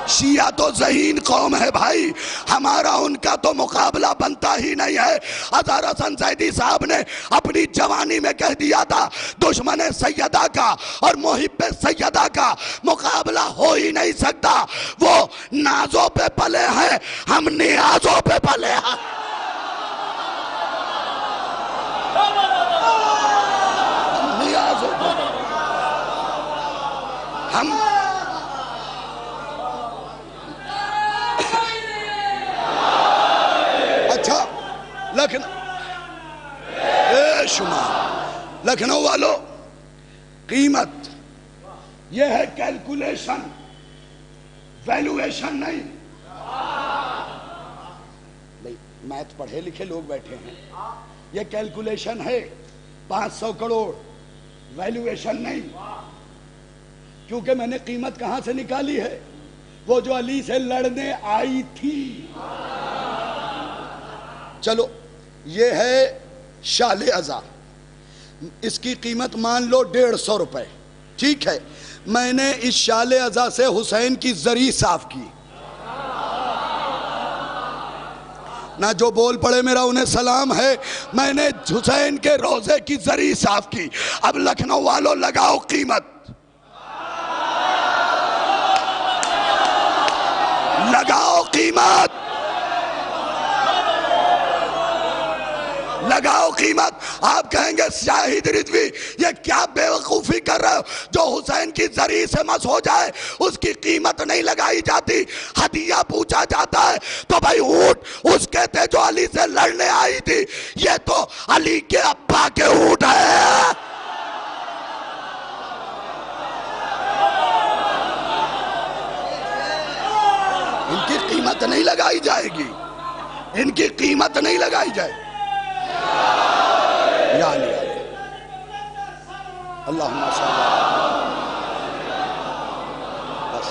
شیعہ تو ذہین قوم ہے بھائی، ہمارا ان کا تو مقابلہ بنتا ہی نہیں ہے. اظہر حسن زیدی صاحب نے اپنی جوانی میں کہہ دیا تھا دشمن سیدہ کا اور محب سیدہ کا مقابلہ ہو ہی نہیں سکتا. وہ نازوں پہ پلے ہیں، ہم نیازوں پہ پلے ہیں. نیازوں پہ ہم لکھنؤ والو، قیمت یہ ہے کیلکولیشن، ویلویشن نہیں. میتھ پڑھے لکھے لوگ بیٹھے ہیں، یہ کیلکولیشن ہے 500 کروڑ، ویلویشن نہیں. کیونکہ میں نے قیمت کہاں سے نکالی ہے؟ وہ جو علی سے لڑنے آئی تھی. چلو یہ ہے شال عزا، اس کی قیمت مان لو 150 روپے. ٹھیک ہے، میں نے اس شال عزا سے حسین کی زری صاف کی. نہ جو بول پڑے میرا انہیں سلام ہے. میں نے حسین کے روزے کی زری صاف کی. اب لکھنؤ والوں لگاؤ قیمت, لگاؤ قیمت, لگاؤ قیمت. آپ کہیں گے شاہد رضوی یہ کیا بے وقوفی کر رہے ہو, جو حسین کی زری سے مس ہو جائے اس کی قیمت نہیں لگائی جاتی, ہدیہ پوچھا جاتا ہے. تو بھائی اونٹ اس کے تھے جو علی سے لڑنے آئی تھی, یہ تو علی کے ابا کے اونٹ ہے. ان کی قیمت نہیں لگائی جائے گی, ان کی قیمت نہیں لگائی جائے گی. یا علی اللہم صلی بس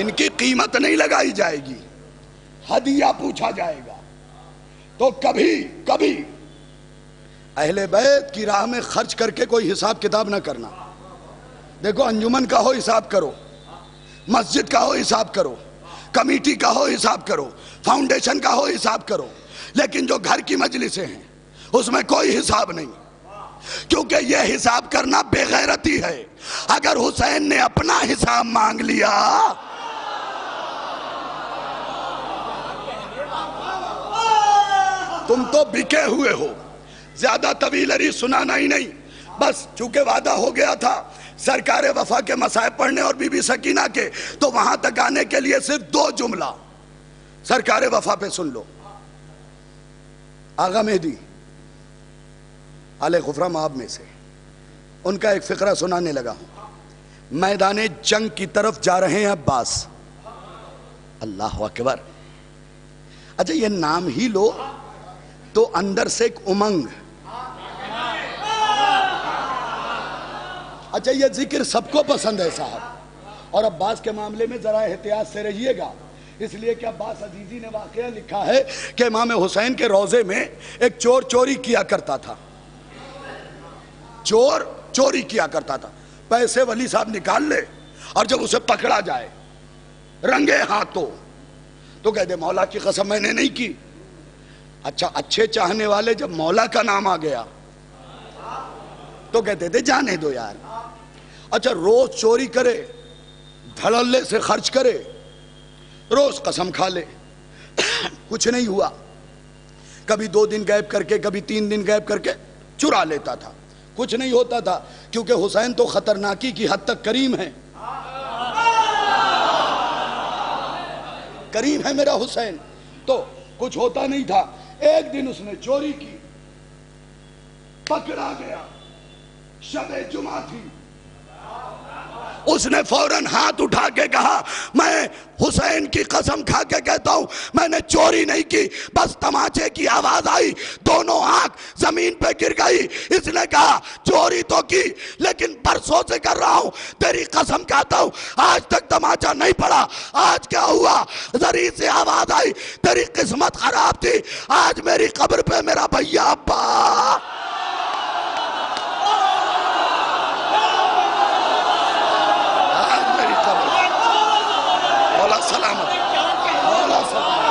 ان کی قیمت نہیں لگائی جائے گی, ہدیہ پوچھا جائے گا. تو کبھی اہل بیت کی راہ میں خرچ کر کے کوئی حساب کتاب نہ کرنا. دیکھو انجمن کا ہو حساب کرو, مسجد کا ہو حساب کرو, کمیٹی کا ہو حساب کرو, فاؤنڈیشن کا ہو حساب کرو, لیکن جو گھر کی مجلسیں ہیں اس میں کوئی حساب نہیں, کیونکہ یہ حساب کرنا بے غیرتی ہے. اگر حسین نے اپنا حساب مانگ لیا تم تو بکے ہوئے ہو. زیادہ طویل عریض سنانا ہی نہیں, بس چونکہ وعدہ ہو گیا تھا سرکار وفا کے مصائب پڑھنے اور بی بی سکینہ کے, تو وہاں تک آنے کے لیے صرف 2 جملہ سرکار وفا پہ سن لو. آغا مہدی آل غفرہ مآب میں سے, ان کا ایک فقرہ سنانے لگا ہوں. میدان جنگ کی طرف جا رہے ہیں عباس. اللہ اکبر. اچھا یہ نام ہی لو تو اندر سے ایک امنگ. اچھا یہ ذکر سب کو پسند ہے صاحب, اور عباس کے معاملے میں ذرا احتیاط سے رہیے گا, اس لیے کہ عباس عزیزی نے واقعہ لکھا ہے کہ امام حسین کے روضے میں ایک چور چوری کیا کرتا تھا. چور چوری کیا کرتا تھا, پیسے ولی صاحب نکال لے, اور جب اسے پکڑا جائے رنگے ہاتھوں تو کہہ دے مولا کی قسم میں نے نہیں کی. اچھا اچھے چاہنے والے جب مولا کا نام آ گیا تو کہتے تھے جانے دو یار. اچھا روز چوری کرے, دھڑلے سے خرچ کرے, روز قسم کھا لے, کچھ نہیں ہوا. کبھی 2 دن غائب کر کے, کبھی 3 دن غائب کر کے چرا لیتا تھا, کچھ نہیں ہوتا تھا, کیونکہ حسین تو خطرناکی کی حد تک کریم ہے. کریم ہے میرا حسین, تو کچھ ہوتا نہیں تھا. ایک دن اس نے چوری کی, پکڑا گیا, شب جمعہ تھی, اس نے فوراً ہاتھ اٹھا کے کہا میں حسین کی قسم کھا کے کہتا ہوں میں نے چوری نہیں کی, بس تماچے کی آواز آئی, دونوں آنکھ زمین پہ گر گئی. اس نے کہا چوری تو کی لیکن برسوں سے کر رہا ہوں, تیری قسم کہتا ہوں آج تک تماچا نہیں پڑا. آج کیا ہوا, زری سے آواز آئی تیری قسمت خراب تھی, آج میری قبر پہ میرا بھیا ابا. سلامت مولا سلامت.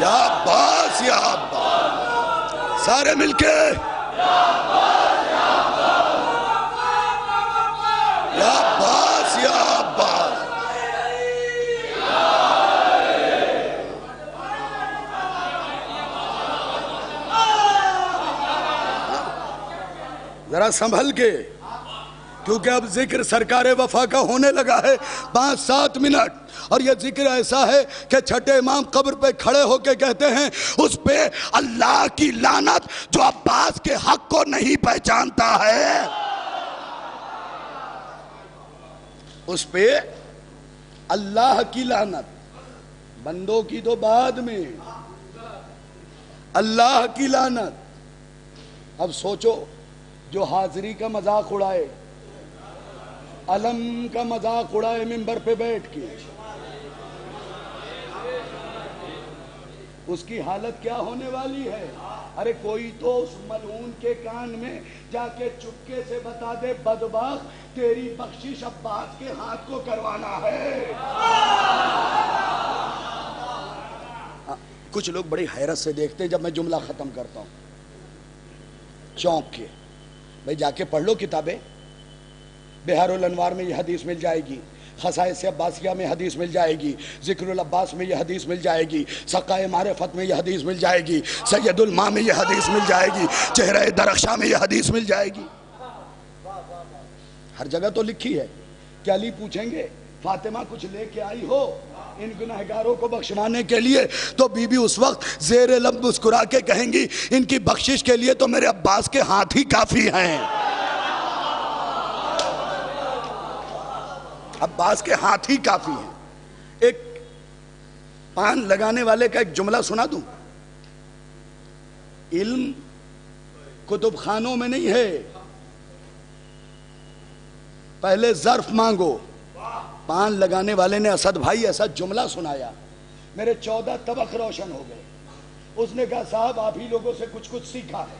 یا عباس یا عباس, سارے مل کے یا عباس یا عباس یا عباس. ذرا سنبھل کے, کیونکہ اب ذکر سرکار وفا کا ہونے لگا ہے. 5-7 منٹ, اور یہ ذکر ایسا ہے کہ چھٹے امام قبر پہ کھڑے ہو کے کہتے ہیں اس پہ اللہ کی لعنت جو عباس کے حق کو نہیں پہچانتا ہے. اس پہ اللہ کی لعنت, بندوں کی تو بعد میں, اللہ کی لعنت. اب سوچو جو حاضری کا مذاق اڑائے, علم کا مذاق اڑائے ممبر پہ بیٹھ کے, اس کی حالت کیا ہونے والی ہے؟ ارے کوئی تو اس ملعون کے کان میں جا کے چپکے سے بتا دے بدبخت تیری بخشش عباس کے ہاتھ کو کروانا ہے۔ کچھ لوگ بڑی حیرت سے دیکھتے ہیں جب میں جملہ ختم کرتا ہوں، چونک کے، بھئی جا کے پڑھ لو کتابیں، بہار الانوار میں یہ حدیث مل جائے گی، خصائص عباسیہ میں حدیث مل جائے گی، ذکر العباس میں یہ حدیث مل جائے گی، سقائے معرفت میں یہ حدیث مل جائے گی، سید الماء میں یہ حدیث مل جائے گی، چہرہ درخشاں میں یہ حدیث مل جائے گی، ہر جگہ تو لکھی ہے۔ کیا علی پوچھیں گے فاطمہ کچھ لے کے آئی ہو ان گنہگاروں کو بخشوانے کے لیے؟ تو بی بی اس وقت زیر لب مسکرا کے کہیں گی ان کی بخشش کے لیے تو میرے عباس کے ہاتھ ہی کافی ہیں، عباس کے ہاتھ ہی کافی ہیں۔ ایک پان لگانے والے کا ایک جملہ سنا دوں، علم کتب خانوں میں نہیں ہے، پہلے ظرف مانگو۔ پان لگانے والے نے اسد بھائی ایسا جملہ سنایا، میرے 14 طبق روشن ہو گئے۔ اس نے کہا صاحب آپ ہی لوگوں سے کچھ سیکھا ہے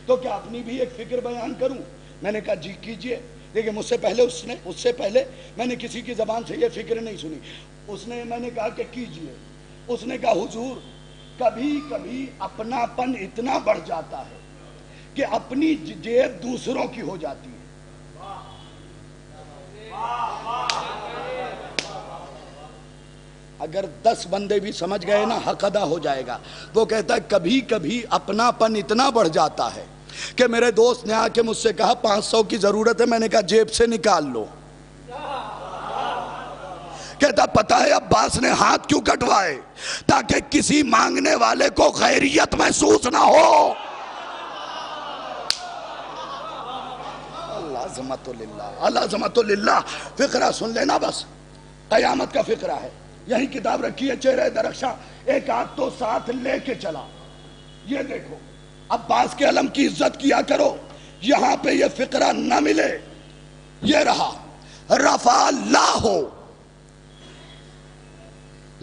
تو کیا اپنی بھی ایک فکر بیان کروں؟ میں نے کہا جی کیجئے، دیکھیں مجھ سے پہلے اس سے پہلے میں نے کسی کی زبان سے یہ فکر نہیں سنی۔ میں نے کہا کہ کیجئے، اس نے کہا حضور کبھی کبھی اپناپن اتنا بڑھ جاتا ہے کہ اپنی جیب دوسروں کی ہو جاتی ہے۔ اگر 10 بندے بھی سمجھ گئے نا حق ادا ہو جائے گا۔ وہ کہتا ہے کبھی کبھی اپناپن اتنا بڑھ جاتا ہے کہ میرے دوست نے آ کے مجھ سے کہا 500 کی ضرورت ہے، میں نے کہا جیب سے نکال لو۔ کہتا پتہ ہے عباس نے ہاتھ کیوں کٹوائے؟ تاکہ کسی مانگنے والے کو غیریت محسوس نہ ہو۔ العظمت للہ، العظمت للہ۔ فقرہ سن لینا بس، قیامت کا فقرہ ہے، یہی کتاب رکھی ہے چہرہ درخشاں، ایک آدھ تو ساتھ لے کے چلا۔ یہ دیکھو عباس کے علم کی عزت کیا کرو، یہاں پہ یہ فقرہ نہ ملے۔ یہ رہا رفع اللہ ہو،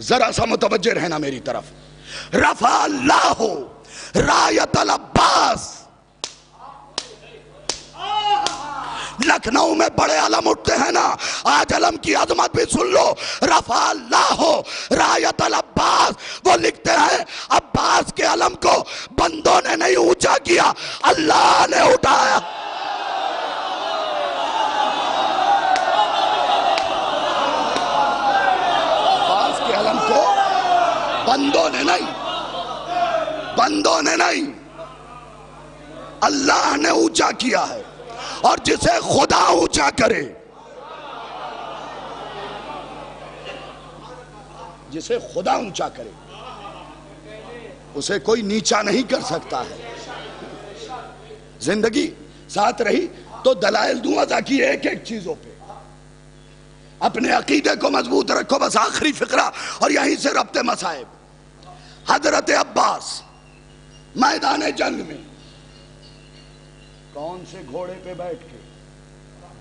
ذرا سا متوجہ رہنا میری طرف، رفع اللہ ہو رایت العباس۔ لکھنؤ میں بڑے علم اٹھتے ہیں نا، آج علم کی عظمت بھی سن لو، رفع اللہ ہو رایت العباس۔ وہ لکھتے ہیں عباس کے علم کو بندوں نے نہیں اونچا کیا، اللہ نے اٹھایا۔ عباس کے علم کو بندوں نے نہیں، اللہ نے اونچا کیا ہے۔ اور جسے خدا اونچا کرے، جسے خدا اونچا کرے اسے کوئی نیچا نہیں کر سکتا ہے۔ زندگی ساتھ رہی تو دلائل دوں ازا کی ایک ایک چیزوں پہ۔ اپنے عقیدے کو مضبوط رکھو، بس آخری فقرہ اور یہیں سے ربط مصائب۔ حضرت عباس میدان جنگ میں کون سے گھوڑے پہ بیٹھ کے؟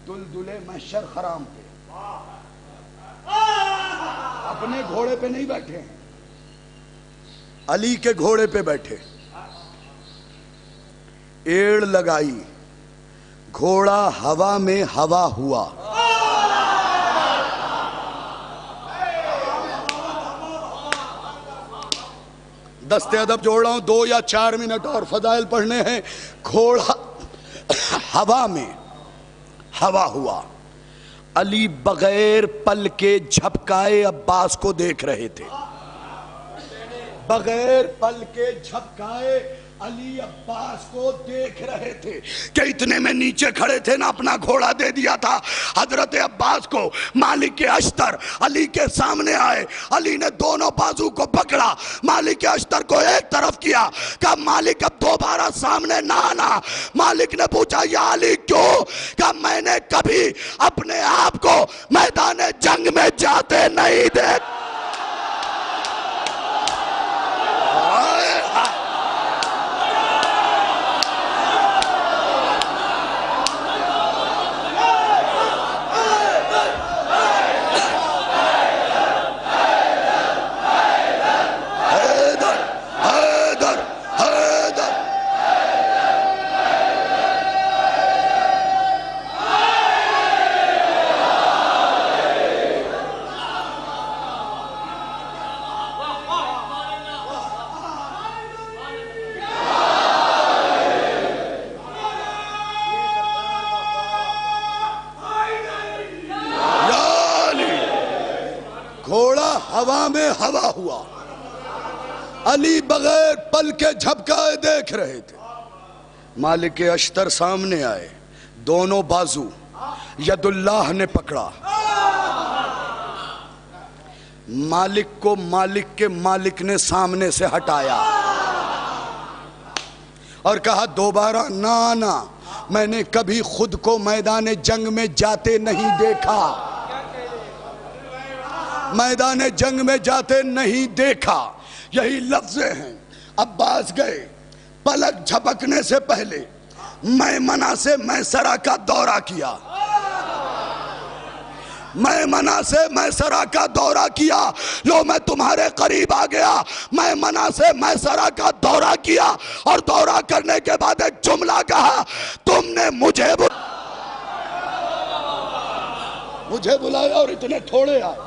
دلدلے محشر خرام پہ، اپنے گھوڑے پہ نہیں بیٹھے ہیں، علی کے گھوڑے پہ بیٹھے، ایڑ لگائی، گھوڑا ہوا میں ہوا ہوا۔ دستے ادب جوڑ رہا ہوں، 2 یا 4 منٹ اور فضائل پڑھنے ہیں۔ گھوڑا ہوا میں ہوا ہوا، علی بغیر پل کے جھپکائے عباس کو دیکھ رہے تھے، بغیر پل کے جھپکائے علی عباس کو دیکھ رہے تھے کہ اتنے میں نیچے کھڑے تھے نا، اپنا گھوڑا دے دیا تھا حضرت عباس کو۔ مالک اشتر علی کے سامنے آئے، علی نے دونوں بازو کو پکڑا، مالک اشتر کو ایک طرف کیا، کہا مالک اب دوبارہ سامنے نہ آنا۔ مالک نے پوچھا یا علی کیوں؟ کہا میں نے کبھی اپنے آپ کو میدان جنگ میں جاتے نہیں دیکھا۔ ہوا میں ہوا ہوا. علی بغیر پل کے جھپکائے دیکھ رہے تھے. مالک اشتر سامنے آئے, دونوں بازو ید اللہ نے پکڑا. مالک کو مالک کے مالک نے سامنے سے ہٹایا اور کہا دوبارہ نہ آنا. میں نے کبھی خود کو میدان جنگ میں جاتے نہیں دیکھا, میدان جنگ میں جاتے نہیں دیکھا. یہی لفظیں ہیں. عباس گئے. پلک جھپکنے سے پہلے میمنہ سے میسرہ کا دورہ کیا. میمنہ سے میسرہ کا دورہ کیا. لو میں تمہارے قریب آ گیا. میمنہ سے میسرہ کا دورہ کیا اور دورہ کرنے کے بعد ایک جملہ کہا, تم نے مجھے بلایا اور اتنے تھوڑے آئے,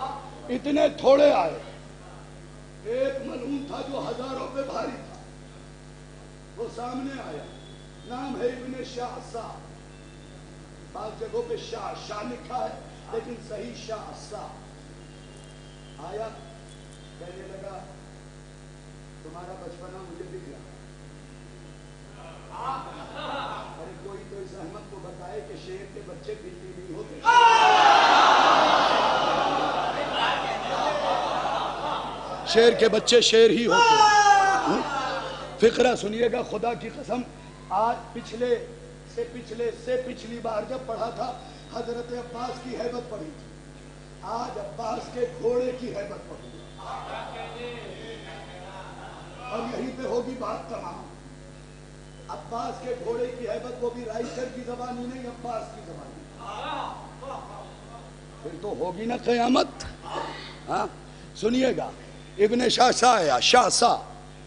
اتنے تھوڑے آئے. ایک ملعون تھا جو ہزاروں پہ بھاری تھا, وہ سامنے آیا. نام ہے ابن شاہ. بعض جگہوں پہ شاہ لکھا ہے لیکن صحیح شاہ. آیا, کہنے لگا تمہارا بچپنا مجھے دکھ رہا. ارے کوئی تو اس احمد کو بتائے کہ شیر کے بچے بلتی نہیں ہوتے. شیر کے بچے شیر ہی ہوتے. فقرہ سنیے گا خدا کی قسم. آج پچھلی بار جب پڑھا تھا حضرت عباس کی ہیبت پڑھی تھی. آج عباس کے گھوڑے کی ہیبت پڑھی اور یہیں پہ ہوگی بات تمام. عباس کے گھوڑے کی ہیبت, وہ بھی رائٹر کی زبانی نہیں, عباس کی زبانی. پھر تو ہوگی نا قیامت. ہاں سنیے گا. ابن شاہ آیا. شاہ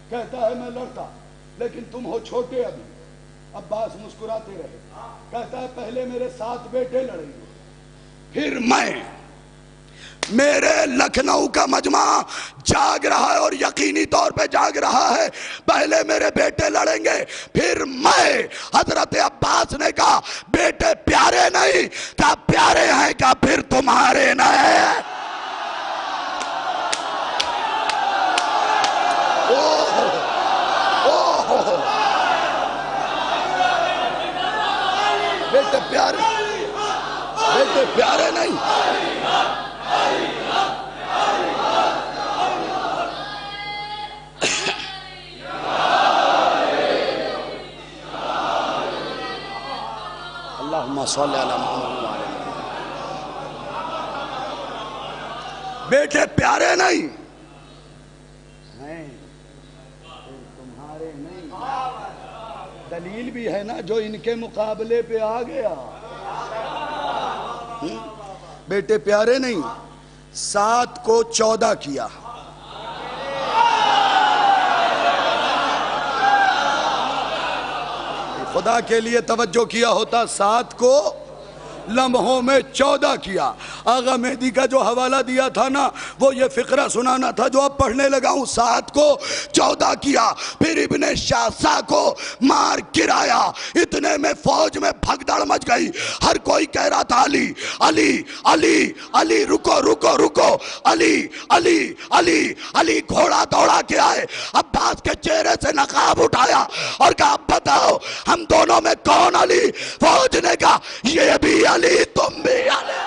کہتا ہے میں لڑتا لیکن تم ہو چھوٹے ابھی. عباس مسکراتے رہے. کہتا ہے پہلے میرے 7 بیٹے لڑیں گے, پھر میں. میرے لکھنؤ کا مجمع جاگ رہا ہے اور یقینی طور پہ جاگ رہا ہے. پہلے میرے بیٹے لڑیں گے پھر میں. حضرت عباس نے کہا بیٹے پیارے نہیں, کہا پیارے ہیں, کہا پھر تمہارے نہیں. بیٹے پیارے نہیں. اللہم صلی علی محمد. بیٹے پیارے نہیں ہیں, تمہارے نہیں. دلیل بھی ہے نا جو ان کے مقابلے پہ آ گیا. بیٹے پیارے نہیں. 7 کو 14 کیا. خدا کے لیے توجہ کیا ہوتا 7 کو لمحوں میں 14 کیا. آغا مہدی کا جو حوالہ دیا تھا نا وہ یہ فقرہ سنانا تھا جو اب پڑھنے لگا ہوں. 7 کو 14 کیا. پھر ابن شاہ کو مار گرایا. اتنے میں فوج میں بھگدڑ مچ گئی. ہر کوئی کہہ رہا تھا علی علی علی علی, رکو رکو رکو, علی علی علی علی. گھوڑا دوڑا کے آئے. عباس کے چہرے سے نقاب اٹھایا اور کہا بتاؤ ہم دونوں میں کون علی. فوج نے کہا یہ بھی علی تم بھی علی.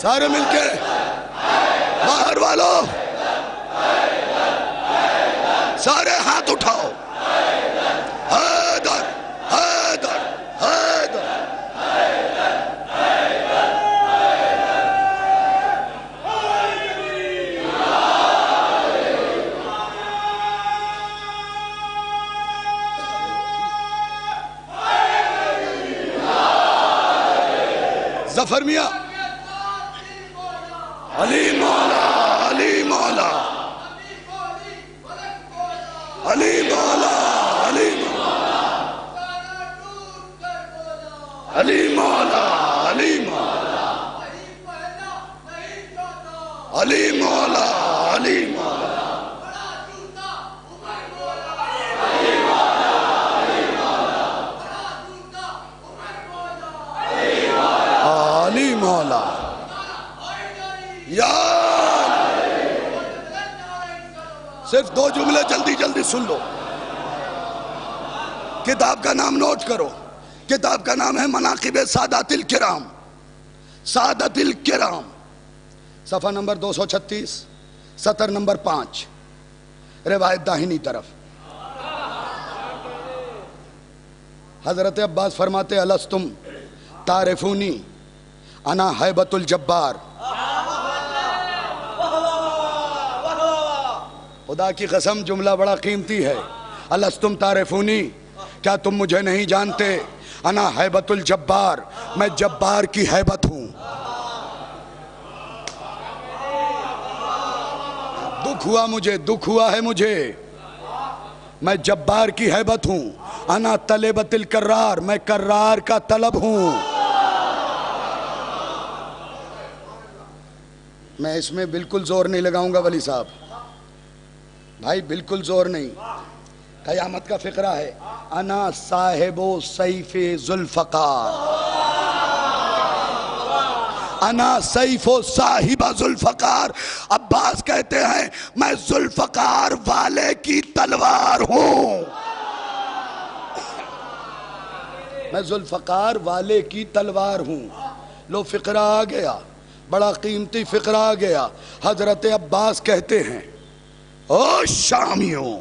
سارے مل کے باہر والوں سارے ہاتھ اٹھاؤ. حیدر حیدر حیدر. ظفر میاں علی مولا علی مولا علی مولا علی مولا علی مولا علی مولا علی مولا علی مولا مولا یا صرف 2 جملے جلدی جلدی سن لو. کتاب کا نام نوٹ کرو. کتاب کا نام ہے مناقب سادات الکرام. سادات الکرام، صفحہ نمبر 236، سطر نمبر 5، روایت داہنی طرف. حضرت عباس فرماتے الستم تعرفونی انا ہیبت الجبار. خدا کی قسم جملہ بڑا قیمتی ہے. الستم تعرفونی، کیا تم مجھے نہیں جانتے؟ انا ہیبت الجبار، میں جبار کی ہیبت ہوں. دکھ ہوا مجھے، دکھ ہوا ہے مجھے، میں جبار کی ہیبت ہوں. انا طلبت الکرار، میں کرار کا طلب ہوں. میں اس میں بالکل زور نہیں لگاؤں گا ولی صاحب بھائی، بالکل زور نہیں. قیامت کا فقرہ ہے. انا صاحب و سیف ذوالفقار، انا سیف و صاحب ذوالفقار. عباس کہتے ہیں میں ذوالفقار والے کی تلوار ہوں. میں ذوالفقار والے کی تلوار ہوں. لو فقرہ آ گیا، بڑا قیمتی فقرہ آ گیا. حضرت عباس کہتے ہیں او شامیوں،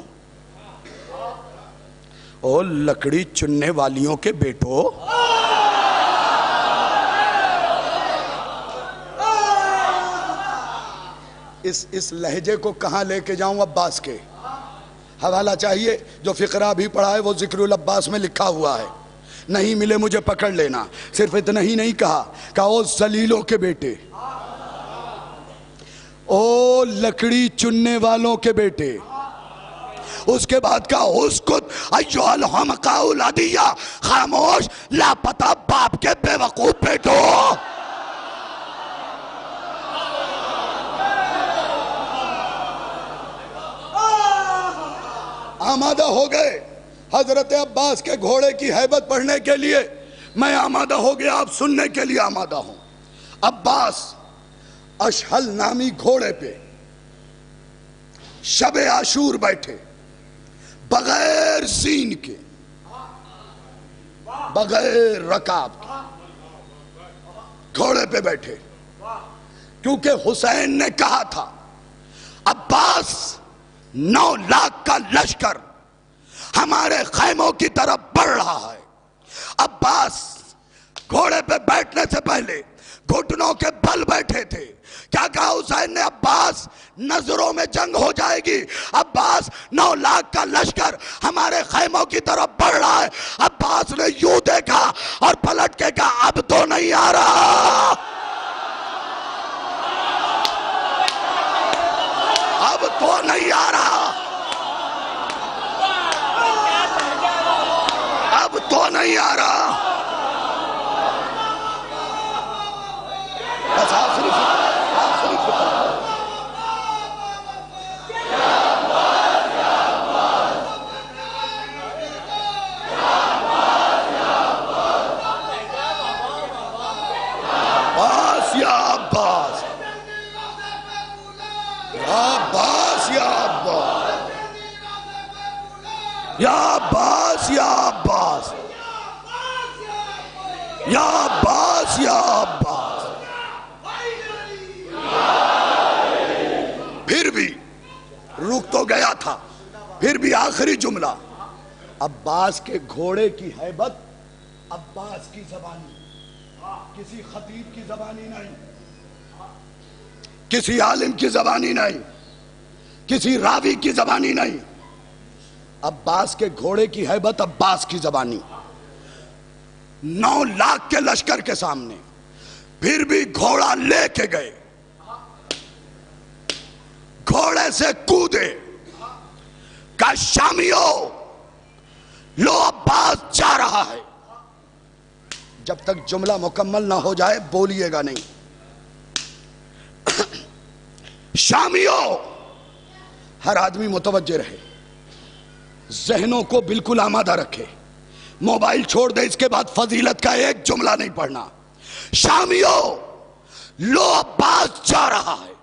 او لکڑی چننے والیوں کے بیٹو، اس لہجے کو کہاں لے کے جاؤں؟ عباس کے حوالہ چاہیے. جو فقرہ بھی پڑھا ہے وہ ذکر العباس میں لکھا ہوا ہے. نہیں ملے مجھے پکڑ لینا. صرف اتنا ہی نہیں کہا کہ او ذلیلوں کے بیٹے، او لکڑی چننے والوں کے بیٹے. اس کے بعد کہا اسکت ایھا الحمقاء العدیہ، خاموش لاپتہ باپ کے بے وقوف بیٹو. آمادہ ہو گئے حضرت عباس کے گھوڑے کی ہیبت پڑھنے کے لیے. میں آمادہ ہو گیا، آپ سننے کے لیے آمادہ ہوں. عباس اشہل نامی گھوڑے پہ شب عاشور بیٹھے، بغیر زین کے، بغیر رکاب کے گھوڑے پہ بیٹھے. کیونکہ حسین نے کہا تھا عباس 9 لاکھ کا لشکر ہمارے خیموں کی طرف بڑھ رہا ہے. عباس گھوڑے پہ بیٹھنے سے پہلے گھٹنوں کے بل بیٹھے تھے. کیا کہا حسین نے؟ عباس نظروں میں جنگ ہو جائے گی. عباس 9 لاکھ کا لشکر ہمارے خیموں کی طرف بڑھ رہا ہے. عباس نے یوں دیکھا اور پلٹ کے کہا اب تو نہیں آ رہا، اب تو نہیں آ رہا، اب تو نہیں آ رہا. بس آخری عباس یا عباس، عباس یا عباس، یا عباس یا عباس، یا عباس یا عباس. پھر بھی رک تو گیا تھا، پھر بھی آخری جملہ. عباس کے گھوڑے کی ہیبت عباس کی زبانی، کسی خطیب کی زبانی نہیں، کسی عالم کی زبانی نہیں، کسی راوی کی زبانی نہیں. عباس کے گھوڑے کی ہیبت عباس کی زبانی. 9 لاکھ کے لشکر کے سامنے پھر بھی گھوڑا لے کے گئے، گھوڑے سے کودے. کہا شامیوں لو عباس جا رہا ہے. جب تک جملہ مکمل نہ ہو جائے بولیے گا نہیں. شامیوں، ہر آدمی متوجہ رہے، ذہنوں کو بالکل آمادہ رکھے. موبائل چھوڑ دے، اس کے بعد فضیلت کا ایک جملہ نہیں پڑھنا. شامیوں لو عباس جا رہا ہے.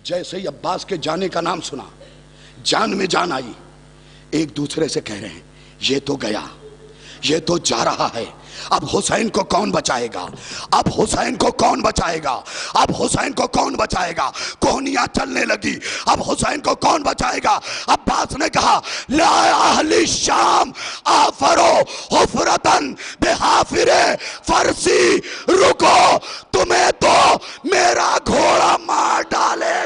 جیسے ہی عباس کے جانے کا نام سنا جان میں جان آئی. ایک دوسرے سے کہہ رہے ہیں یہ تو گیا, یہ تو جا رہا ہے, اب حسین کو کون بچائے گا, اب حسین کو کون بچائے گا, اب حسین کو کون بچائے گا. کوہنیاں چلنے لگی, اب حسین کو کون بچائے گا. عباس نے کہا لا اہل الشام آفرو حفرتن بحافر فرسی, رکو تمہیں تو میرا گھوڑا مار ڈالے.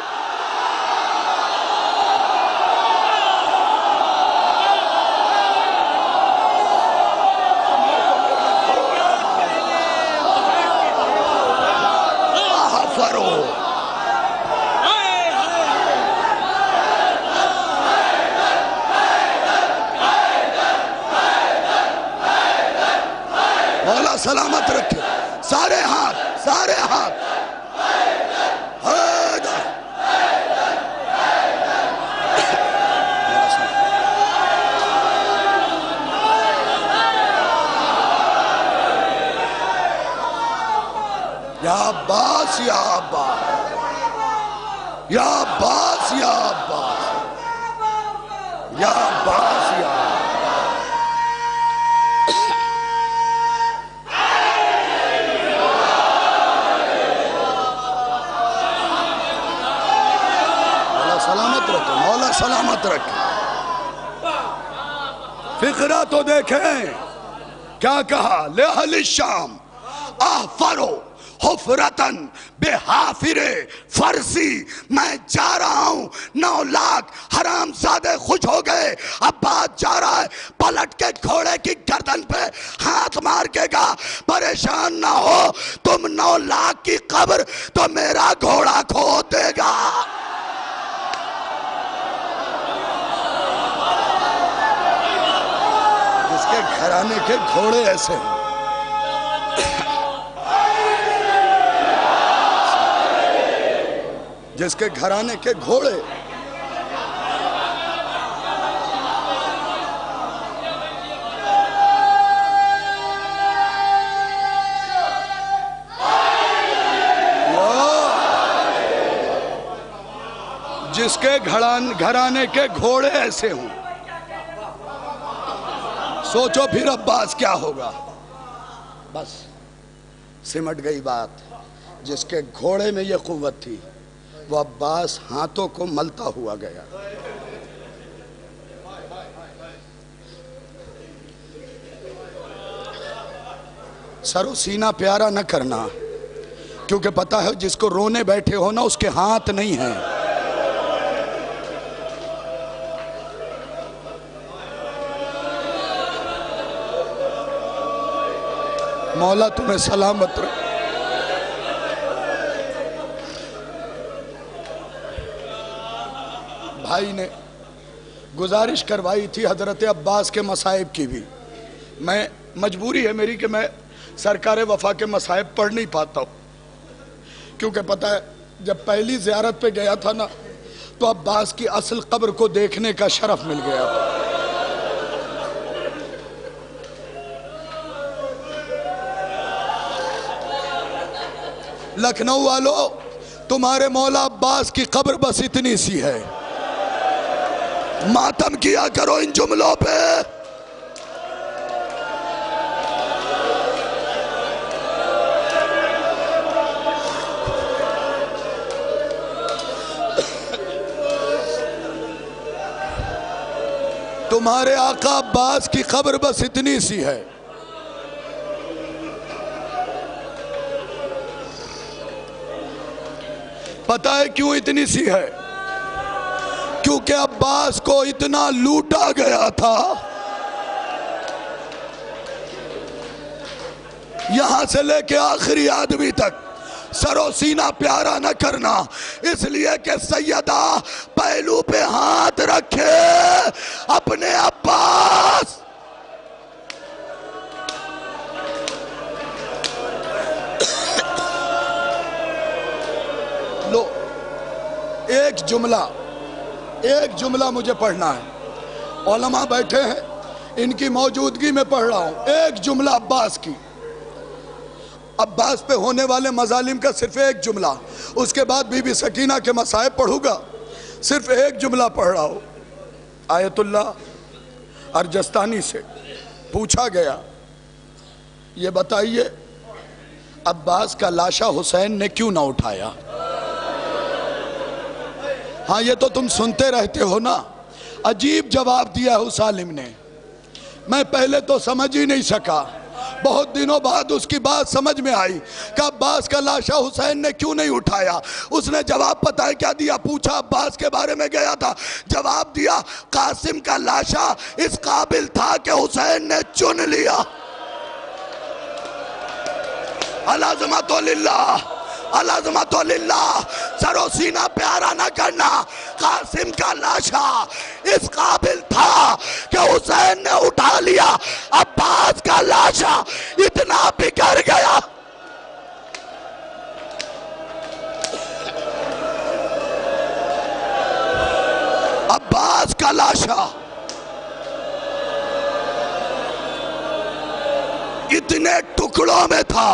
مولا سلامت رکھے, سارے ہاتھ, سارے ہاتھ. حیدر, یا عباس, یا عباس, یا عباس, یا عباس, یا عباس, یا سلامت رکھے, مولا سلامت رکھے. فقرہ تو دیکھیں کیا کہا, لأہل الشام احفرو حفرتن بحافر فرسی, میں جا رہا ہوں. 9 لاکھ حرام زادے خوش ہو گئے. عباس جا رہا ہے, پلٹ کے گھوڑے کی گردن پہ ہاتھ مار کے گا پریشان نہ ہو, تم 9 لاکھ کی قبر تو میرا گھوڑا کھود دے گا. جس کے گھرانے کے گھوڑے ایسے ہیں, جس کے گھرانے کے گھوڑے جس کے گھرانے کے گھوڑے ایسے ہوں, سوچو پھر عباس کیا ہوگا. بس سمٹ گئی بات. جس کے گھوڑے میں یہ قوت تھی وہ عباس ہاتھوں کو ملتا ہوا گیا. سر و سینہ پیارا نہ کرنا, کیونکہ پتا ہے جس کو رونے بیٹھے ہو نا اس کے ہاتھ نہیں ہیں. مولا تمہیں سلامت رکھے. بھائی نے گزارش کروائی تھی حضرت عباس کے مصائب کی بھی. میں مجبوری ہے میری کہ میں سرکار وفا کے مصائب پڑھ نہیں پاتا ہوں, کیونکہ پتہ ہے جب پہلی زیارت پہ گیا تھا نا تو عباس کی اصل قبر کو دیکھنے کا شرف مل گیا تھا. لکھنؤ والو, تمہارے مولا عباس کی قبر بس اتنی سی ہے. ماتم کیا کرو ان جملوں پہ. تمہارے آقا عباس کی قبر بس اتنی سی ہے. پتہ ہے کیوں اتنی سی ہے؟ کیونکہ عباس کو اتنا لوٹا گیا تھا. یہاں سے لے کے آخری آدمی تک سر و سینہ پیارا نہ کرنا, اس لیے کہ سیدہ پہلو پہ ہاتھ رکھے اپنے عباس. لو ایک جملہ مجھے پڑھنا ہے. علماء بیٹھے ہیں, ان کی موجودگی میں پڑھ رہا ہوں. ایک جملہ عباس کی. عباس پہ ہونے والے مظالم کا صرف ایک جملہ، اس کے بعد بی بی سکینہ کے مصائب پڑھوں گا، صرف ایک جملہ پڑھ رہا ہوں۔ آیت اللہ ارجستانی سے پوچھا گیا، یہ بتائیے عباس کا لاشا حسین نے کیوں نہ اٹھایا؟ ہاں یہ تو تم سنتے رہتے ہو نا۔ عجیب جواب دیا اس عالم نے، میں پہلے تو سمجھ ہی نہیں سکا، بہت دنوں بعد اس کی بات سمجھ میں آئی کہ عباس کا لاشا حسین نے کیوں نہیں اٹھایا۔ اس نے جواب پتہ ہے کیا دیا؟ پوچھا عباس کے بارے میں گیا تھا، جواب دیا قاسم کا لاشا اس قابل تھا کہ حسین نے چن لیا۔ العظمت للہ، العظمت للہ، سر و سینہ پیارا نہ کرنا۔ قاسم کا لاشا اس قابل تھا کہ حسین نے اٹھا لیا، عباس کا لاشا اتنا بگڑ گیا۔ عباس کا لاشا اتنے ٹکڑوں میں تھا،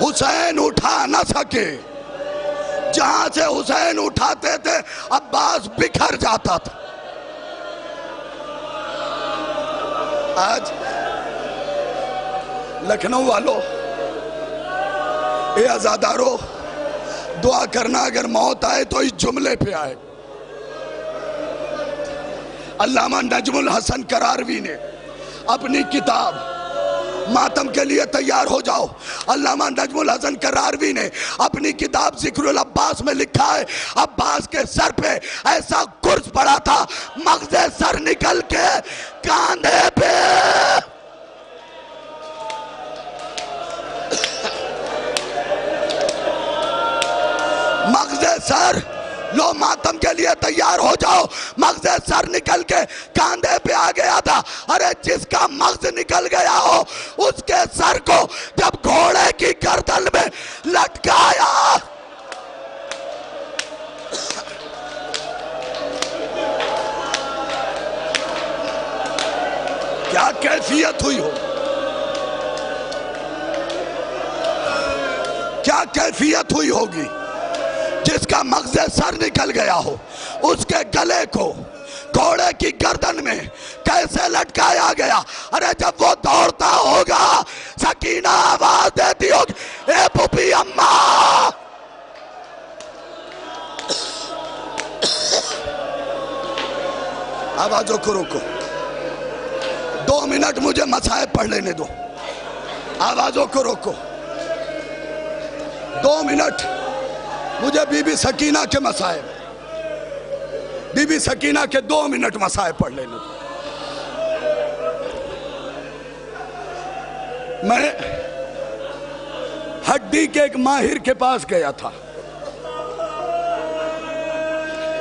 حسین اٹھا نہ سکے، جہاں سے حسین اٹھاتے تھے عباس بکھر جاتا تھا۔ آج لکھنؤ والوں، اے عزادارو، دعا کرنا اگر موت آئے تو اس جملے پہ آئے۔ علامہ نجم الحسن کراروی نے اپنی کتاب ماتم کے لیے تیار ہو جاؤ، علامہ نجم الحسن کراروی نے اپنی کتاب ذکر العباس میں لکھا ہے، عباس کے سر پہ ایسا قرص پڑا تھا، مغز سر نکل کے کاندھے پہ۔ مغز سر، لو ماتم کے لیے تیار ہو جاؤ، مغز سر نکل کے کاندھے پہ آ گیا تھا۔ ارے جس کا مغز نکل گیا ہو اس کے سر کو جب گھوڑے کی گردن میں لٹکایا، کیا کیفیت ہوئی ہو، کیا کیفیت ہوئی ہوگی۔ جس کا مغز سر نکل گیا ہو اس کے گلے کو گھوڑے کی گردن میں کیسے لٹکایا گیا۔ ارے جب وہ دوڑتا ہوگا سکینہ آواز دیتی ہوگی، اے پھوپھی اماں، آوازوں کو روکو، 2 منٹ مجھے مصائب پڑھ لینے دو، آوازوں کو روکو، 2 منٹ مجھے بی بی سکینہ کے مصائب، بی بی سکینہ کے 2 منٹ مصائب پڑھ لینے دو۔ میں ہڈی کے ایک ماہر کے پاس گیا تھا،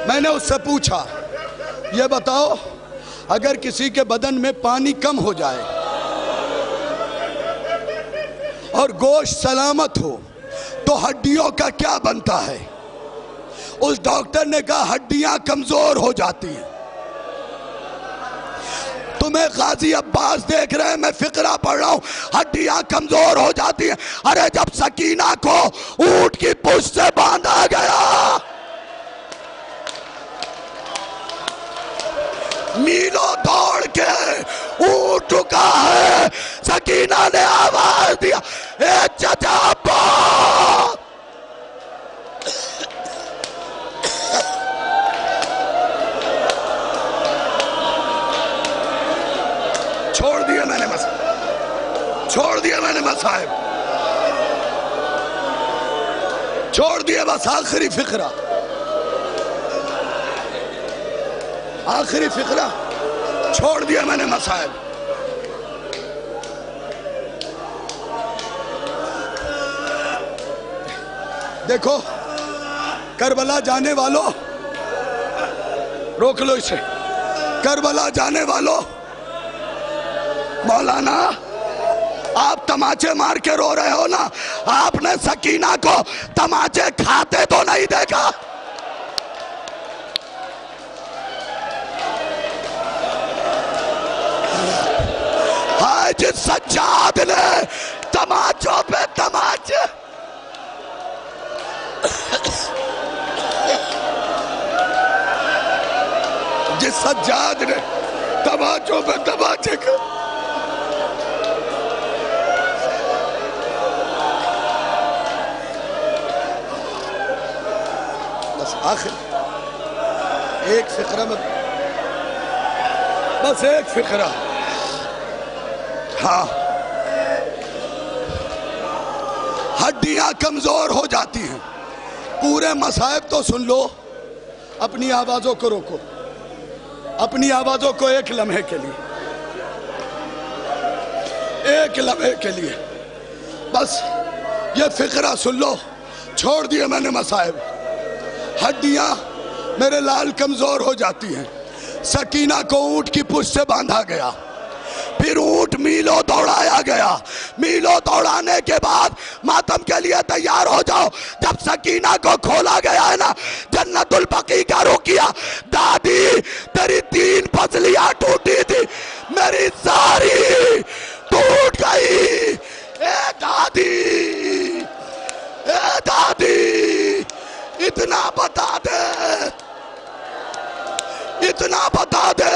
میں نے اس سے پوچھا، یہ بتاؤ اگر کسی کے بدن میں پانی کم ہو جائے اور گوشت سلامت ہو تو ہڈیوں کا کیا بنتا ہے؟ اس ڈاکٹر نے کہا ہڈیاں کمزور ہو جاتی ہیں۔ تمہیں غازی عباس دیکھ رہے ہیں، میں فقرہ پڑھ رہا ہوں، ہڈیاں کمزور ہو جاتی ہیں۔ ارے جب سکینہ کو اونٹ کی پشت سے باندھا گیا، میلوں دوڑ کے اونٹ رکا ہے، سکینہ نے آواز دیا، اے چچا عباس، چھوڑ دیا میں نے مصائب، چھوڑ دیا میں نے مصائب، چھوڑ دیا، بس آخری فقرہ، آخری فقرہ چھوڑ دیا میں نے مصائب۔ دیکھو کربلا جانے والوں، روک لو اسے، کربلا جانے والوں، مولانا آپ تماچے مار کے رو رہے ہو نا، آپ نے سکینہ کو تماچے کھاتے تو نہیں دیکھا؟ جس سجاد نے تماچوں پہ تماچے کا بس آخر ایک فقرہ میں بس ایک فقرہ ہاں ہڈیاں کمزور ہو جاتی ہیں پورے مصائب تو سن لو اپنی آوازوں کو روکو اپنی آوازوں کو ایک لمحے کے لیے ایک لمحے کے لیے بس یہ فقرہ سن لو چھوڑ دیے میں نے مصائب ہڈیاں میرے لال کمزور ہو جاتی ہیں سکینہ کو اونٹ کی پشت سے باندھا گیا پھر اونٹ میلوں دوڑایا گیا میلوں دوڑانے کے بعد ماتم کے لیے تیار ہو جاؤ جب سکینہ کو کھولا گیا ہے نا جنت البقیع کا رکیا دادی تیری 3 پسلیاں ٹوٹی تھی میری ساری ٹوٹ گئی اے دادی اتنا بتا دے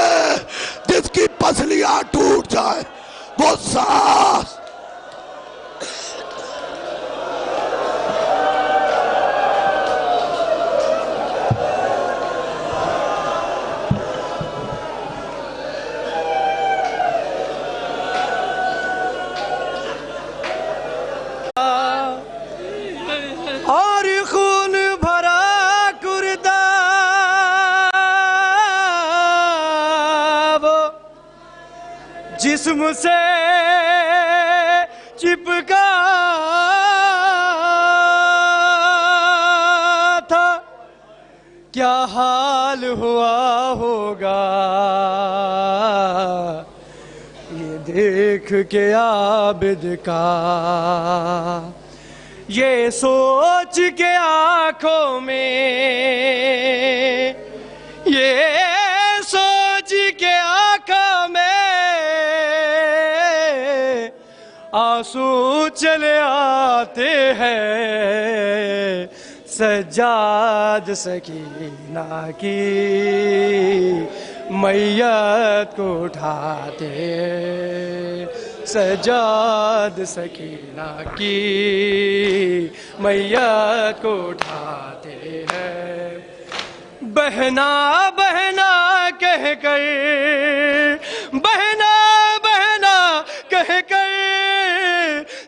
جس کی پسلیاں ٹوٹ جائے وہ سانس اور خون بھرا کردہ وہ جسم سے چپکا تھا کیا حال ہوا ہوگا یہ دیکھ کے عابد کا یہ سوچ کے آنکھوں میں یہ سوچ کے آنکھوں میں آنسو چلے آتے ہیں سجاد سکینہ کی میت کو اٹھاتے ہیں سجاد سکینہ کی میت کو اٹھاتے ہیں بہنا بہنا کہہ کر بہنا بہنا کہہ کر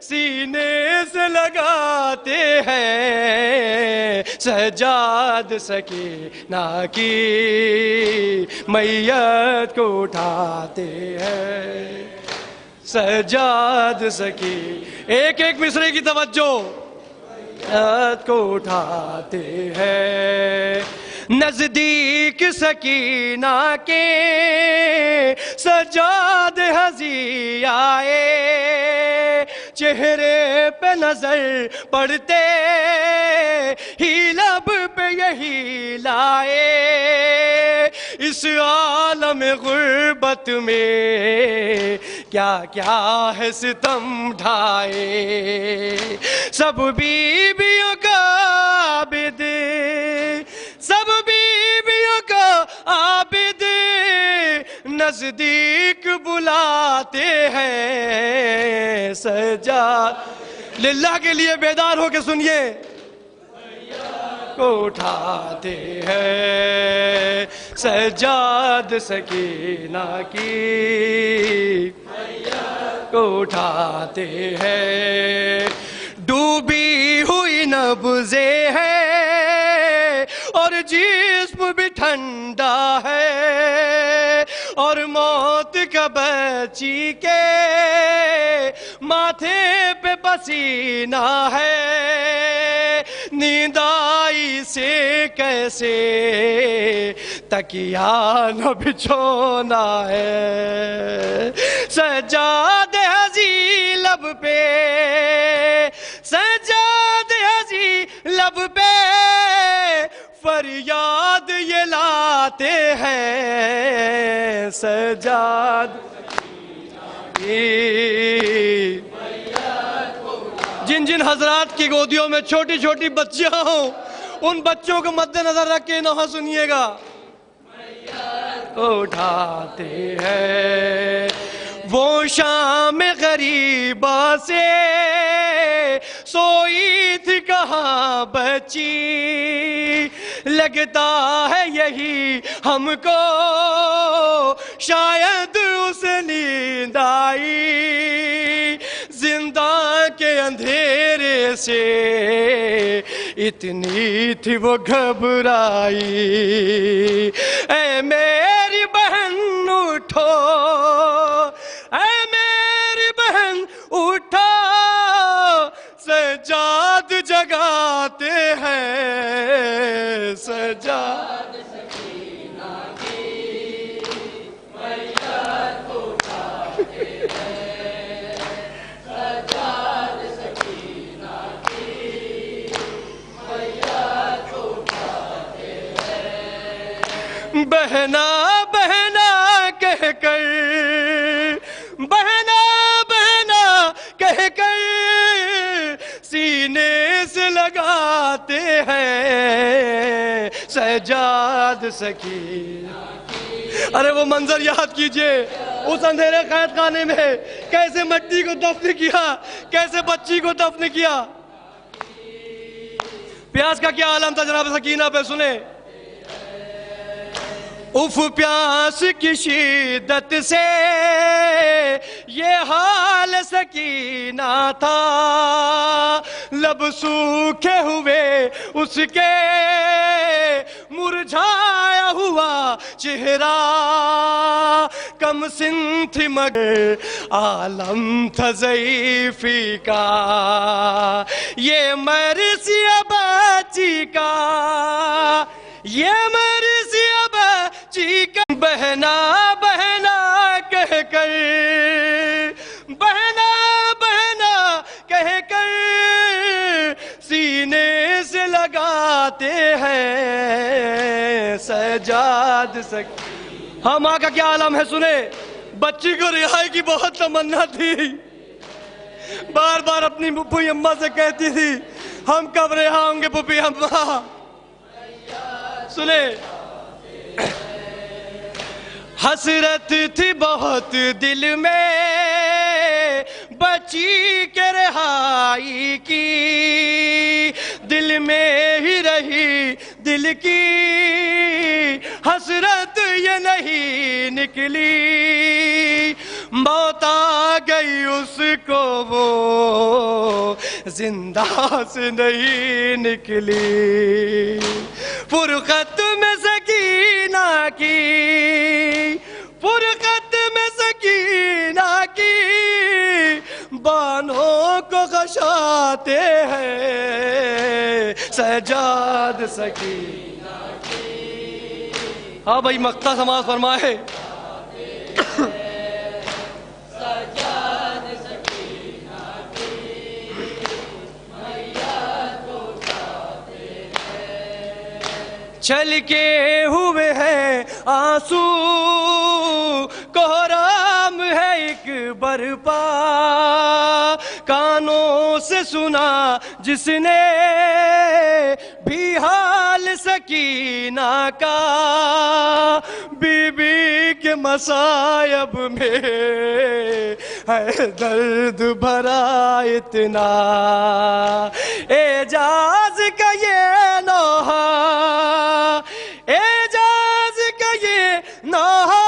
سینے سے لگاتے ہیں سجاد سکینہ کی میت کو اٹھاتے ہیں سجاد سکینہ ایک ایک مصرے کی توجہ میت کو اٹھاتے ہیں نزدیک سکینہ کے سجاد ہنسی آئے چہرے پہ نظر پڑتے ہی لب پہ یہی لائے اس عالم غربت میں کیا کیا ہے ستم ڈھائے سب بیویوں کا عابد سب بیویوں کا عابد نزدیک بلاتے ہیں سجاد للہ کے لیے بیدار ہو کے سنیے کو اٹھاتے ہیں سجاد سکینہ کی کو اٹھاتے ہیں ڈوبی ہوئی نبضیں ہیں اور جسم بھی ٹھنڈا ہے اور موت کا بچی کے ماتھے پہ پسینہ ہے نیند آئی سے کیسے تکیہ نہ بچھونا ہے سجاد ہنسی لب پہ سجاد ہنسی لب پہ فریاد یہ لاتے ہیں سجاد جن جن حضرات کی گودیوں میں چھوٹی چھوٹی بچیاں ہوں ان بچوں کو مد نظر رکھ کے نوحہ سنیے گا اٹھاتے ہیں. وہ شام غریبا سے سوئی تھی کہاں بچی, لگتا ہے یہی ہم کو شاید اس نیند آئی, زندہ کے اندھیرے سے اتنی تھی وہ گھبرائی. اے میری بہن اٹھو, اے میری بہن اٹھو, سجاد جگاتے ہیں, سجاد سکینہ کی میت اٹھاتے ہیں, سجاد سکینہ کی میت اٹھاتے ہیں. بہنا بہنا کہہ کر, بہنا بہنا کہہ کر سینے سے لگاتے ہیں سجاد سکینہ کی. ارے وہ منظر یاد کیجئے, اس اندھیرے قید خانے میں کیسے مٹی کو دفن کیا, کیسے بچی کو دفن کیا. پیاس کا کیا عالم تھا جناب سکینہ پہ, سنیں. اف پیاس کی شدت سے یہ حال سکینہ تھا, لب سوکھے ہوئے اس کے مرجھایا ہوا چہرہ, کم سن تھی مگر عالم تھا ضعیفی کا, یہ مرثی بچی کا, یہ مرثی بچی کا. بہنا بہنا کہہ کر, بہنا بہنا کہہ کر سینے سے لگاتے ہیں سجاد سکینہ. ہاں ماں کا کیا عالم ہے, سنیں. بچی کو رہائی کی بہت تمنا تھی, بار بار اپنی پھوپھی اماں سے کہتی تھی ہم کب رہا ہوں گے پھوپھی اماں. سنیں. حسرت تھی بہت دل میں بچی کے رہائی کی, دل میں ہی رہی دل کی حسرت یہ نہیں نکلی, موت آ گئی اس کو وہ زندہ سے نہیں نکلی. فرقت میں سکینہ کی, فرقت میں سکینہ کی بانوں کو خشاتے ہیں سجاد سکینہ کی. ہاں بھائی مقطع سماعت فرمائے. سجاد سکینہ کی میت اٹھاتے ہیں, چل کے ہوئے ہیں آنسو, کوہرام ہے ایک برپا, کانوں سے سنا جس نے بھی حال سکینہ کا, بی بی کے مصائب میں ہے درد بھرا اتنا, اعجاز کا یہ نوحہ, اعجاز کا یہ نوحہ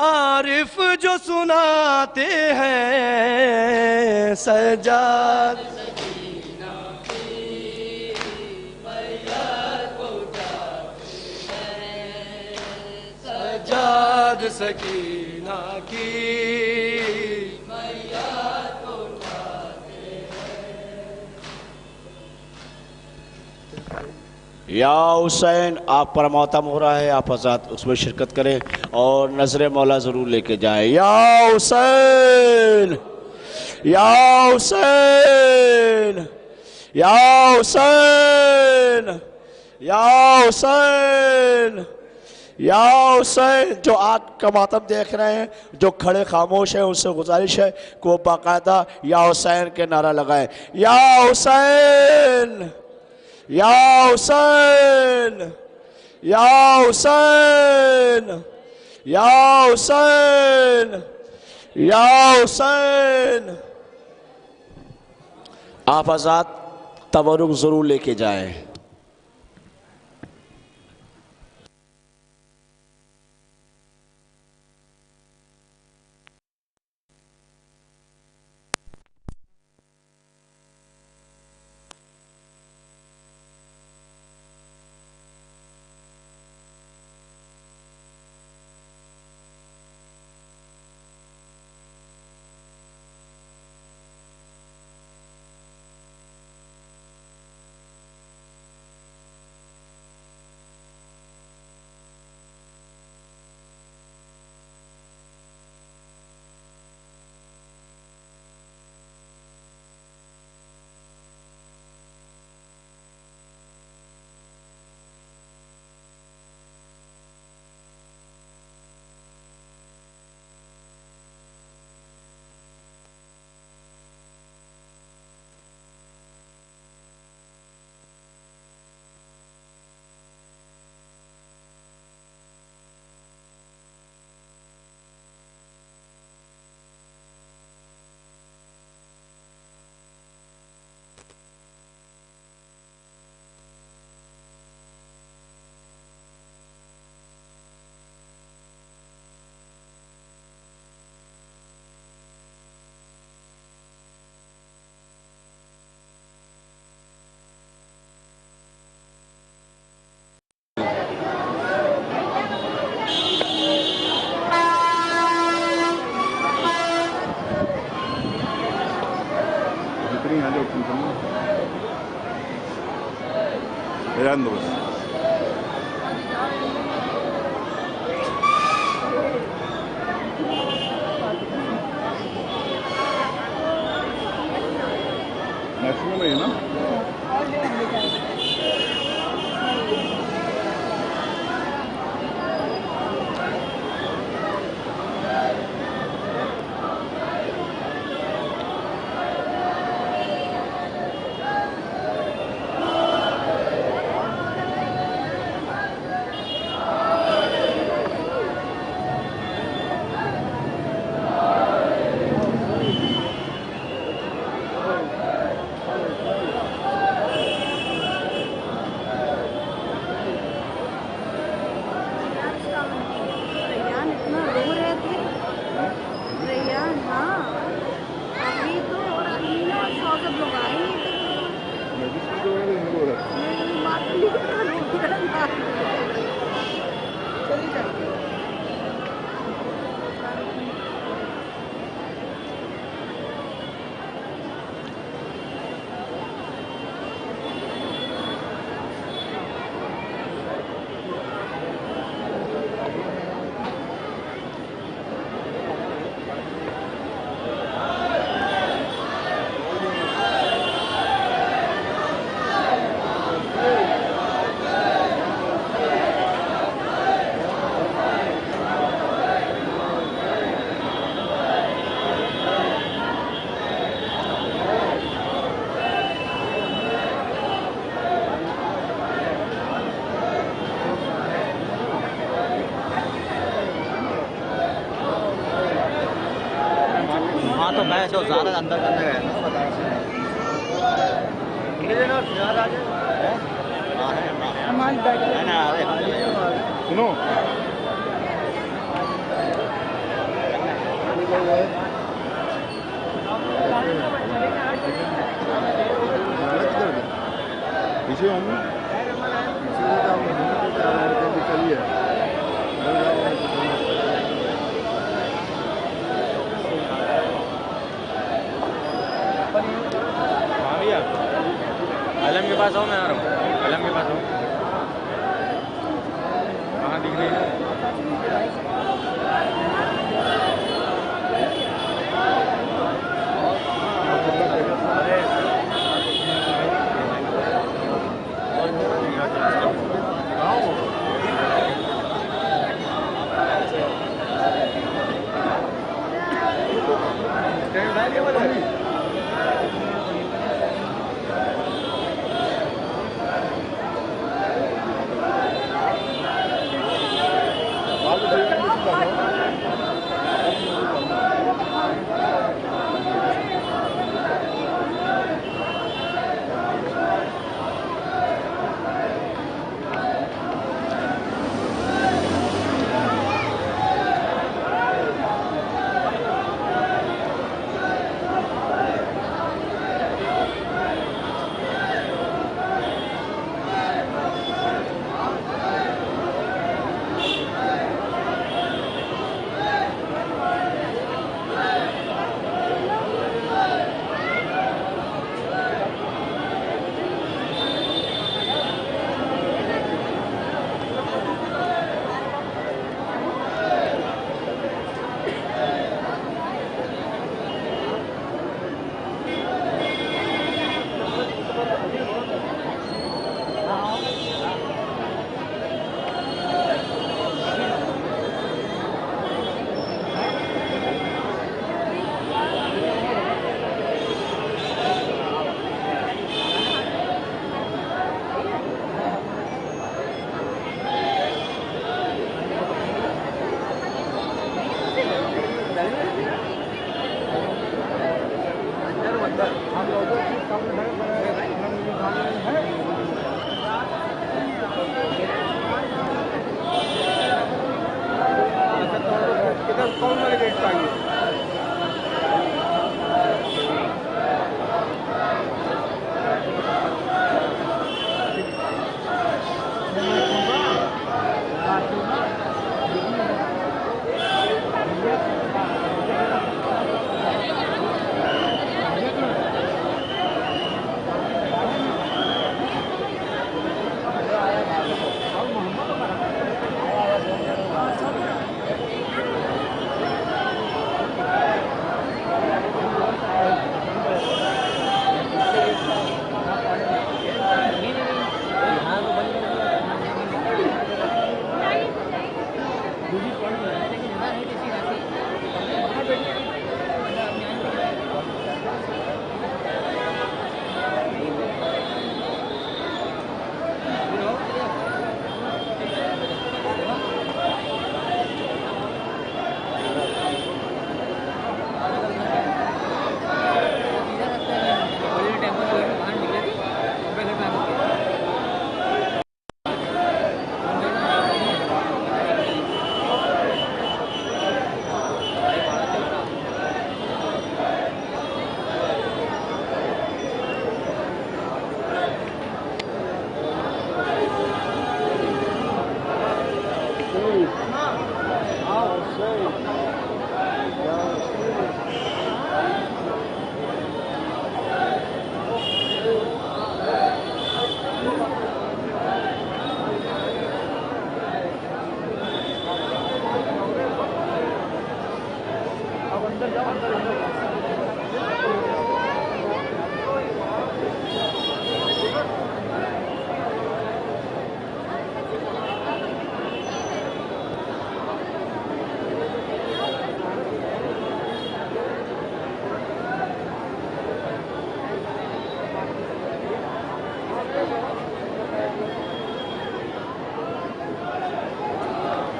عارف جو سناتے ہیں سجاد سکینہ کی میت اٹھاتے ہیں, سجاد سکینہ کی میت اٹھاتے ہیں. یا حسین آپ پر ماتم ہو رہا ہے, آپ حضرات اس میں شرکت کریں اور نظر مولا ضرور لے کے جائیں. یا حسین, یا حسین, یا حسین, یا حسین, یا حسین. جو آگ کا ماتم دیکھ رہے ہیں, جو کھڑے خاموش ہیں, ان سے گزارش ہے کہ وہ باقاعدہ یا حسین کے نعرہ لگائیں. یا حسین, یا حسین, یا حسین یا حسین یا حسین. آپ حضرات تبرک ضرور لے کے جائیں. علم کے پاس آؤ میں آ رہا ہوں علم کے پاس آؤ کہاں دکھ رہی ہے